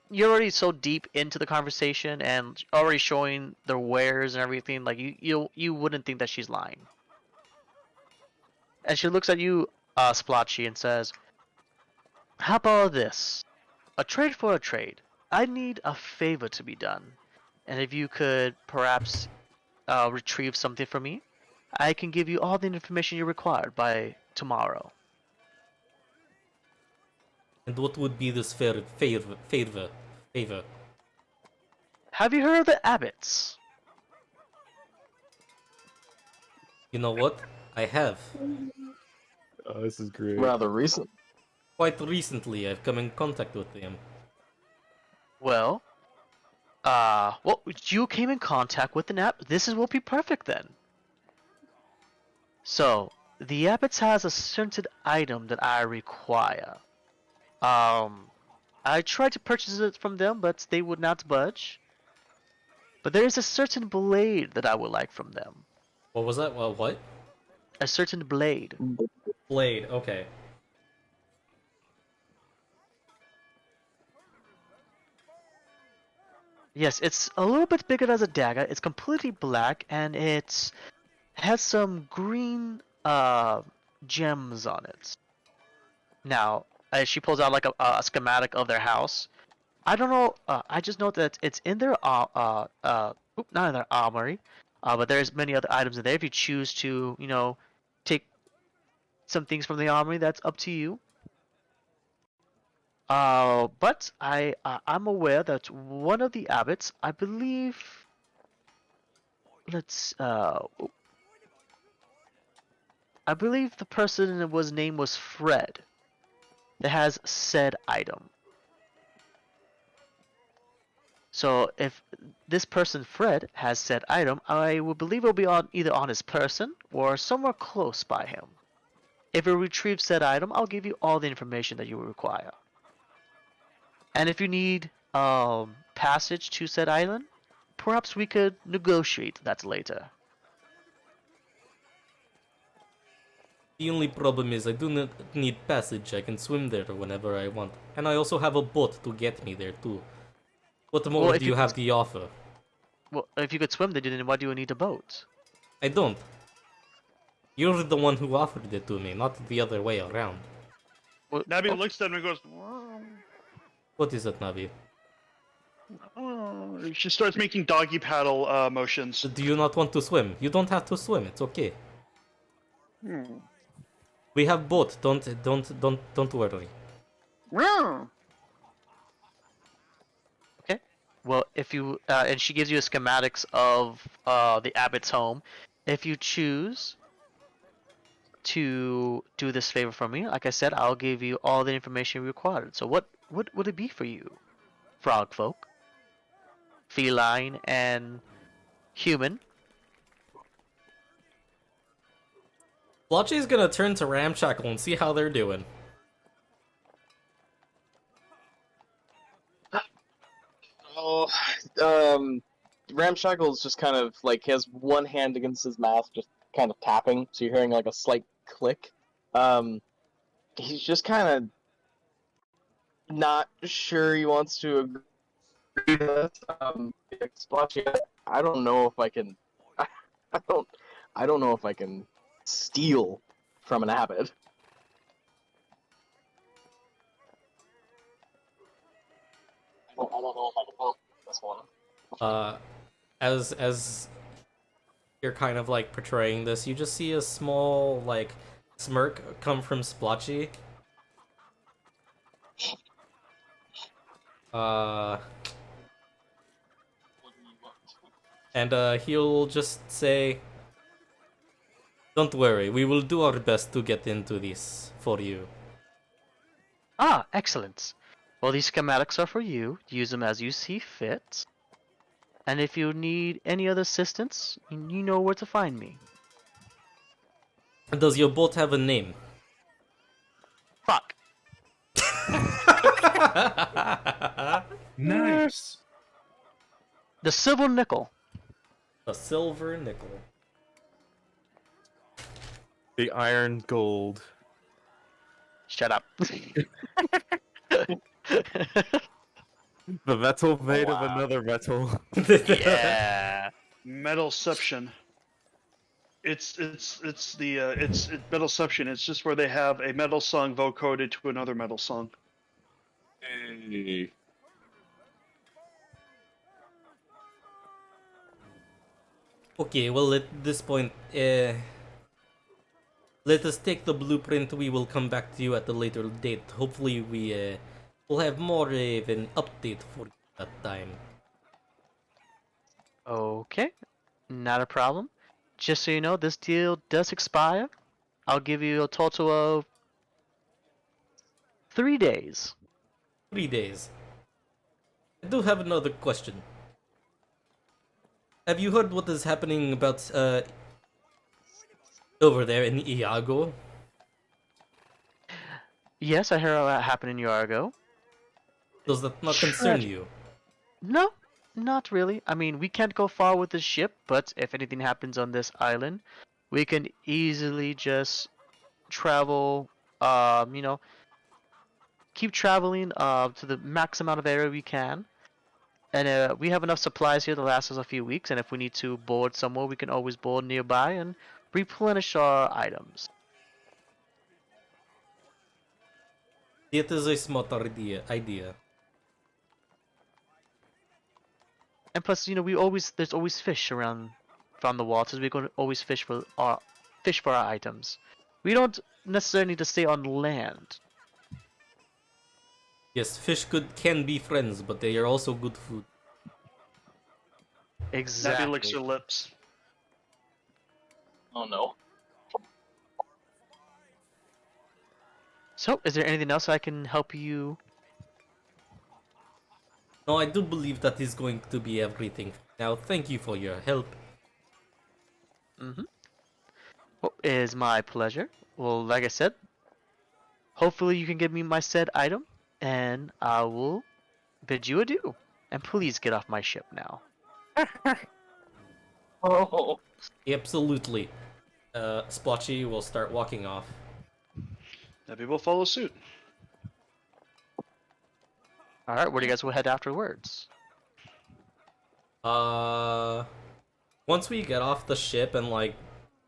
you're already so deep into the conversation and already showing their wares and everything. Like you wouldn't think that she's lying. And she looks at you, Splotchy, and says, "How about this? A trade for a trade. I need a favor to be done, and if you could perhaps retrieve something for me, I can give you all the information you require by tomorrow." And what would be this favor? Have you heard of the Abbots? You know what? I have. Oh, this is great. Rather recent. Quite recently, I've come in contact with them. Well, you came in contact with an app. This will be perfect then. So, the Abbots has a certain item that I require. I tried to purchase it from them, but they would not budge. But there is a certain blade that I would like from them. What was that? Well, what? A certain blade. Blade, okay. Yes, it's a little bit bigger as a dagger. It's completely black, and it has some green gems on it. Now, as she pulls out like a schematic of their house, I don't know. I just know that it's in their not in their armory, but there's many other items in there. If you choose to, take some things from the armory, that's up to you. But I'm aware that one of the abbots, I believe, I believe the person name was Fred, that has said item. So if this person Fred has said item, I will believe it'll be either on his person or somewhere close by him. If you retrieve said item, I'll give you all the information that you will require. And if you need passage to said island, perhaps we could negotiate that later. The only problem is I do not need passage. I can swim there whenever I want. And I also have a boat to get me there too. What more do you have to offer? Well, if you could swim there, then why do you need a boat? I don't. You're the one who offered it to me, not the other way around. Well, Nabi looks at him and goes, "Wow." What is it, Navi? Oh. She starts making doggy paddle motions. Do you not want to swim? You don't have to swim. It's okay. We have boat. Don't worry. Okay. Well, if you and she gives you a schematics of the abbot's home. If you choose to do this favor for me, like I said, I'll give you all the information required. So what would it be for you? FrogFolk, feline, and human. Splotchy's gonna turn to Ramshackle and see how they're doing. Oh, Ramshackle's just kind of like has one hand against his mouth, just kind of tapping. So you're hearing like a slight click. He's just kind of not sure he wants to agree to this. Splotchy, I don't know if I can. I don't know if I can steal from an abbot. I don't know if I can help this one. As you're kind of like portraying this, you just see a small like smirk come from Splotchy. And he'll just say, "Don't worry, we will do our best to get into this for you." Ah, excellent. Well, these schematics are for you. Use them as you see fit. And if you need any other assistance, you know where to find me. Does your boat have a name? Fuck. Nice. The Silver Nickel. A silver nickel. The iron gold. Shut up. The metal made of Wow. another metal. Yeah. Metalception. It's Metalception. It's just where they have a metal song vocoded to another metal song. Hey. Okay, well at this point, let us take the blueprint. We will come back to you at a later date. Hopefully we will have more of an update for you that time. Okay. Not a problem. Just so you know, this deal does expire. I'll give you a total of 3 days. 3 days. I do have another question. Have you heard what is happening about over there in Iago? Yes, I heard what happened in Yargo. Does that not concern you? No, not really. I mean, we can't go far with the ship, but if anything happens on this island, we can easily just travel, keep traveling to the max amount of area we can. And we have enough supplies here to last us a few weeks, and if we need to board somewhere, we can always board nearby and replenish our items. It is a smart idea. And plus, there's always fish around from the waters. We're going to always fish for our items. We don't necessarily need to stay on land. Yes, fish can be friends, but they are also good food. Exactly. Nappy licks her lips. Oh no. So, is there anything else I can help you? No, I do believe that is going to be everything. Now, thank you for your help. Mm-hmm. Well, it is my pleasure. Well, like I said, hopefully you can give me my said item, and I will bid you adieu. And please get off my ship now. Oh. Absolutely. Spoltchy will start walking off. Nappy will follow suit. Alright, where do you guys will head afterwards? Once we get off the ship and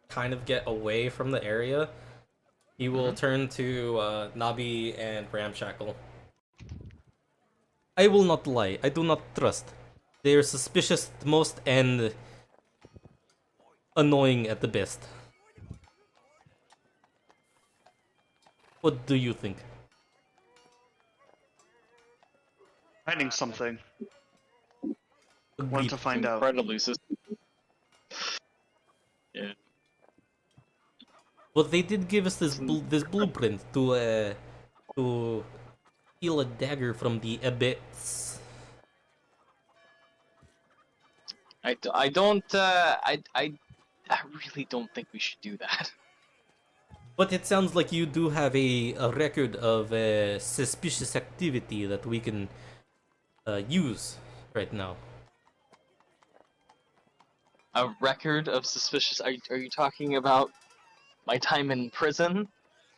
kind of get away from the area, he will turn to Nabi and Ramshackle. I will not lie, I do not trust. They are suspicious at most and annoying at the best. What do you think? Hiding something. Want Agreed. to find out. Incredibly system. Yeah. But they did give us this blueprint to steal a dagger from the Abbot. I really don't think we should do that. But it sounds like you do have a record of suspicious activity that we can use right now. A record of suspicious. Are you talking about my time in prison,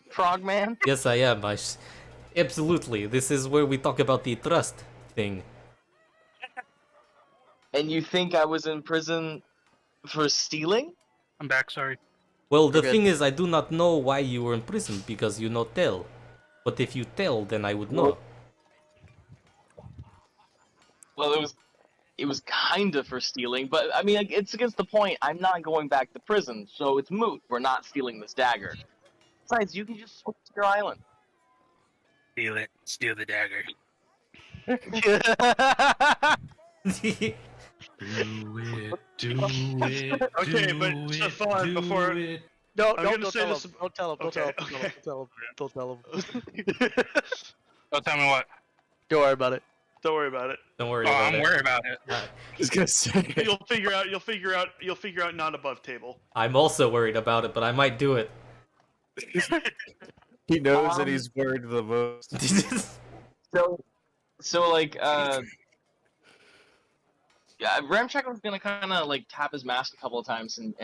Frogman? Yes, I am. Absolutely. This is where we talk about the trust thing. And you think I was in prison for stealing? I'm back, sorry. Well, the We're good. thing is, I do not know why you were in prison because you no tell. But if you tell, then I would know. Well, it was kind of for stealing, but I mean, it's against the point. I'm not going back to prison, so it's moot. We're not stealing this dagger. Besides, you can just switch to your island. Steal it. Steal the dagger. Do it. Okay, but Stefan, before No, I'm gonna say this. Don't tell him. Okay, Don't tell him. okay. Don't tell him. Don't tell me what. Don't worry about it. Don't worry about it. Don't worry Oh, about I'm it. worried about it. Just gonna say. You'll figure out. You'll figure out not above table. I'm also worried about it, but I might do it. He knows that he's worried the most. So like, yeah, Ramcheck was gonna kind of like tap his mask a couple of times and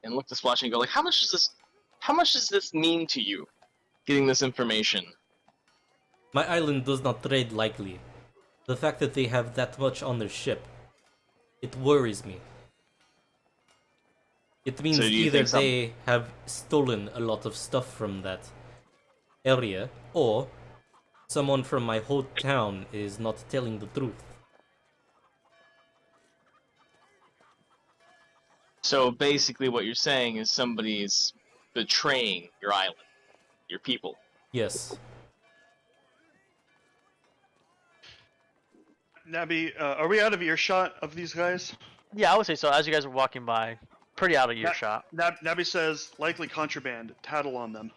look to Spoltchy and go like, how much does this mean to you, getting this information? My island does not trade lightly. The fact that they have that much on their ship, it worries me. It means So do you either think they have stolen a lot of stuff from that area, or someone from my whole town is not telling the truth. So basically, what you're saying is somebody's betraying your island, your people. Yes. Nabby, are we out of earshot of these guys? Yeah, I would say so. As you guys were walking by, pretty out of earshot. Nabby says likely contraband. Tattle on them.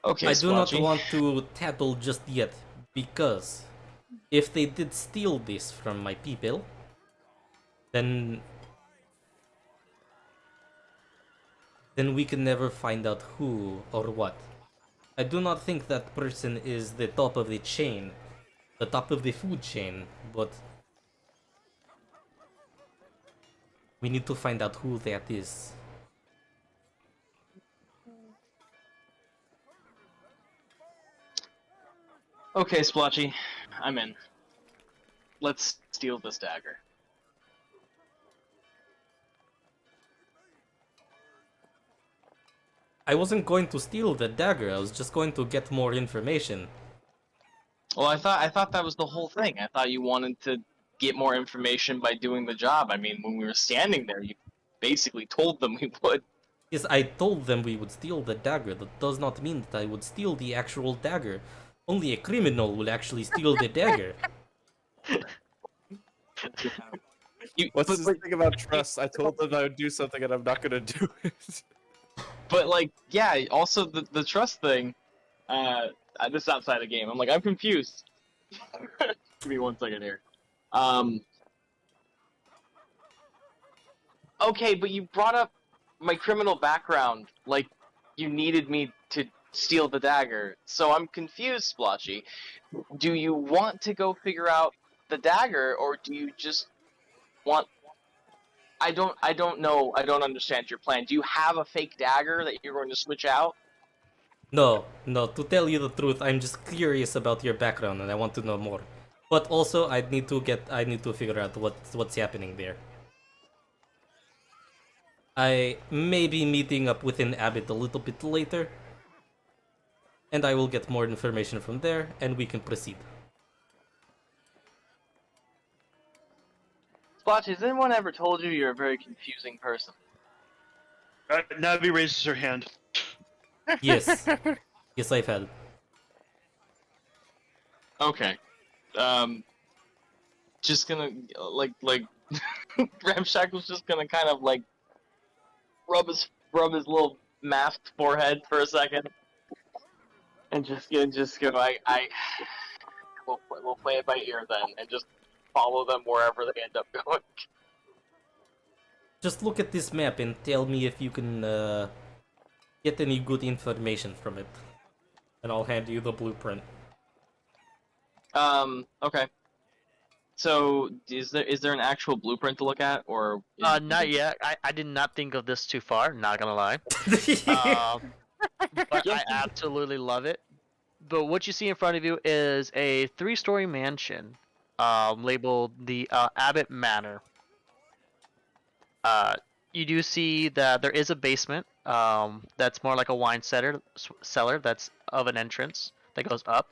Okay, I do not Spoltchy. want to tattle just yet, because if they did steal this from my people, then we can never find out who or what. I do not think that person is the top of the chain, the top of the food chain, but we need to find out who that is. Okay, Spoltchy, I'm in. Let's steal this dagger. I wasn't going to steal the dagger, I was just going to get more information. Well, I thought that was the whole thing. I thought you wanted to get more information by doing the job. I mean, when we were standing there, you basically told them we would. Yes, I told them we would steal the dagger. That does not mean that I would steal the actual dagger. Only a criminal will actually steal the dagger. What's this thing about trust? I told them I would do something and I'm not gonna do it. But like, yeah. Also, the trust thing. This is outside of game. I'm like, I'm confused. Give me 1 second here. Okay, but you brought up my criminal background. Like, you needed me to steal the dagger. So I'm confused, Spoltchy. Do you want to go figure out the dagger, or do you just want... I don't know. I don't understand your plan. Do you have a fake dagger that you're going to switch out? No, to tell you the truth, I'm just curious about your background and I want to know more. But also, I need to figure out what's happening there. I may be meeting up with an Abbot a little bit later, and I will get more information from there, and we can proceed. Spoltchy, has anyone ever told you you're a very confusing person? Nabby raises her hand. Yes. Yes, I've had. Okay. Just gonna like Ramshack was just gonna kind of like rub his little masked forehead for a second, and just go. We'll play it by ear then, and just follow them wherever they end up going. Just look at this map and tell me if you can get any good information from it. And I'll hand you the blueprint. Okay. So, is there an actual blueprint to look at, or? Not yet. I did not think of this too far. Not gonna lie. But I absolutely love it. But what you see in front of you is a 3-story mansion, labeled the Abbot Manor. You do see that there is a basement. That's more like a wine cellar. That's of an entrance that goes up.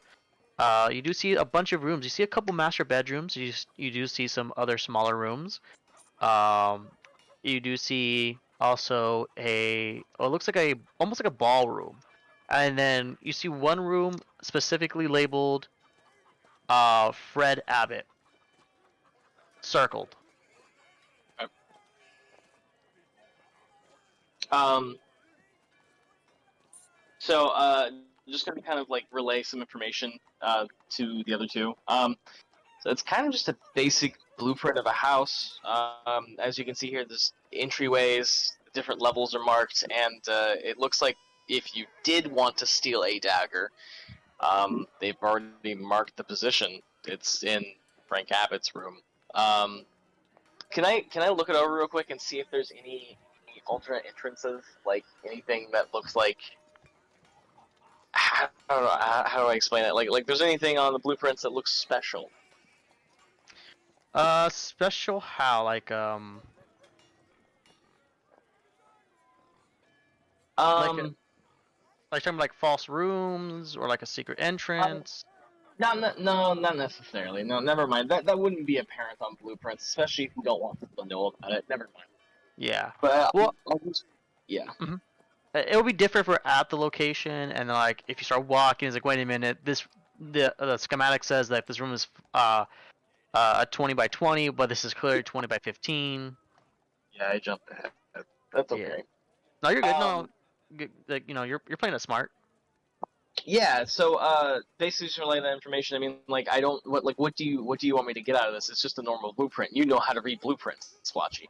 You do see a bunch of rooms. You see a couple master bedrooms. You do see some other smaller rooms. You do see also it looks like almost like a ballroom, and then you see one room specifically labeled Fred Abbot, circled. So, just gonna kind of like relay some information to the other two. So it's kind of just a basic blueprint of a house. As you can see here, there's entryways, different levels are marked, and it looks like if you did want to steal a dagger, they've already marked the position. It's in Frank Abbott's room. Can I look it over real quick and see if there's any alternate entrances, like anything that looks like, I don't know, how do I explain it? Like there's anything on the blueprints that looks special? Special how? Like something like false rooms or like a secret entrance. No, not necessarily. No, never mind. That wouldn't be apparent on blueprints, especially if you don't want people to know about it. Never mind. Yeah. But Well, yeah. it will be different if we're at the location, and like if you start walking, it's like, wait a minute, the schematic says that this room is a 20 by 20, but this is clearly 20 by 15. Yeah, I jumped ahead. That's okay. Yeah. No, you're good. No, like, you're playing it smart. Yeah. So basically, just relay that information. I mean, like, I don't. What do you want me to get out of this? It's just a normal blueprint. You know how to read blueprints, Spoltchy.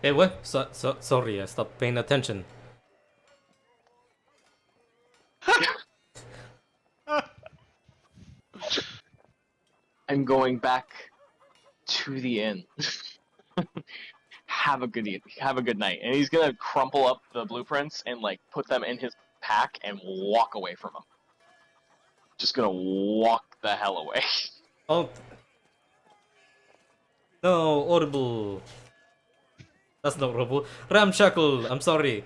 Hey, what? Sorry, I stopped paying attention. I'm going back to the inn. Have a good night. And he's gonna crumple up the blueprints and like put them in his pack and walk away from him. Just gonna walk the hell away. Oh. No, horrible. That's not horrible. Ramshackle, I'm sorry.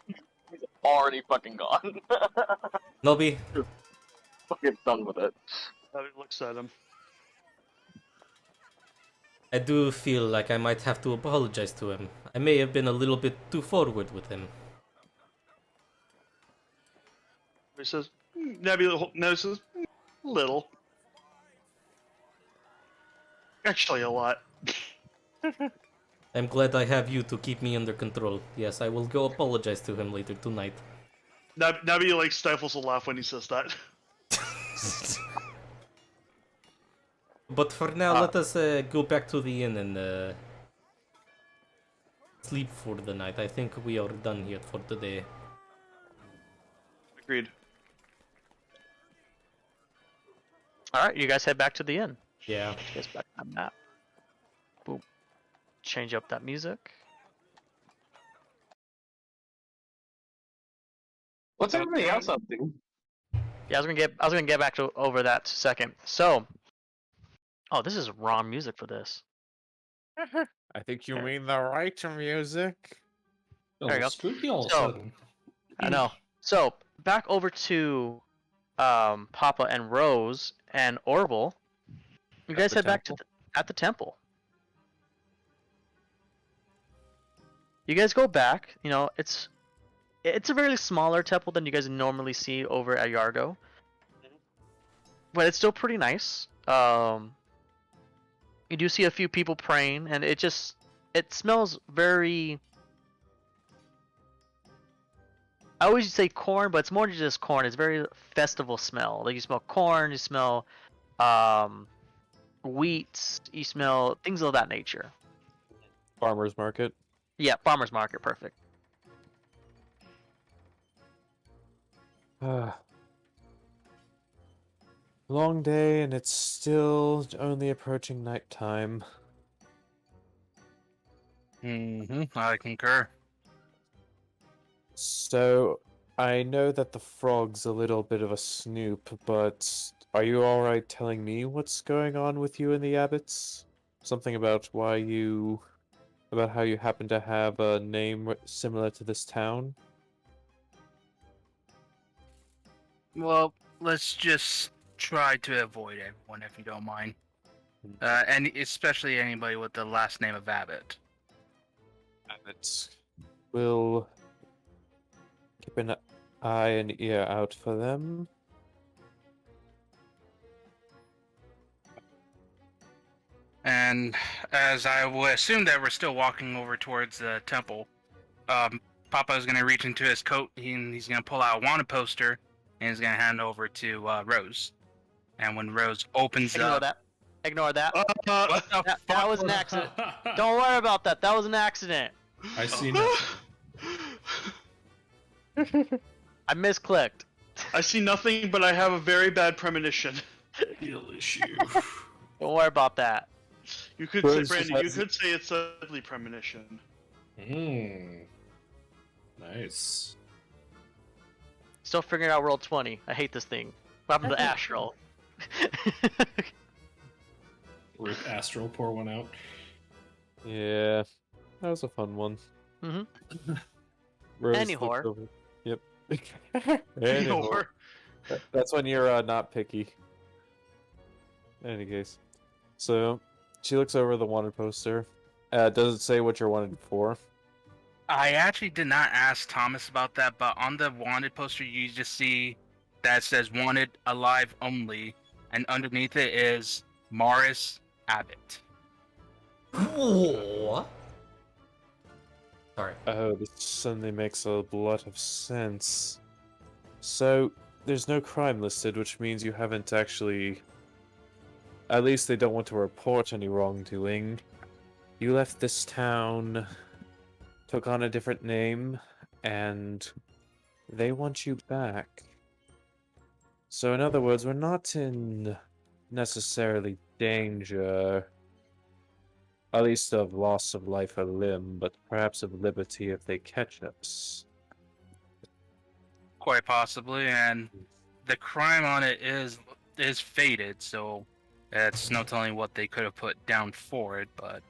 He's already fucking gone. Nobby. Fucking done with it. Abbott looks at him. I do feel like I might have to apologize to him. I may have been a little bit too forward with him. He says, Nebula notices, little. Actually, a lot. I'm glad I have you to keep me under control. Yes, I will go apologize to him later tonight. Nebula like stifles a laugh when he says that. But for now, let us go back to the inn and sleep for the night. I think we are done here for today. Agreed. All right, you guys head back to the inn. Yeah. You guys back on that. Boom. Change up that music. What's everybody else up to? Yeah, I was gonna get back to over that second. So, oh, this is wrong music for this. I think you mean the right music. Oh, There you go. Spooky all of a So- sudden. I know. So back over to Papa and Rose and Orville. You At guys the head back to temple? at the temple. You guys go back. It's a very smaller temple than you guys normally see over at Yargo, but it's still pretty nice. You do see a few people praying, and it smells very. I always say corn, but it's more than just corn. It's very festival smell. Like you smell corn, you smell wheat, you smell things of that nature. Farmer's market. Yeah, farmer's market, perfect. Long day, and it's still only approaching nighttime. I concur. So, I know that the frog's a little bit of a snoop, but are you alright telling me what's going on with you and the abbots? Something about how you happen to have a name similar to this town? Well, let's just try to avoid everyone if you don't mind. And especially anybody with the last name of Abbot. Abbots will keep an eye and ear out for them. And as I would assume that we're still walking over towards the temple, Papa is going to reach into his coat and he's going to pull out a wanted poster and he's going to hand over to Rose. And when Rose opens Ignore up, that. Ignore that. what the That fuck? was an accident. Don't worry about that. That was an accident. I see nothing. I misclicked. I see nothing, but I have a very bad premonition. Real issue. Don't worry about that. You could Rose say, just Brandon, you has- could say it's a deadly premonition. Nice. Still figuring out roll 20. I hate this thing. What happened to Astral? Rip Astral, pour one out. Yeah, that was a fun one. Mm-hmm. Rose Any looked whore. over- Yep. Any whore. Or- That's when you're not picky. In any case. So, she looks over the wanted poster. Does it say what you're wanted for? I actually did not ask Thomas about that, but on the wanted poster, you just see that says "Wanted Alive Only," and underneath it is Morris Abbott. What? Sorry. Oh, this suddenly makes a lot of sense. So, there's no crime listed, which means you haven't actually... At least they don't want to report any wrongdoing. You left this town, took on a different name, and they want you back. So in other words, we're not in necessarily danger, at least of loss of life or limb, but perhaps of liberty if they catch us. Quite possibly, and the crime on it is faded, so it's no telling what they could have put down for it, but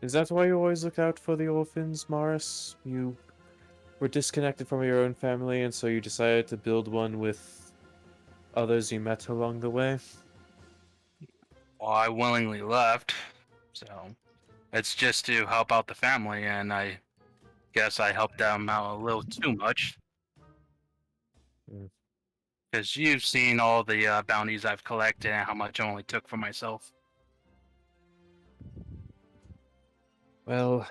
Is that why you always look out for the orphans, Morris? You were disconnected from your own family, and so you decided to build one with others you met along the way? well, I willingly left, so it's just to help out the family, and I guess I helped them out a little too much. Mm. Because you've seen all the bounties I've collected and how much I only took for myself. Well,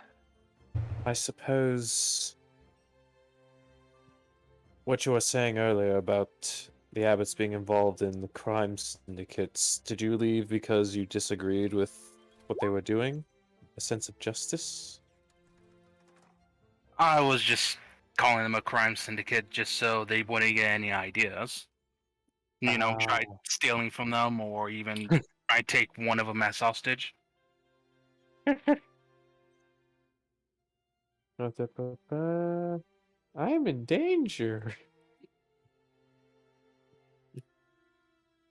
I suppose what you were saying earlier about the Abbots being involved in the crime syndicates, did you leave because you disagreed with what they were doing? A sense of justice? I was just calling them a crime syndicate just so they wouldn't get any ideas. You know, try stealing from them or even try to take one of them as hostage. I'm in danger.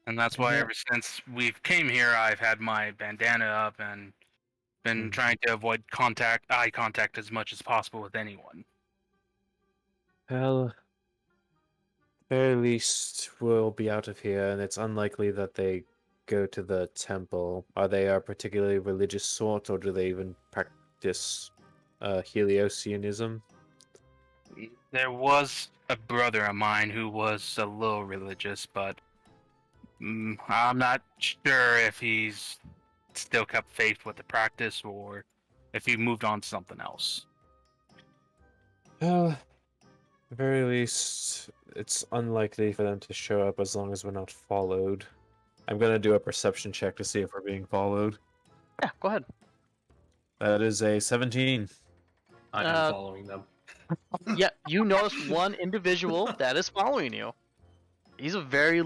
And that's why Yeah. ever since we've came here, I've had my bandana up and been trying to avoid eye contact as much as possible with anyone. Well, very least we'll be out of here, and it's unlikely that they go to the temple. Are they a particularly religious sort, or do they even practice Heliosianism? There was a brother of mine who was a little religious, but I'm not sure if he's still kept faith with the practice or if he moved on to something else. Well, at the very least, it's unlikely for them to show up as long as we're not followed. I'm gonna do a perception check to see if we're being followed. Yeah, go ahead. That is a 17. I am following them. Yeah, you notice one individual that is following you. He's a very,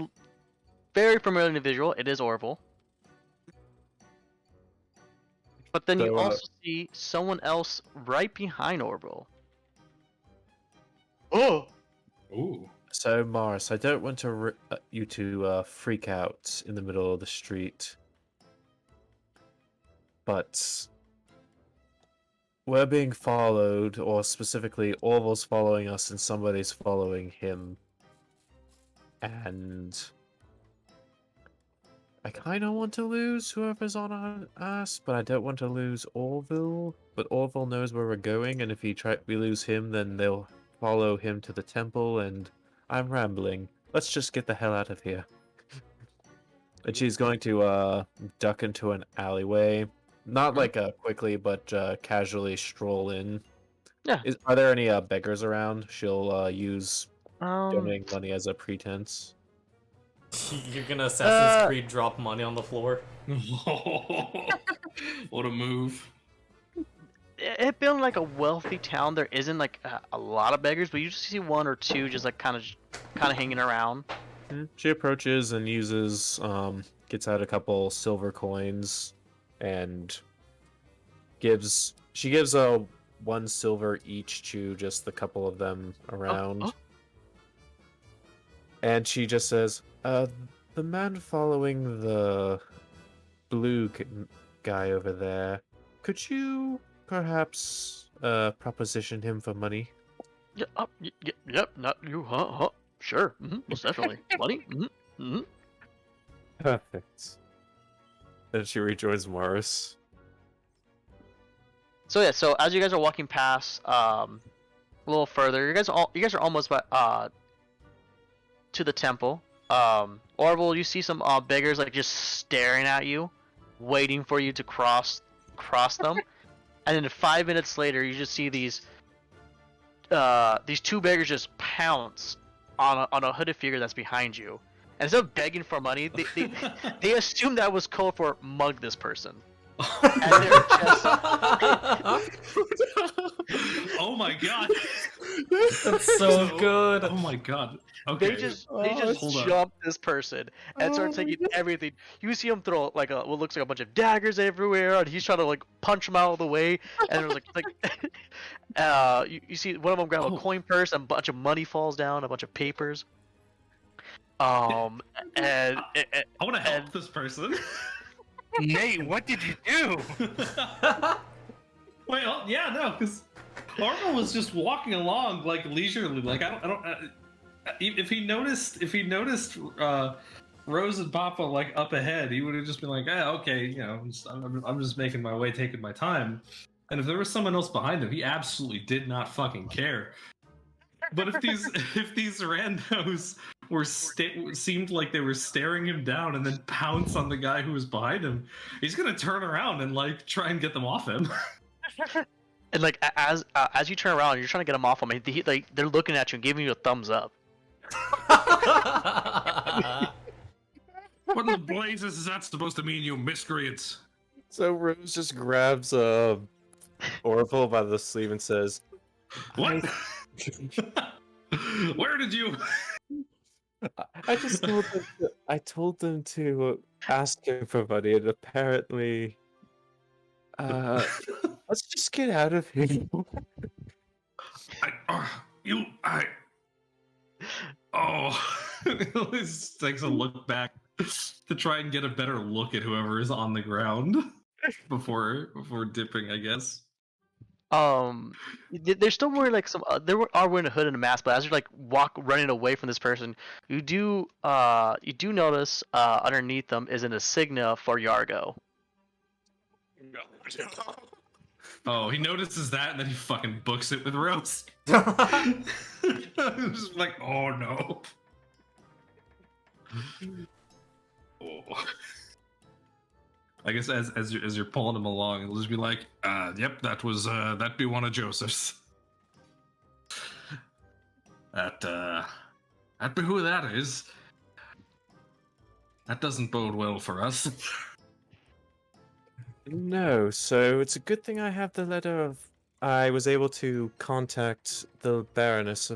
very familiar individual. It is Orville. But then you So, also see someone else right behind Orville. Oh, Ooh. So, Morris, I don't want to you to freak out in the middle of the street, but we're being followed, or specifically, Orville's following us and somebody's following him. And I kind of want to lose whoever's on our ass, but I don't want to lose Orville. But Orville knows where we're going, and if we lose him, then they'll follow him to the temple, and I'm rambling. Let's just get the hell out of here. And she's going to duck into an alleyway. Not like quickly, but casually stroll in. Yeah. Are there any beggars around? She'll use Um, donating money as a pretense. You're gonna Assassin's Creed drop money on the floor. What a move. it being like a wealthy town, there isn't like a lot of beggars, but you just see one or two just like kind of hanging around. She approaches and uses, gets out a couple silver coins, and gives 1 silver each to just the couple of them around. And she just says, the man following the blue guy over there, could you perhaps proposition him for money? Yeah, yep, not you, huh? Sure, most definitely. Money? Perfect. Then she rejoins Morris. So yeah, so as you guys are walking past, a little further, you guys are almost to the temple. Orville, you see some beggars like just staring at you, waiting for you to cross them, and then 5 minutes later, you just see these 2 beggars just pounce on a hooded figure that's behind you. And instead of begging for money, they assume that was code for mug this person. And they're just... Oh my god. That's so good. Oh my god. Okay. They just hold on. jump this person and start taking everything. You see him throw like what looks like a bunch of daggers everywhere, and he's trying to like punch them out of the way. And it was you see one of them grab a coin purse, and a bunch of money falls down, a bunch of papers. And I want to help this person. Nate, what did you do? Wait, yeah, no, because Orville was just walking along like leisurely, like I don't. If he noticed Rose and Papa like up ahead, he would have just been like, okay, you know, I'm just making my way, taking my time. And if there was someone else behind him, he absolutely did not fucking care. But if these randos seemed like they were staring him down and then pounce on the guy who was behind him, he's gonna turn around and like try and get them off him. And like as you turn around, you're trying to get them off him. They're looking at you and giving you a thumbs up. What in the blazes is that supposed to mean, you miscreants? So Rose just grabs Orville by the sleeve and says, "What? Where did you?" I just told them to ask him for money, and apparently, let's just get out of here. He takes a look back to try and get a better look at whoever is on the ground before dipping, I guess. There's still more like some are wearing a hood and a mask, but as you're like running away from this person, you do notice underneath them is an insignia for Yargo. Oh, he notices that and then he fucking books it with Rose. Just like, oh no. Oh. I guess as you're pulling him along, it'll just be like, yep, that'd be one of Joseph's. That'd be who that is. That doesn't bode well for us. No, so it's a good thing I have the letter of. I was able to contact the Baroness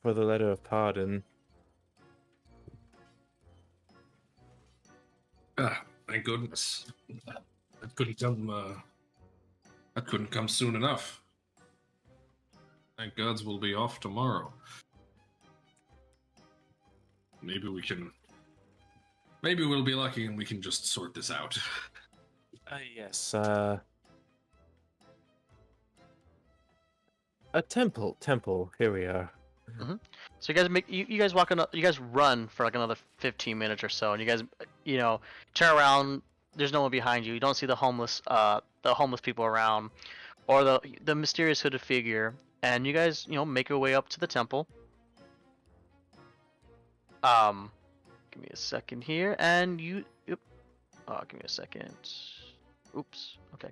for the letter of pardon. Thank goodness. That couldn't come soon enough. Thank gods we'll be off tomorrow. Maybe we'll be lucky and we can just sort this out. Yes, a temple, here we are. Mm-hmm. So you guys run for like another 15 minutes or so, and you guys, turn around. There's no one behind you. You don't see the homeless people around, or the mysterious hooded figure. And you guys, make your way up to the temple. Give me a second here, and Give me a second. Oops. Okay,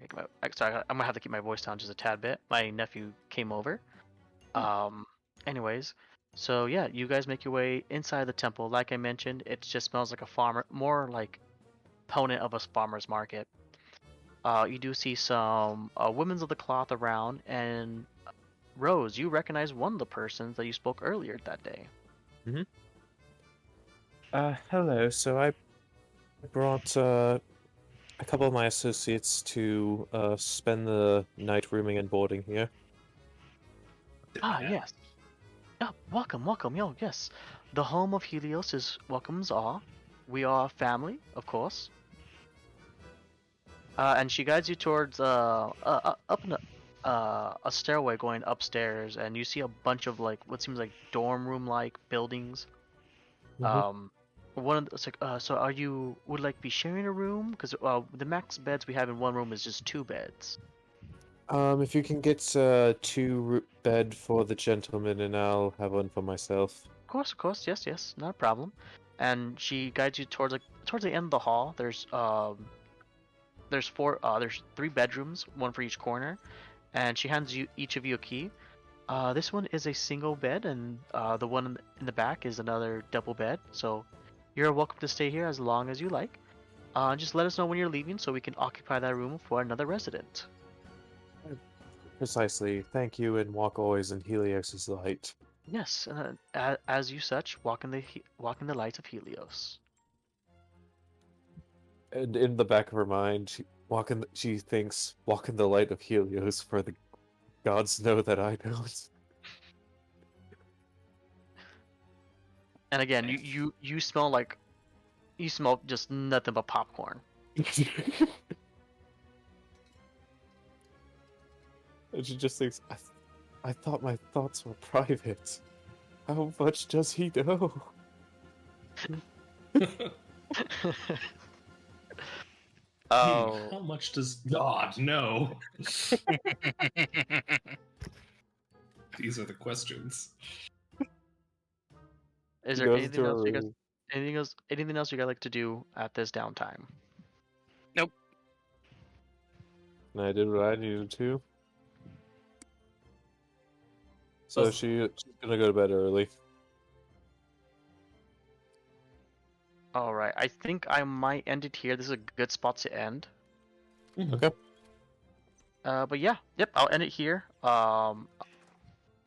sorry, I'm gonna have to keep my voice down just a tad bit. My nephew came over. Anyways, so yeah, you guys make your way inside the temple. Like I mentioned, it just smells like a farmer, more like opponent of a farmer's market. You do see some women's of the cloth around, and Rose, you recognize one of the persons that you spoke earlier that day. Hello. So I brought a couple of my associates to spend the night rooming and boarding here. Yes. Welcome. Yo, yes. The home of Helios welcomes all. We are family, of course. And she guides you towards up in a stairway going upstairs, and you see a bunch of like what seems like dorm room like buildings. One of the, so are you would like be sharing a room? Because the max beds we have in one room is just 2 beds. If you can get 2 bed for the gentleman, and I'll have one for myself. Of course, yes, not a problem. And she guides you towards the end of the hall. There's 3 bedrooms, one for each corner, and she hands each of you a key. This one is a single bed, and the one in the back is another double bed. So you're welcome to stay here as long as you like. Just let us know when you're leaving so we can occupy that room for another resident. Precisely. Thank you, and walk always in Helios' light. Yes, as you such, walk in the light of Helios. And in the back of her mind, she thinks, walk in the light of Helios, for the gods know that I don't. And again, you smell just nothing but popcorn. And she just thinks, I thought my thoughts were private. How much does he know? Oh. How much does God know? These are the questions. Is He there goes to her room. anything else you guys like to do at this downtime? Nope. And I did what I needed to. So she's gonna go to bed early. All right, I think I might end it here. This is a good spot to end. Okay. But yeah, yep, I'll end it here. And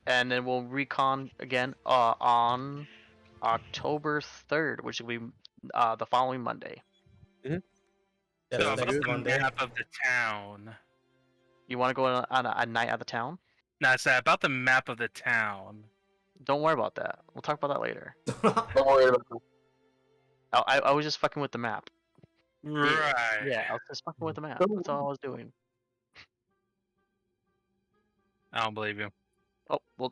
then we'll recon again on October 3rd, which will be the following Monday. Yeah, So next about the Monday. map of the town. You want to go on a night at the town? No, it's about the map of the town. Don't worry about that. We'll talk about that later. Don't worry about it. I was just fucking with the map. Right. Yeah, I was just fucking with the map. That's all I was doing. I don't believe you. Oh, we'll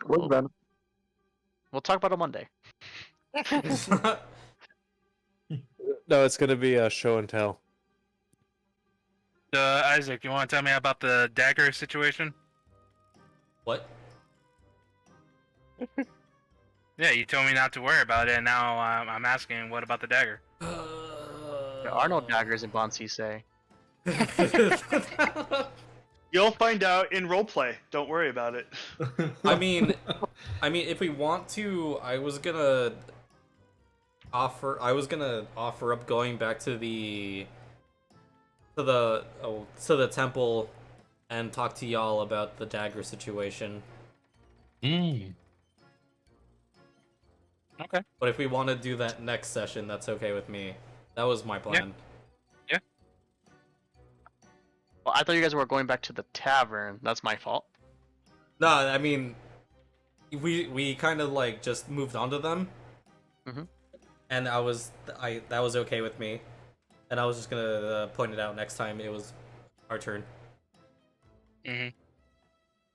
talk about it Monday. No, it's gonna be a show and tell. Isaac, you want to tell me about the dagger situation? What? Yeah, you told me not to worry about it, and now I'm asking, what about the dagger? There are no daggers in Bon say. You'll find out in roleplay. Don't worry about it. I mean, if we want to, I was gonna offer up going back to the temple and talk to y'all about the dagger situation. Okay. But if we want to do that next session, that's okay with me. That was my plan. Yeah. Well, I thought you guys were going back to the tavern. That's my fault. No, I mean, we kind of like just moved on to them. Mhm. And that was okay with me. And I was just gonna point it out next time it was our turn. Mm-hmm.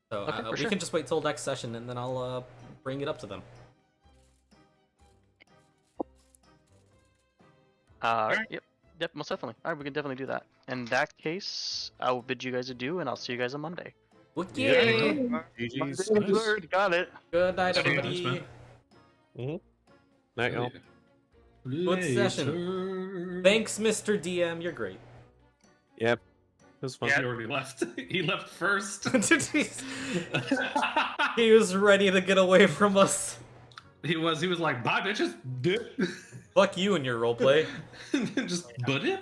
So Okay, for we sure. can just wait till next session, and then I'll bring it up to them. Yep, most definitely. All right, we can definitely do that. In that case, I will bid you guys adieu, and I'll see you guys on Monday. Okay. GG's. Got it. Good night, Good everybody. Night, y'all. Yeah. Good session. Thanks, Mr. DM. You're great. Yep. It was fun. He already left. He left first. He was ready to get away from us. He was like, bye bitches, dip. Fuck you and your roleplay. Just but it.